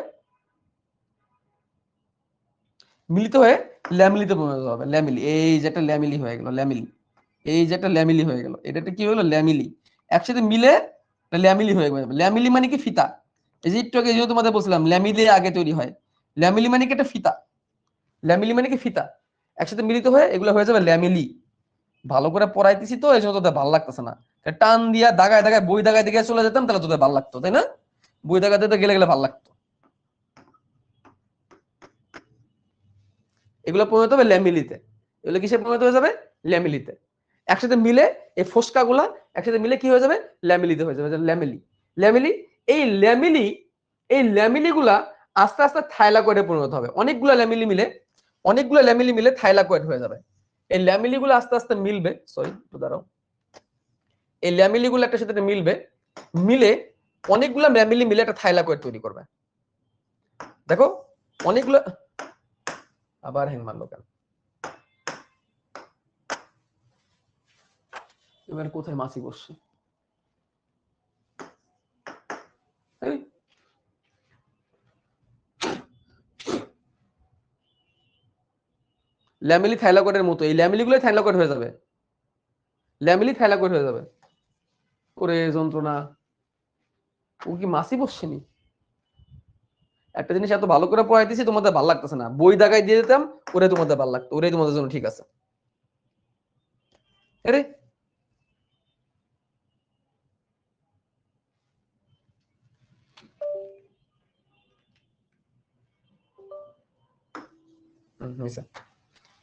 মিলিত হয়ে ল্যামিলিতে পরিণত হবে। ল্যামিলি, এই যে একটা ল্যামিলি হয়ে গেল। ল্যামিলি, এই যে একটা ল্যামিলি হয়ে গেল। এটা কি হলো? ল্যামিলি। একসাথে মিলে ল্যামিলি হয়ে যাবে। ল্যামিলি মানে কি? ফিতা। এই যে একটু আগে যেহেতু তোমাদের বলছিলাম ল্যামিলি আগে তৈরি হয়। ল্যামিলি মানে কি? একটা ফিতা। ল্যামিলি মানে কি? ফিতা। একসাথে মিলিত হয়ে এগুলো হয়ে যাবে ল্যামিলি। ভালো করে পড়াইতেছি তো এই জন্য তোদের ভালো লাগতেছে না। টান দিয়া দাগায় দাগায় বই দাগায় দিকে চলে যেতাম তাহলে তোদের ভালো লাগতো, তাই না? বই দাগাতে তো গেলে গেলে ভালো লাগতো। এগুলো পরিণত হবে ল্যামিলিতে। এগুলো কিসে পরিণত হয়ে যাবে? ল্যামিলিতে। একসাথে মিলে এই ফোস্কা গুলা একসাথে মিলে কি হয়ে যাবে? ল্যামিলিতে হয়ে যাবে। ল্যামিলি, ল্যামিলি। এই ল্যামিলি, এই ল্যামিলি গুলা আস্তে আস্তে থাইলাকয়েডে পরিণত হবে। অনেকগুলো ল্যামিলি মিলে, অনেকগুলো ল্যামিলি মিলে থাইলাকয়েড হয়ে যাবে। এই ল্যামিলি গুলো আস্তে আস্তে মিলবে, সরি একটু দাঁড়াও, এই ল্যামিলি গুলো একটা সাথে মিলবে, মিলে অনেকগুলো ল্যামিলি মিলে একটা থাইলাকয়েড তৈরি করবে। দেখো অনেকগুলো, আবার হ্যাং মারলো কেন? এবার কোথায় মাছি বসছে? ল্যামিলি থাইলাকয়েডের মতো এই ল্যামিলি গুলো থাইলাকয়েড হয়ে যাবে। ল্যামিলি থাইলাকয়েড হয়ে যাবে। ওরে যন্ত্রণা, ও কি মাছি বসছেনি? একটা জিনিস এত ভালো করে পড়াইতেছি তোমাদের ভালো লাগতেছে না। বই দাগায় দিয়ে দিতাম ওরে তোমাদের ভালো লাগতো, ওরে তোমাদের জন্য ঠিক আছে। আরে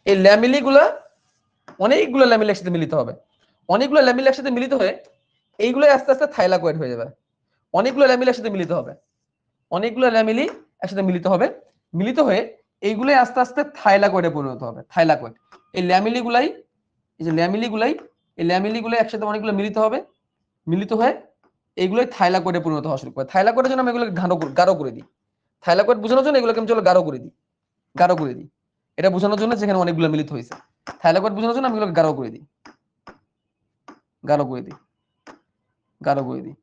এই ল্যামিলি গুলা অনেকগুলো ল্যামিলি একসাথে মিলিত হবে। অনেকগুলো ল্যামিলি একসাথে মিলিত হয়ে এইগুলো আস্তে আস্তে থাইলাকয়েড হয়ে যাবে। অনেকগুলো ল্যামিলি একসাথে মিলিত হবে, অনেকগুলো ল্যামিলি একসাথে মিলিত হবে, মিলিত হয়ে এইগুলো আস্তে আস্তে থাইলাকয়েডে পরিণত হবে। থাইলাকয়েড, এই ল্যামিলি গুলাই, এই যে ল্যামিলি গুলাই, এই ল্যামিলি গুলাই একসাথে অনেকগুলো মিলিত হবে, মিলিত হয়ে এইগুলোই থাইলাকয়েডে পরিণত হওয়া শুরু করে। থাইলাকয়েডের জন্য আমি এগুলোকে গাঢ় করে দিই। থাইলাকয়েড বোঝানোর জন্য এগুলোকে আমি চলো গাঢ় করে দিই, গাঢ় করে দিই। এটা বোঝানোর জন্য যেখানে অনেকগুলো মিলিত হয়েছে। থাইলাকয়েড বোঝানোর জন্য আমি এগুলোকে গাঢ় করে দিই, গাঢ় করে দিই, গাঢ় করে দিই,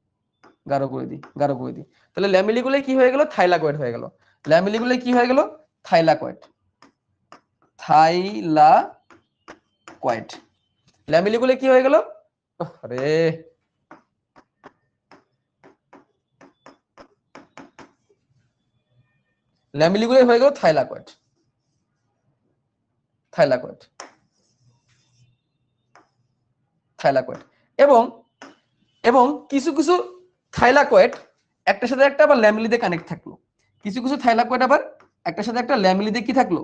গাঢ় করে দিই, গাঢ় করে দিই। তাহলে ল্যামিলি গুলো কি হয়ে গেল? থাইলাকয়েড হয়ে গেল। ল্যামিলি গুলো কি হয়ে গেল? Thylakoid, thylakoid. ল্যামিলি গুলো কি হয়ে গেল? আরে ল্যামিলি গুলো হয়ে গেল থাইলাকয়েড, থাইলাকয়েড, থাইলাকয়েড। এবং এবং কিছু কিছু থাইলাকয়েড একটার সাথে একটা আবার ল্যামিলিতে কানেক্ট থাকলো। কিছু কিছু থাইলাকয়েড আবার একটার সাথে একটা ল্যামিলিতে কি থাকলো?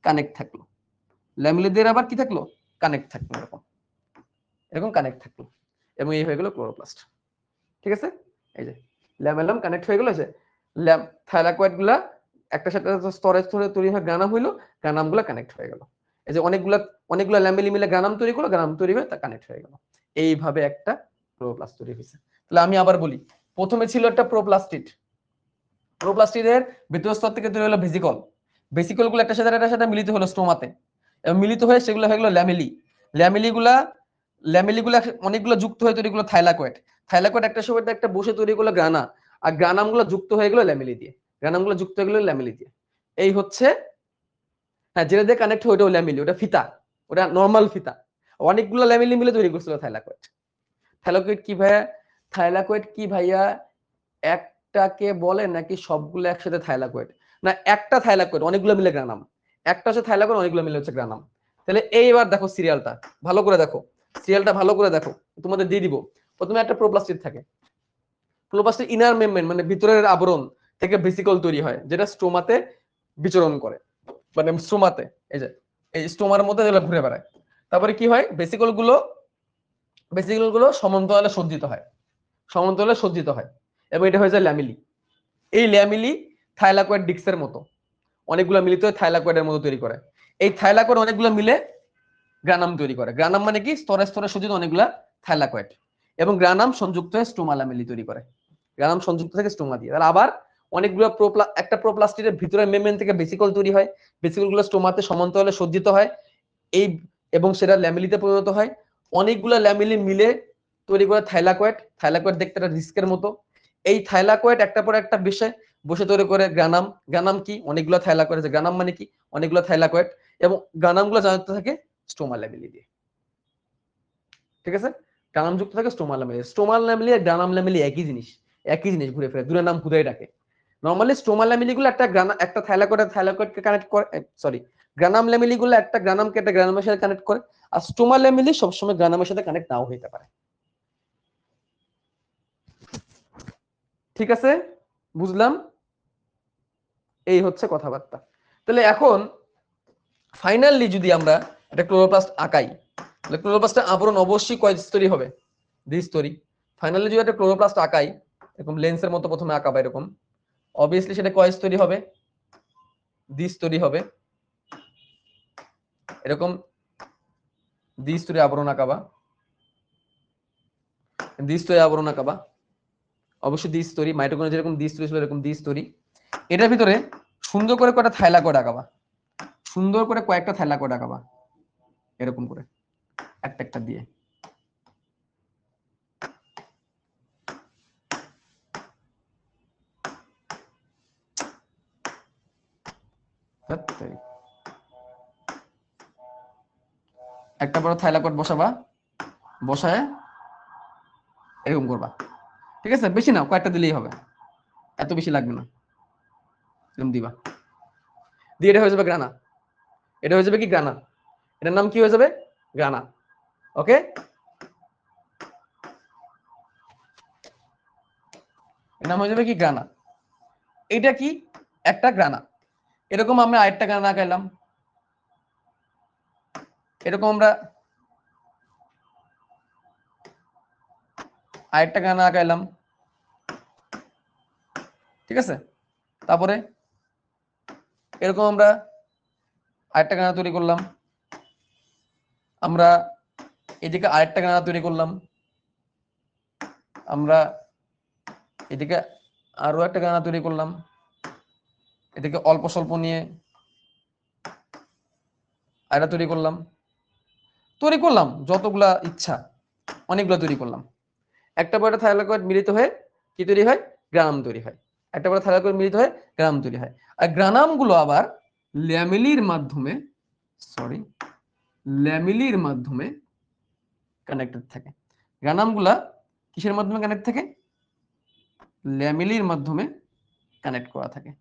কানেক্ট থাকলো। ল্যামিলিদের আবার কি থাকলো? কানেক্ট থাকলো। এরকম এরকম কানেক্ট থাকলো এবং এই হয়ে গেল ক্লোরোপ্লাস্ট। ঠিক আছে? এই যে ল্যামেলাম কানেক্ট হয়ে গেল, যে থাইলাকয়েড গুলা একটার সাথে স্তরে স্তরে তৈরি হয়ে গ্রানাম হইলো, গ্রানাম গুলা কানেক্ট হয়ে গেল। এই যে অনেকগুলা ল্যামেলি মিলে গ্রানাম তৈরি করলো, গ্রানাম তৈরি হয়ে তা কানেক্ট হয়ে গেল। এইভাবে একটা ক্লোরোপ্লাস্ট তৈরি হয়েছে। তাহলে আমি আবার বলি, প্রথমে ছিল একটা প্রোপ্লাস্টিড, প্রোপ্লাস্টিডের ভিতরের স্তর থেকে তৈরি হলো ভেসিকল, ভেসিকল গুলো একটা সাথে মিলিত হলো স্টোমাতে, এবং মিলিত হয়ে সেগুলো হয়ে গেলো ল্যামেলি, ল্যামেলিগুলা ল্যামেলিগুলা অনেকগুলো যুক্ত হয়ে তৈরি হলো থাইলাকয়েড, থাইলাকয়েড একটা সময় একটা বসে তৈরি করলো গ্রানা, আর গ্রানামগুলো যুক্ত হয়ে গেলো ল্যামেলি দিয়ে, গ্রানামগুলো যুক্ত হয়ে গেলো ল্যামেলি দিয়ে। এই হচ্ছে, হ্যাঁ, যেটা দিয়ে কানেক্ট হয় ওটা ল্যামেলি, ওটা ফিতা, ওটা নর্মাল ফিতা। অনেকগুলো ল্যামেলি মিলে তৈরি করছিল থাইলাকয়েড। থাইলাকয়েড কি ভাইয়া, থাইলাকয়েড কি ভাইয়া একটাকে বলে নাকি সবগুলো একসাথে থাইলাকয়েড? না, একটা থাইলাকয়েড, অনেকগুলো মিলে গ্রানাম, একটা হচ্ছে থাইলাকয়েড, অনেকগুলো মিলে হচ্ছে গ্রানাম। তাহলে এইবার দেখো সিরিয়ালটা ভালো করে দেখো, সিরিয়ালটা ভালো করে দেখো, তোমাদের দিয়ে দিব। প্রথমে একটা প্রোপ্লাস্টিড থাকে, প্রোপ্লাস্টিড ইনার মেমব্রেন মানে ভিতরের আবরণ থেকে ভেসিকল তৈরি হয়, যেটা স্টোমাতে বিচরণ করে, মানে স্টোমাতে এই যে এই স্টোমার মধ্যে যেগুলো ঘুরে বেড়ায়। তারপরে কি হয়, ভেসিকল গুলো সমান্তরালে সজ্জিত হয়, সমান্তরালে সজ্জিত হয়, এবং এটা হয়ে যায় ল্যামিলি। এই ল্যামিলি থাইলাকয়েড ডিস্কের মতো অনেকগুলো মিলিত হয়ে থাইলাকয়েডের মতো তৈরি করে। এই থাইলাকয়েড অনেকগুলো মিলে গ্রানাম তৈরি করে। গ্রানাম মানে কি, স্তরে স্তরে সজ্জিত অনেকগুলা থাইলাকয়েড, এবং গ্রানাম সংযুক্ত হয়ে স্টোমা ল্যামিলি তৈরি করে, গ্রানাম সংযুক্ত থেকে স্টোমা দিয়ে। তাহলে আবার অনেকগুলো একটা প্রোপ্লাস্টিডের ভিতরে মেমব্রেন থেকে ভেসিকল তৈরি হয়, ভেসিকল গুলো স্টোমাতে সমান্তরালে সজ্জিত হয়, এই এবং সেটা ল্যামিলিতে পরিণত হয়। অনেকগুলো ল্যামিলি মিলে তৈরি করে থাইলাকয়েড, থাইলাকয়েড দেখতে একটা ডিস্কের মতো। এই থাইলাকয়েড একটা পর একটা বিষয় বসে তৈরি করে গ্রানাম। গ্রানাম কি, অনেকগুলো থাইলাকয়েড আছে, গ্রানাম মানে কি, অনেকগুলো থাইলাকয়েড, এবং গ্রানামগুলো যুক্ত থাকে স্টোমা ল্যামিলি দিয়ে। ঠিক আছে, গ্রানাম যুক্ত থাকে স্টোমা ল্যামিলি। স্টোমা ল্যামিলি আর গ্রানাম ল্যামিলি একই জিনিস, একই জিনিস ঘুরে ফিরে, দুটো নাম খুদাই ডাকে। নরমালি স্টোমা ল্যামিলি গুলো একটা থাইলাকয়েডকে কানেক্ট করে, সরি, গ্রানাম ল্যামিলি গুলো একটা গ্রানামকে একটা গ্রানামের সাথে কানেক্ট করে, আর স্টোমা ল্যামিলি সবসময় গ্রানামের সাথে কানেক্ট নাও হতে পারে। ঠিক আছে, বুঝলাম, এই হচ্ছে কথাবার্তা। তাহলে এখন ফাইনালি যদি আমরা একটা ক্লোরোপ্লাস্ট আঁকাই, তাহলে ক্লোরোপ্লাস্টের আবরণ অবশ্যই কয় স্তরী হবে, দ্বিস্তরী। ফাইনালি যদি একটা ক্লোরোপ্লাস্ট আঁকাই, এরকম লেন্সের মতো প্রথমে আঁকাবা, এরকম অবভিয়াসলি সেটা কয় স্তরী হবে, দ্বিস্তরী হবে। এরকম দ্বিস্তরী আবরণ আঁকাবা, দ্বিস্তরী আবরণ আঁকাবা, অবশ্যই দ্বিস্তরী। মাইটোকন্ড্রিয়া যেরকম দ্বিস্তরী ছিল এরকম দ্বিস্তরী। এটার ভিতরে সুন্দর করে কয়েকটা থাইলাকয়েড আঁকাবা, সুন্দর করে কয়েকটা থাইলাকয়েড আঁকাবা, এরকম করে একটা একটা দিয়ে। একটা বড় থাইলাকয়েড বসাবা, বসায় এরকম করবা। ঠিক আছে, বেশি না, কয়েকটা দিলেই হবে, এত বেশি লাগবে না, এরকম দিবা। দিয়ে এটা হয়ে যাবে গ্রানা, এটা হয়ে যাবে কি গ্রানা, এটার নাম কি হয়ে যাবে, গ্রানা। ওকে, এর নাম হয়ে যাবে কি, গ্রানা। এটা কি, একটা গ্রানা। এরকম আমরা আরেকটা গ্রানা আঁকাইলাম, এরকম আমরা আরেকটা গ্রানা আঁকাইলাম। ঠিক আছে, তারপরে এরকম আমরা আরেকটা গ্রানা তৈরি করলাম, আমরা এদিকে আরেকটা গ্রানা তৈরি করলাম, আমরা এদিকে আরো একটা গ্রানা তৈরি করলাম, এদিকে অল্প স্বল্প নিয়ে আরেকটা তৈরি করলাম, যতগুলা ইচ্ছা অনেকগুলো তৈরি করলাম। একটা বড় থাইলাকয়েড মিলিত হয়ে কি তৈরি হয়, গ্রানাম তৈরি হয়। একটা বড় থাইলাকয়েড মিলিত হয়ে গ্রানাম তৈরি হয়। আর গ্রানাম গুলো আবার ল্যামেলির মাধ্যমে, ল্যামেলির মাধ্যমে কানেক্টেড থাকে। গ্রানাম গুলা কিসের মাধ্যমে কানেক্ট থাকে, ল্যামেলির মাধ্যমে কানেক্ট করা থাকে।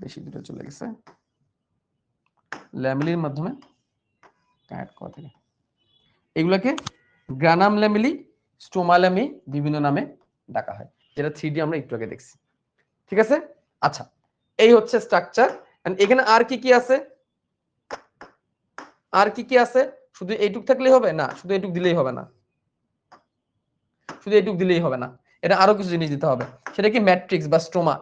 বেশি দূরে চলে গেছে, ল্যামেলির মাধ্যমে কানেক্ট করা থাকে। এগুলোকে গ্রানাম ল্যামেলি, স্টোমা ল্যামি বিভিন্ন নামে ডাকা হয়, যেটা 3D আমরা একটু আগে দেখছি। ঠিক আছে, আচ্ছা, এই হচ্ছে স্ট্রাকচার। এখানে আর কি কি আছে, আর কি কি আছে, শুধু এইটুক থাকলেই হবে না, শুধু এইটুক দিলেই হবে না, শুধু এইটুক দিলেই হবে না। এটা আরো কিছু জিনিস দিতে হবে। সেটা কি ম্যাট্রিক্স বা স্টোমা,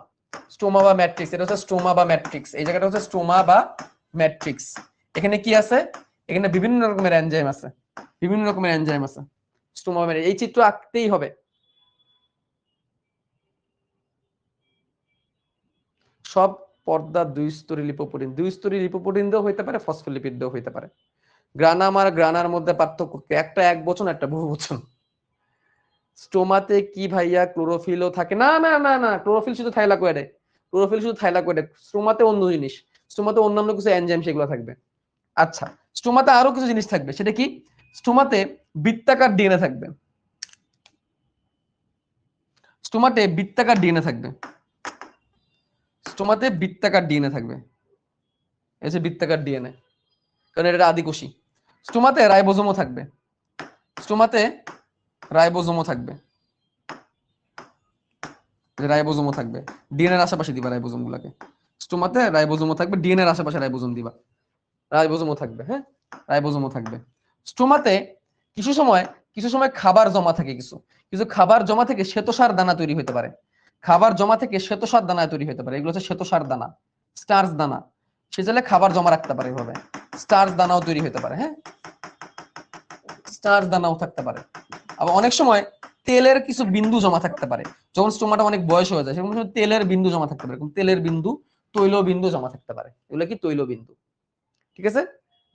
স্টোমা বা ম্যাট্রিক্স। এটা হচ্ছে স্টোমা বা ম্যাট্রিক্স, এই জায়গাটা হচ্ছে স্টোমা বা ম্যাট্রিক্স। এখানে কি আছে, এখানে বিভিন্ন রকমের এনজাইম আছে, বিভিন্ন রকমের এনজাইম আছে। স্টোমা এই চিত্র আঁকতেই হবে। সব পর্দা দুই স্তরী লিপোপ্রোটিন, দুই স্তরী লিপোপ্রোটিন দিয়েও হইতে পারে, ফসফোলিপিড দিয়েও হইতে পারে। গ্রানাম আর গ্রানার মধ্যে পার্থক্য কি? একটা এক বচন, একটা বহু বচন। স্টোমাতে কি ভাইয়া ক্লোরোফিলও থাকে? না না না না, ক্লোরোফিল শুধু থাইলাকয়েডে, ক্লোরোফিল শুধু থাইলাকয়েডে। স্টোমাতে অন্য জিনিস, স্টোমাতে অন্যান্য কিছু এনজাইম সেগুলো থাকবে। আচ্ছা, স্টোমাতে আরো কিছু জিনিস থাকবে, সেটা কি? স্টোমাতে বৃত্তাকার ডিএনএ থাকবে, স্টোমাতে বৃত্তাকার ডিএনএ থাকবে, স্টোমাতে বৃত্তাকার ডিএনএ থাকবে। এই যে বৃত্তাকার ডিএনএ, কারণ এটা আদিকোষী। স্টোমাতে রাইবোজোমও থাকবে, স্টোমাতে রাইবোজোমও থাকবে, রাইবোজোমও থাকবে। ডিএনএ এর আশেপাশে দিবা রাইবোজোম গুলাকে। স্টোমাতে রাইবোজোমও থাকবে, ডিএনএ এর আশেপাশে রাইবোজোম দিবা, রাইবোজোমও থাকবে। হ্যাঁ, রাইবোজোমও থাকবে। স্টোমাতে কিছু সময় খাবার জমা থাকে, কিছু কিছু খাবার জমা থেকে শ্বেতসার দানা তৈরি হতে পারে, খাবার জমা থেকে শ্বেতসার দানা তৈরি হতে পারে। এগুলো হচ্ছে শ্বেতসার দানা, স্টার্চ দানা। সে চাইলে খাবার জমা রাখতে পারে, এভাবে স্টার্চ দানাও তৈরি হতে পারে। হ্যাঁ, স্টার্চ দানাও থাকতে পারে। আবার অনেক সময় তেলের কিছু বিন্দু জমা থাকতে পারে, যখন স্টোমাটা অনেক বয়স হয়ে যায় সেরকম তেলের বিন্দু জমা থাকতে পারে, তেলের বিন্দু, তৈল বিন্দু জমা থাকতে পারে। এগুলো কি তৈল বিন্দু। ঠিক আছে।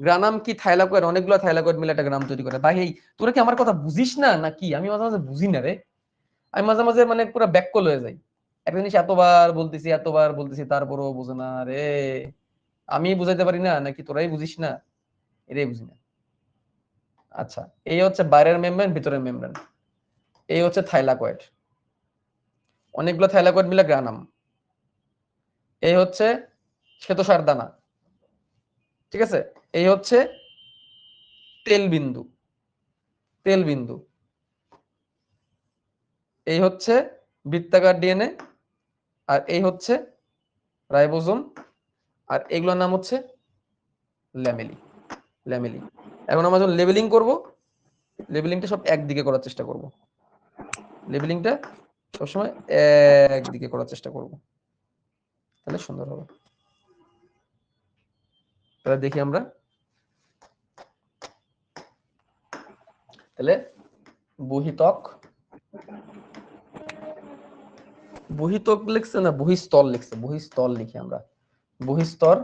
গ্রানাম কি থাইলাকয়েড, অনেকগুলো থাইলাকয়েড মিলে একটা গ্রাম তৈরি করে। ভাই এই তোরা কি আমার কথা বুঝিস না নাকি? আমি মাঝে মাঝে বুঝি না রে, আমি মাঝে মাঝে মানে পুরো ব্যাককল হয়ে যাই। একটা জিনিস এতবার বলতেছি তারপরও বোঝে না রে। আমি বুঝাইতে পারি না নাকি তোরাই বুঝিস না? এটাই বুঝি না। আচ্ছা, এই হচ্ছে বাইরের মেমব্রেন, ভিতরের মেমব্রেন। এই হচ্ছে থাইলাকয়েড, অনেকগুলো থাইলাকয়েড মিলে গ্রানাম। এই হচ্ছে শ্বেতসার দানা। ঠিক আছে, এই হচ্ছে তেল বিন্দু, তেল বিন্দু। এই হচ্ছে বৃত্তাকার ডিএনএ, আর এই হচ্ছে রাইবোজোম, আর এগুলোর নাম হচ্ছে ল্যামেলি, ল্যামেলি। এখন আমরা যখন লেবেলিং করব, লেবেলিংটা সব একদিকে করার চেষ্টা করব, লেবেলিংটা সবসময় একদিকে করার চেষ্টা করব, তাহলে সুন্দর হবে। তাহলে দেখি আমরা, তাহলে বহিতক, বহিতক লিখছে না বহিস্তল লিখছে, বহিস্তল লিখি আমরা, বহিস্তর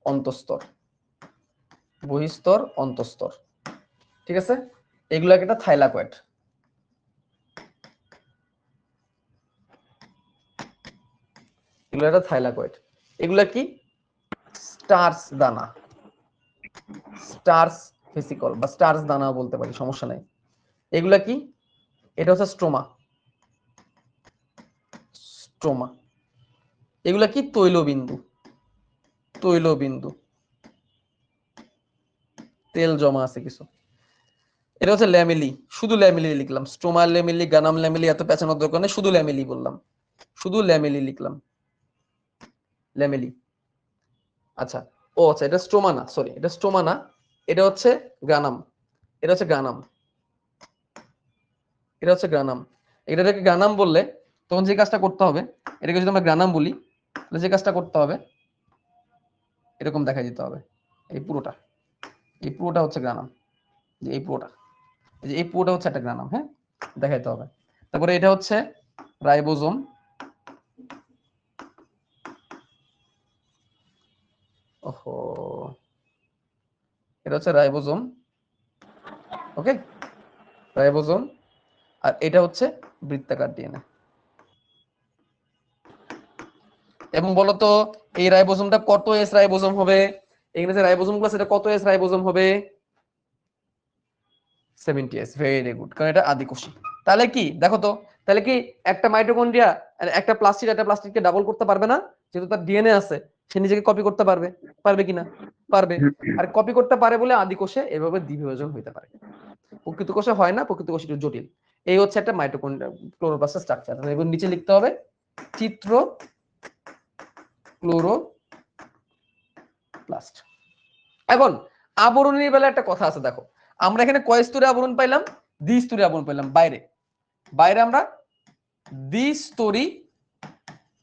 অন্তঃস্তর, বহিস্তর অন্তঃস্তর। ঠিক আছে, এগুলো একটা থাইলাকয়েড। এগুলো একটা থাইলাকয়েড। এগুলা কি? স্টার্চ দানা, স্টার্চ ভেসিকল বা স্টার্চ দানা বলতে পারি, সমস্যা নাই। এগুলা কি? এটা হচ্ছে স্ট্রোমা, স্ট্রোমা। এগুলা কি? তৈলবিন্দু, তৈলবিন্দু, তেল জমা আছে কিছু। এটা হচ্ছে ল্যামেলি, শুধু ল্যামেলি লিখলাম, স্ট্রোমা ল্যামেলি, গানাম ল্যামেলি, এত পেঁচানোর দরকার নেই, শুধু ল্যামেলি বললাম, শুধু ল্যামেলি লিখলাম, ল্যামেলি। আচ্ছা, ও আচ্ছা, এটা স্ট্রোমা না, সরি, এটা স্ট্রোমা না, এটা হচ্ছে গ্রানাম, এটা হচ্ছে গ্রানাম, এটা হচ্ছে গ্রানাম। এটাকে গ্রানাম বললে তখন যে কাজটা করতে হবে, এটাকে যদি আমরা গ্রানাম বলি, তাহলে যে কাজটা করতে হবে এরকম দেখা দিতে হবে। এই পুরোটা, এই পুরোটা হচ্ছে গ্রানাম, যে এই পুরোটা, এই যে এই পুরোটা হচ্ছে একটা গ্রানাম। হ্যাঁ, দেখাইতে হবে। তারপরে এটা হচ্ছে রাইবোজোম, ওহো, এটা হচ্ছে রাইবোজোম। ওকে, রাইবোজোম। আর এটা হচ্ছে বৃত্তাকার ডিএনএ। এবং বলতো এই রাইবোজোমটা কত এস রাইবোজোম হবে? এখানে যে রাইবোজোম গুলো সেটা কত এস রাইবোজোম হবে? 70s। ভেরি গুড, কারণ এটা আদিকোষী। তাহলে কি দেখো তো, তাহলে কি একটা মাইটোকন্ড্রিয়া একটা প্লাস্টিড একটা প্লাস্টিডকে ডাবল করতে পারবে না? যেহেতু তার ডিএনএ আছে, সে নিজেকে কপি করতে পারবে, পারবে কিনা? পারবে। আর কপি করতে পারে বলে আদিকোষে এভাবে দ্বিবিভাজন হইতে পারে, প্রকৃত কোষে হয় না, প্রকৃত কোষ একটু জটিল। এই হচ্ছে একটা মাইটোকন্ড্রিয়া ক্লোরোপ্লাস্টের স্ট্রাকচার। এবার নিচে লিখতে হবে চিত্র ক্লোরোপ্লাস্ট। এখন আবরণীর বেলা একটা কথা আছে, দেখো আমরা এখানে কয় স্তরে আবরণ পাইলাম? দ্বিস্তরে আবরণ পাইলাম বাইরে। বাইরে আমরা দ্বিস্তরী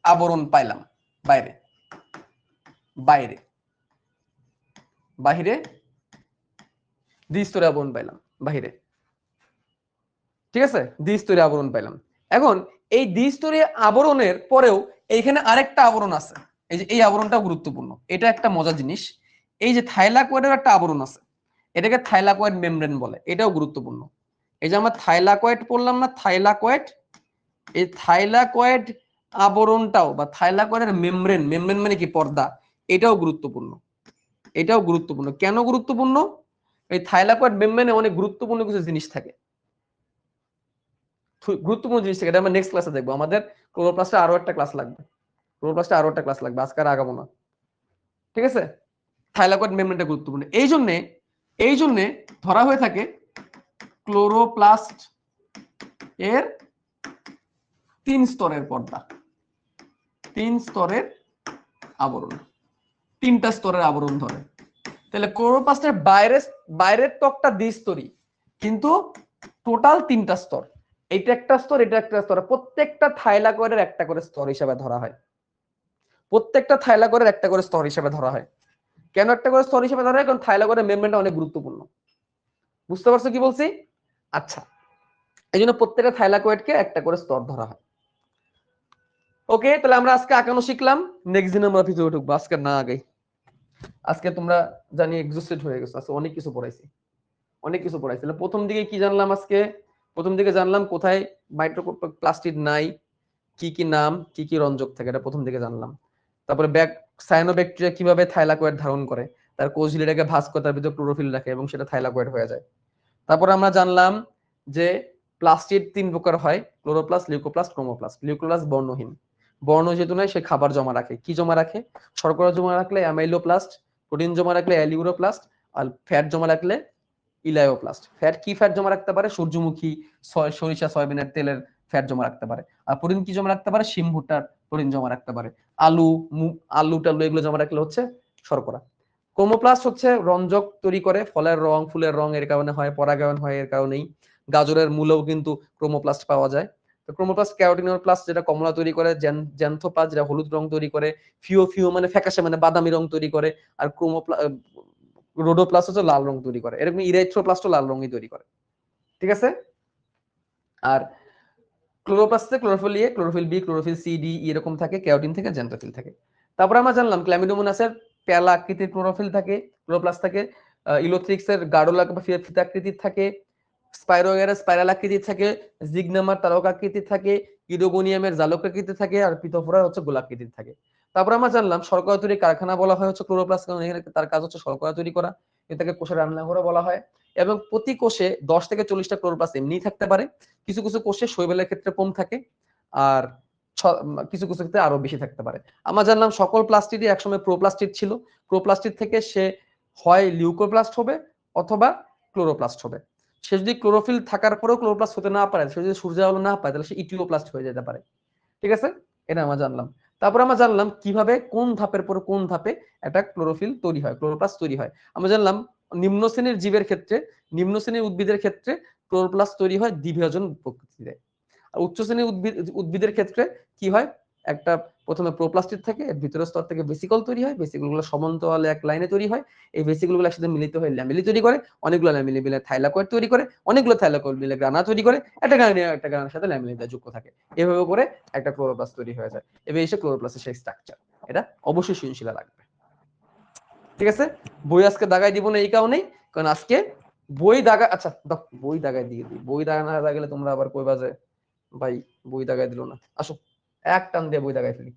আবরণ পাইলাম, বাইরে বাইরে বাহিরে দ্বিস্তরী আবরণ পাইলাম বাহিরে, ঠিক আছে, দ্বিস্তরী আবরণ পাইলাম। এখন এই দ্বিস্তরী আবরণের পরেও এইখানে আরেকটা আবরণ আছে, এই যে এই আবরণটা গুরুত্বপূর্ণ, এটা একটা মজার জিনিস। এই যে থাইলাকয়েডের একটা আবরণ আছে, এটাকে থাইলাকয়েড মেমব্রেন বলে, এটাও গুরুত্বপূর্ণ। এই যে আমরা থাইলাকয়েড পড়লাম না, থাইলাকয়েড, এই থাইলাকয়েড আবরণটাও বা থাইলাকয়েডের মেমব্রেন, মেমব্রেন মানে কি পর্দা, এটাও গুরুত্বপূর্ণ। এটাও গুরুত্বপূর্ণ। কেন গুরুত্বপূর্ণ? এই থাইলাকয়েড মেমব্রেনে অনেক গুরুত্বপূর্ণ কিছু জিনিস থাকে, গুরুত্বপূর্ণ জিনিস থাকে, এটা আমরা নেক্সট ক্লাসে দেখবো। আমাদের ক্লোরোপ্লাস্টে আরো একটা ক্লাস লাগবে, ক্লোরোপ্লাস্টে আরো একটা ক্লাস লাগবে, আজকে আর আগাবো না, ঠিক আছে। থাইলাকয়েড মেমব্রেনটা গুরুত্বপূর্ণ, এই জন্যে ধরা হয়ে থাকে ক্লোরোপ্লাস্ট এর 3 স্তরের পর্দা, 3 স্তরের আবরণ, 3টা স্তরের আবরণ ধরে। তাহলে ক্লোরোপ্লাস্টের বাইরের ত্বকটা দ্বিস্তরী, কিন্তু টোটাল 3টা স্তর, এটা একটা স্তর, এটা একটা স্তর, প্রত্যেকটা থাইলাকয়েডের একটা করে স্তর হিসেবে ধরা হয়, প্রত্যেকটা থাইলাকয়েডের একটা করে স্তর হিসেবে ধরা হয়। কেন একটা করে স্তর হিসেবে ধরা হয়? কারণ থাইলাকয়েডের মেমব্রেনটা অনেক গুরুত্বপূর্ণ। বুঝতে পারছো কি বলছি? আচ্ছা, এই জন্য প্রত্যেকটা থাইলাকয়েডকে একটা করে স্তর ধরা হয়। ওকে, তাহলে আমরা আজকে আঁকানো শিখলাম, নেক্সট দিন আমরা ভিতরে ঢুকবো, আজকে না আগে। আজকে তোমরা জানি এক্সস্টেড হয়ে গেছো, আজকে অনেক কিছু পড়াইছি, অনেক কিছু পড়াইছি। তাহলে প্রথম দিকে কি জানলাম? আজকে প্রথম দিকে জানলাম কোথায় মাইক্রোপ্লাস্টিড নাই, কি কি নাম, কি কি রঞ্জক থাকে, এটা প্রথম দিকে জানলাম। তারপরে সায়ানোব্যাকটেরিয়া কিভাবে থাইলাকয়েড ধারণ করে, তার কোষ ঝিল্লিটাকে ভাঁজ করে তার ভিতরে ক্লোরোফিল রাখে এবং সেটা থাইলাকয়েড হয়ে যায়। তারপরে আমরা জানলাম যে প্লাস্টিড 3 প্রকার হয়, ক্লোরোপ্লাস্ট, লিউকোপ্লাস্ট, ক্রোমোপ্লাস্ট। লিউকোপ্লাস্ট বর্ণহীন, বর্ণ যেহেতু নয় সে খাবার জমা রাখে। কি জমা রাখে? শর্করা জমা রাখলে অ্যামাইলোপ্লাস্ট, প্রোটিন জমা রাখলে অ্যালিউরোপ্লাস্ট, আর ফ্যাট জমা রাখলে ইলায়োপ্লাস্ট। ফ্যাট কি ফ্যাট জমা রাখতে পারে? সূর্যমুখী, সরিষা, সয়াবিনের তেলের ফ্যাট জমা রাখতে পারে। আর প্রোটিন কি জমা রাখতে পারে? শিম ভুট্টার প্রোটিন জমা রাখতে পারে। আলু, আলু টালু এগুলো জমা রাখলে হচ্ছে শর্করা। ক্রোমোপ্লাস্ট হচ্ছে রঞ্জক তৈরি করে, ফলের রং, ফুলের রং এর কারণে হয়, পরাগায়ন হয় এর কারণেই। গাজরের মূলেও কিন্তু ক্রোমোপ্লাস্ট পাওয়া যায়। তো ক্রোমোপ্লাস্ট ক্যারোটিনোপ্লাস্ট যেটা কমলা তৈরি করে, জ্যান্থোপ্লাস্ট যেটা হলুদ রং তৈরি করে, ফিও মানে ফ্যাকাশে মানে বাদামি রং তৈরি করে, আর রোডোপ্লাস্ট হচ্ছে লাল রং তৈরি করে। এরকম ইরেথ্রোপ্লাস্টও লাল রঙই তৈরি করে, ঠিক আছে। আর ক্লোরোপ্লাস্টে chlorophyll a, chlorophyll b, chlorophyll c, d এরকম থাকে, ক্যারোটিন থেকে জ্যান্থোফিল থাকে। তারপর আমরা জানলাম ক্ল্যামিডোমোনাসের প্যালা আকৃতির ক্লোরোফিল থাকে, ক্লোরোপ্লাস্ট থাকে। ইলোথ্রিক্সের গাঢ় বা ফিতা আকৃতির থাকে, স্পাইরোগারের স্পাইরাল আকৃতির থাকে, জিগনামার তারক আকৃতির থাকে, ইডোগোনিয়ামের জালক আকৃতির থাকে, আর পিথোফোরার হচ্ছে গোলাকৃতির থাকে। তারপর আমরা জানলাম শর্করা তৈরির কারখানা বলা হয় হচ্ছে ক্লোরোপ্লাস্ট, কারণ এখানে তার কাজ হচ্ছে শর্করা তৈরি করা, এটাকে কোষের রান্নাঘরও বলা হয়। এবং প্রতি কোষে 10 থেকে 40টা ক্লোরোপ্লাস্ট এমনিই থাকতে পারে, কিছু কিছু কোষে শৈবালের ক্ষেত্রে কম থাকে, আর কিছু কিছু ক্ষেত্রে আরো বেশি থাকতে পারে। আমরা জানলাম সকল প্লাস্টিডই একসময় প্রোপ্লাস্টিড ছিল, প্রোপ্লাস্টিড থেকে সে হয় লিউকোপ্লাস্ট হবে অথবা ক্লোরোপ্লাস্ট হবে। সে যদি ক্লোরোফিল থাকার পরেও ক্লোরোপ্লাস্ট হতে না পারে, সে যদি সূর্য আলো না পায়, তাহলে সে ইটিওপ্লাস্ট হয়ে যেতে পারে, ঠিক আছে। এটা আমরা জানলাম। তারপর আমরা জানলাম কিভাবে কোন ধাপের পর কোন ধাপে একটা ক্লোরোফিল তৈরি হয়, ক্লোরোপ্লাস্ট তৈরি হয়। আমরা জানলাম নিম্ন শ্রেণীর জীবের ক্ষেত্রে, নিম্ন শ্রেণীর উদ্ভিদের ক্ষেত্রে ক্লোরোপ্লাস্ট তৈরি হয় দ্বিবিভাজন প্রকৃতিতে। আর উচ্চ শ্রেণীর উদ্ভিদের ক্ষেত্রে কি হয়? একটা প্রথমে প্রোপ্লাস্টিড থাকে, এর ভিতরের স্তর থেকে ভেসিকল তৈরি হয়, ভেসিকল গুলো সমান্তরালে এক লাইনে তৈরি হয়, এই ভেসিকল গুলো একসাথে মিলিত হয়ে ল্যামেলি তৈরি করে, অনেকগুলো ল্যামেলি মিলে থাইলাকয়েড তৈরি করে, অনেকগুলো থাইলাকয়েড মিলে গ্রানা তৈরি করে, একটা গ্রানার সাথে ল্যামেলিটা যুক্ত থাকে, এভাবে করে একটা ক্লোরোপ্লাস্ট তৈরি হয়ে যায়। এবার এসে ক্লোরোপ্লাস্টের সেই স্ট্রাকচার, এটা অবশ্যই সৃজনশীল লাগবে, ঠিক আছে। বই আজকে দাগাই দিব না এই কারণেই, কারণ আজকে বই দাগা, আচ্ছা বই দাগাই দিয়ে দিই, বই দাগা না দাগাইলে তোমরা আবার কইবা যে ভাই বই দাগাই দিল না। আসো এক টান দিয়ে বই দাগাই ফেলি,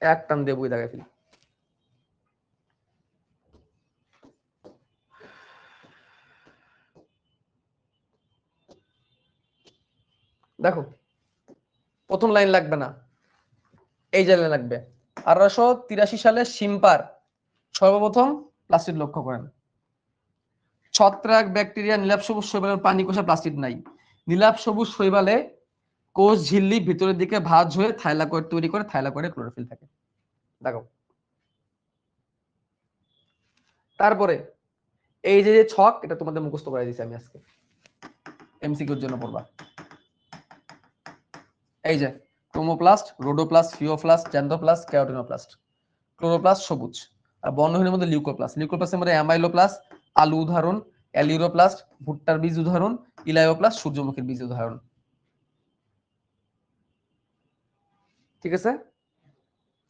এক টান দিয়ে বই দাগাই ফেলি। দেখো প্রথম লাইন লাগবে না, এই যে লাইন লাগবে। 1883 সালে শিম্পার সর্বপ্রথম প্লাস্টিড লক্ষ্য করেন। ছত্রাক, ব্যাকটেরিয়া, নীলাভ সবুজ শৈবালের পানি কোষে প্লাস্টিড নাই। নীলাভ সবুজ শৈবালে কোষ ঝিল্লি ভিতরের দিকে ভাঁজ হয়ে থাইলাকয়েড তৈরি করে, থাইলাকয়েডে ক্লোরোফিল থাকে। দেখো তারপরে এই যে যে ছক এটা তোমাদের মুখস্থ করে দিয়েছি আমি আজকে, এমসিকিউর জন্য পড়বা। এই যে ক্রোমোপ্লাস্ট, রোডোপ্লাস্ট, ফিওপ্লাস্ট, জ্যান্থোপ্লাস্ট, ক্যারোটিনোপ্লাস্ট। ক্লোরোপ্লাস্ট সবুজ, আর বর্ণহীনের মধ্যে লিউকোপ্লাস্ট। লিউকোপ্লাস্টের মধ্যে অ্যামাইলোপ্লাস্ট, আলু উদাহরণ, অ্যালিউরোপ্লাস্ট, ভুট্টার বীজ উদাহরণ, ইলায়োপ্লাস্ট, সূর্যমুখীর বীজ উদাহরণ। ঠিক আছে,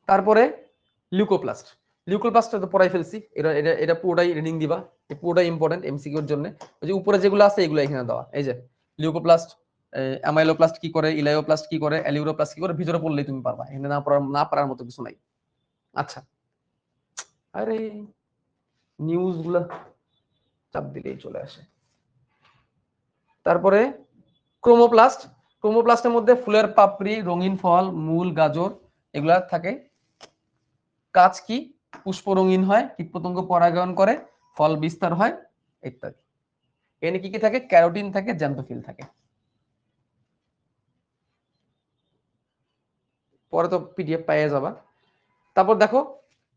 তারপরে লিউকোপ্লাস্ট। লিউকোপ্লাস্টটা তো পড়াই ফেলছি, এটা এটা এটা পুরোটাই রিডিং দিবা, এই পুরোটাই ইম্পর্টেন্ট এমসিকিউর জন্য। ওই যে উপরে যেগুলো আছে এগুলো এখানে দেওয়া। এই যে লিউকোপ্লাস্ট, অ্যামাইলোপ্লাস্ট কি করে, ইলায়োপ্লাস্ট কি করে, অ্যালিউরোপ্লাস্ট কি করে, ভিতরে পড়লেই তুমি পারবা, এখানে না পারার মতো কিছু নাই। আচ্ছা, আরে নিউজ গুলা চাপ দিলেই চলে আসে। তারপরে ক্রোমোপ্লাস্ট। ক্রোমোপ্লাস্টের মধ্যে ফুলের পাপড়ি, রঙিন ফল, মূল, গাজর এগুলা থাকে। কাজ কি? পুষ্প রঙিন হয়, কীটপতঙ্গ পরাগায়ন করে, ফল বিস্তার হয় ইত্যাদি। এখানে কি কি থাকে? ক্যারোটিন থাকে, জ্যান্থোফিল থাকে। পরে তো পিডিএফ পাইয়ে যাবা। তারপর দেখো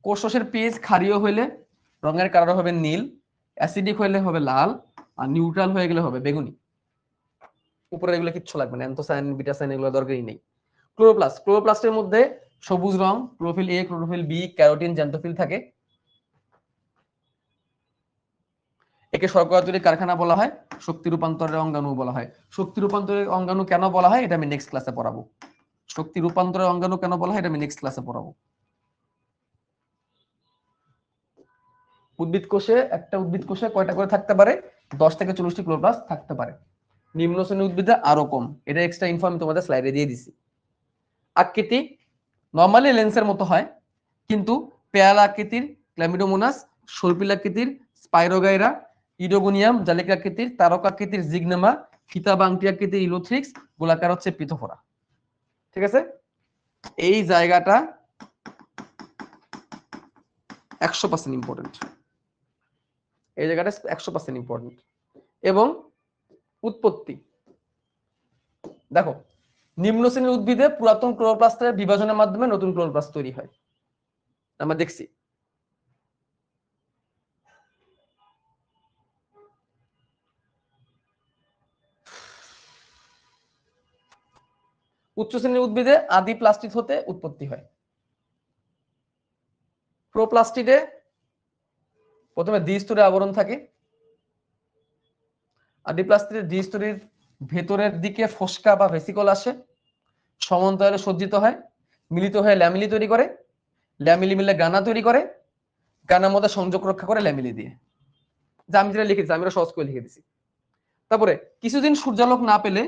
কোষের পিএইচ ক্ষারীয় হইলে রঙের কালার হবে নীল, অ্যাসিডিক হইলে হবে লাল, আর নিউট্রাল হয়ে গেলে হবে বেগুনি। উপরে এগুলো কিচ্ছু লাগবে না, অ্যান্থোসায়ানিন, বিটাসায়ানিন এগুলো দরকারই নেই। ক্লোরোপ্লাস্ট। ক্লোরোপ্লাস্টের মধ্যে সবুজ রং, chlorophyll a, chlorophyll b, carotene, xanthophyll থাকে। একে শর্করা তৈরির কারখানা বলা হয়, শক্তি রূপান্তরের অঙ্গাণু বলা হয়। শক্তি রূপান্তরের অঙ্গাণু কেন বলা হয় এটা আমি নেক্সট ক্লাসে পড়াবো। শক্তি রূপান্তরের অঙ্গাণু কেন বলা হয় এটা আমি নেক্সট ক্লাসে পড়াবো। উদ্ভিদ কোষে, একটা উদ্ভিদ কোষে কয়টা করে থাকতে পারে? 10 থেকে 40টি ক্লোরোপ্লাস্ট থাকতে পারে। নিম্ন শ্রেণীর উদ্ভিদে আরো কম। এটা এক্সট্রা ইনফো আমি তোমাদের স্লাইডে দিয়ে দিছি। আকৃতি নরমালি লেন্সের মতো হয়, কিন্তু পেয়ালা আকৃতির ক্ল্যামিডোমোনাস, সর্পিল আকৃতির স্পাইরোগাইরা, ইডোগোনিয়াম, জালিকা আকৃতির, তারক আকৃতির জিগনেমা, ফিতা বাংটি আকৃতির ইলোথ্রিক্স, গোলাকার হচ্ছে পিথোফোরা। ঠিক আছে, এই জায়গাটা 100% ইম্পর্টেন্ট। এই জায়গাটা 100% ইম্পর্টেন্ট। এবং উৎপত্তি দেখো, নিম্ন শ্রেণীর উদ্ভিদে পুরাতন ক্লোরোপ্লাস্টের বিভাজনের মাধ্যমে নতুন ক্লোরোপ্লাস্ট তৈরি হয়, আমরা দেখছি। উচ্চ শ্রেণীর উদ্ভিদে আদি প্লাস্টিড হতে উৎপত্তি হয়। প্রোপ্লাস্টিডে প্রথমে দ্বিস্তরে আবরণ থাকে। আদি প্লাস্টিডে দ্বিস্তরের ভেতরের দিকে ফোস্কা বা ভেসিকল আসে, সমান্তরালে সজ্জিত হয়, মিলিত হয়ে ল্যামিলি তৈরি করে, ল্যামিলি মিলে গানা তৈরি করে, গানার মধ্যে সংযোগ রক্ষা করে ল্যামিলি দিয়ে। যা আমি যেটা লিখেছি আমি সহজ করে লিখে দিছি। তারপরে কিছুদিন সূর্যালোক না পেলে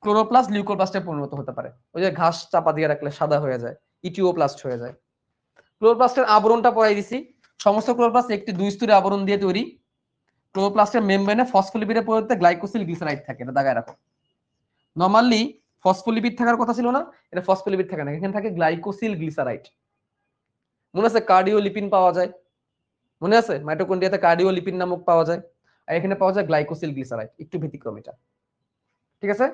ক্লোরোপ্লাস্ট লিউকোপ্লাস্টে পরিণত হতে পারে। ওই যে ঘাস চাপা দিয়ে রাখলে সাদা হয়ে যায়, ইটিওপ্লাস্ট হয়ে যায়। ক্লোরোপ্লাস্টের আবরণটা পড়াই দিছি। সমস্ত ক্লোরোপ্লাস্ট একটি দুই স্তরের আবরণ দিয়ে তৈরি। ক্লোরোপ্লাস্টের মেমব্রেনে ফসফোলিপিডের পরিবর্তে গ্লাইকোসিল গ্লিসারাইড থাকে, এটা দাগায় রাখো। নরমালি ফসফোলিপিড থাকার কথা ছিল না, এটা ফসফোলিপিড থাকে না, এখানে থাকে গ্লাইকোসিল গ্লিসারাইড। মনে আছে কার্ডিওলিপিন পাওয়া যায়, মনে আছে মাইটোকন্ড্রিয়াতে কার্ডিওলিপিন নামক পাওয়া যায়, আর এখানে পাওয়া যায় গ্লাইকোসিল গ্লিসারাইড, একটু ব্যতিক্রম এটা। ঠিক আছে,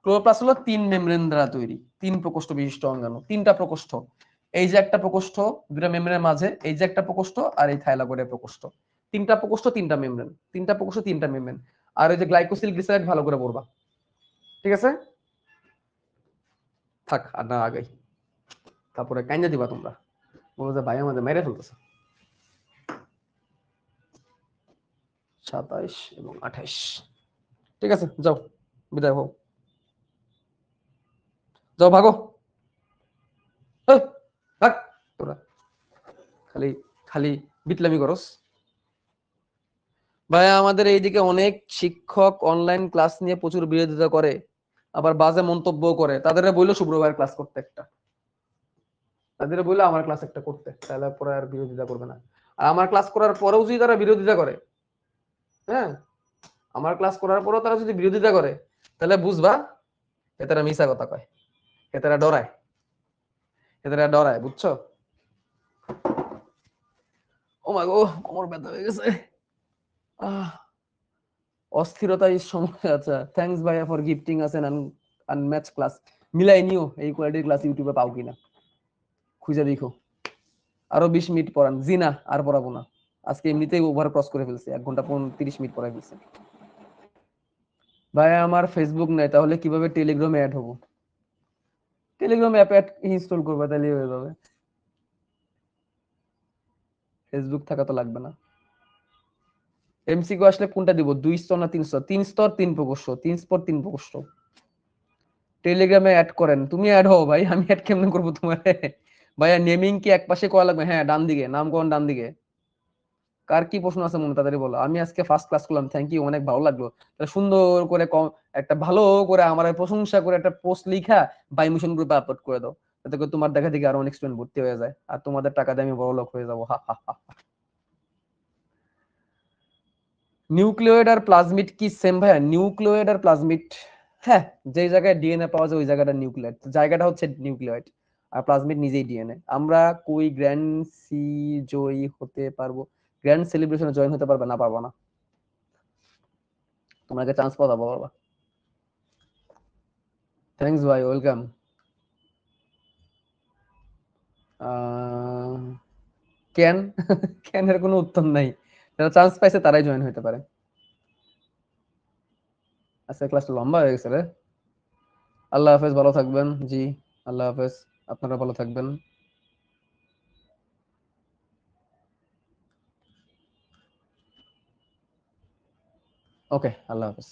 ক্লোরোপ্লাস্ট হলো 3 মেমব্রেন দ্বারা তৈরি, 3 প্রকোষ্ঠ বিশিষ্ট অঙ্গাণু। 3টা প্রকোষ্ঠ, এই যে একটা প্রকোষ্ঠ দুটো মেমব্রেনের মাঝে, এই যে একটা প্রকোষ্ঠ, আর এই থাইলাকয়েডের প্রকোষ্ঠ। 3টা প্রকোষ্ঠ 3টা মেমব্রেন, 3টা প্রকোষ্ঠ 3টা মেমব্রেন। আর এই যে গ্লাইকোসিল গ্লিসারাইড ভালো করে পড়বা। ঠিক আছে, থাক আর না আগাই, তারপরে কাইন্দা দিবা তোমরা, বলো যে ভাই আমাদের মেরে ফেলতেছে। 27 এবং 28। ঠিক আছে, যাও বিদায় হও, যাও ভাগো। ভাগ তোরা, খালি খালি বিটলামি করস। ভাই আমাদের এইদিকে অনেক শিক্ষক অনলাইন ক্লাস নিয়ে প্রচুর বিরোধিতা করে, আবার বাজে মন্তব্য করে। তাদের বললো শুক্রবার ক্লাস করতে একটা, তাদের বললো আমার ক্লাস একটা করতে, তাহলে পরে আর বিরোধিতা করবে না। আর আমার ক্লাস করার পরেও যদি তারা বিরোধিতা করে, হ্যাঁ আমার ক্লাস করার পরেও তারা যদি বিরোধিতা করে, তাহলে বুঝবা এতারা মিশা কথা কয়, এতারা ডরায়, এতারা ডরায়, বুঝছো? ও মা গো, কোমর ব্যথা হয়ে গেছে। অস্থিরতা এই সময়। আচ্ছা, থ্যাঙ্কস ভাইয়া for gifting us an unmatch class. মিলাই নিও এই কোয়ালিটির ক্লাস ইউটিউবে পাও কিনা, খুঁজে দেখো। আরো 20 মিনিট পড়ান। জি না, আর পড়াবো না, আজকে এমনিতেই ওভার ক্রস করে ফেলছি, 1 ঘন্টা 30 মিনিট পরে ফেলছি। ভাই আমার ফেসবুক নাই, তাহলে কিভাবে টেলিগ্রামে অ্যাড হবো? টেলিগ্রাম অ্যাপ ইনস্টল করবে, তাহলেই হয়ে যাবে। ফেসবুক থাকা তো লাগবে না। এমসিকিউ আসলে কোনটা দিব, 2 স্তর না 3 স্তর? 3 স্তর 3 প্রকোষ্ঠ, 3 স্তর 3 প্রকোষ্ঠ। টেলিগ্রামে অ্যাড করেন, তুমি অ্যাড হও ভাই, আমি অ্যাড কেমনে করবো তোমার? ভাইয়া নেমিং কি এক পাশে করা লাগবে? হ্যাঁ ডান দিকে, নামকরণ ডান দিকে। কার কি প্রশ্ন আছে মনে, তাড়াতাড়ি বলো। আমি আজকে ফার্স্ট ক্লাস করলাম, থ্যাংক ইউ, অনেক ভালো লাগলো। তাহলে সুন্দর করে একটা ভালো করে আমার প্রশংসা করে একটা পোস্ট লিখা বাই মিশন গ্রুপে আপলোড করে দাও, যাতে করে তোমার দেখা দেখি আরো অনেক স্টুডেন্ট ভর্তি হয়ে যায়, আর তোমাদের টাকা দিয়ে আমি বড় লোক হয়ে যাবো। হা হা হা। নিউক্লিয়েড আর প্লাজমিড কি সেম ভাইয়া? নিউক্লিয়েড আর প্লাজমিড, হ্যাঁ, যে জায়গায় ডিএনএ পাওয়া যায় ওই জায়গাটা নিউক্লিয়েড, জায়গাটা হচ্ছে নিউক্লিয়েড। আর প্লাজমিড নিজেই ডিএনএ। আমরা কই গ্র্যান্ড সি জয়ী হতে পারবো? গ্র্যান্ড সেলিব্রেশনে জয়েন হতে পারবে না? পারবো না, তোমাকে চান্স পাওয়া বাবা। থ্যাঙ্কস ভাই, ওয়েলকাম। কেন? কেনের কোনো উত্তর নাই, যারা চান্স পাইছে তারাই জয়েন হতে পারে। আজকে ক্লাসটা লম্বা হয়ে গেছে রে। আল্লাহ হাফেজ, ভালো থাকবেন। জি আল্লাহ হাফেজ, আপনারা ভালো থাকবেন। ওকে, আল্লাহ হাফেজ।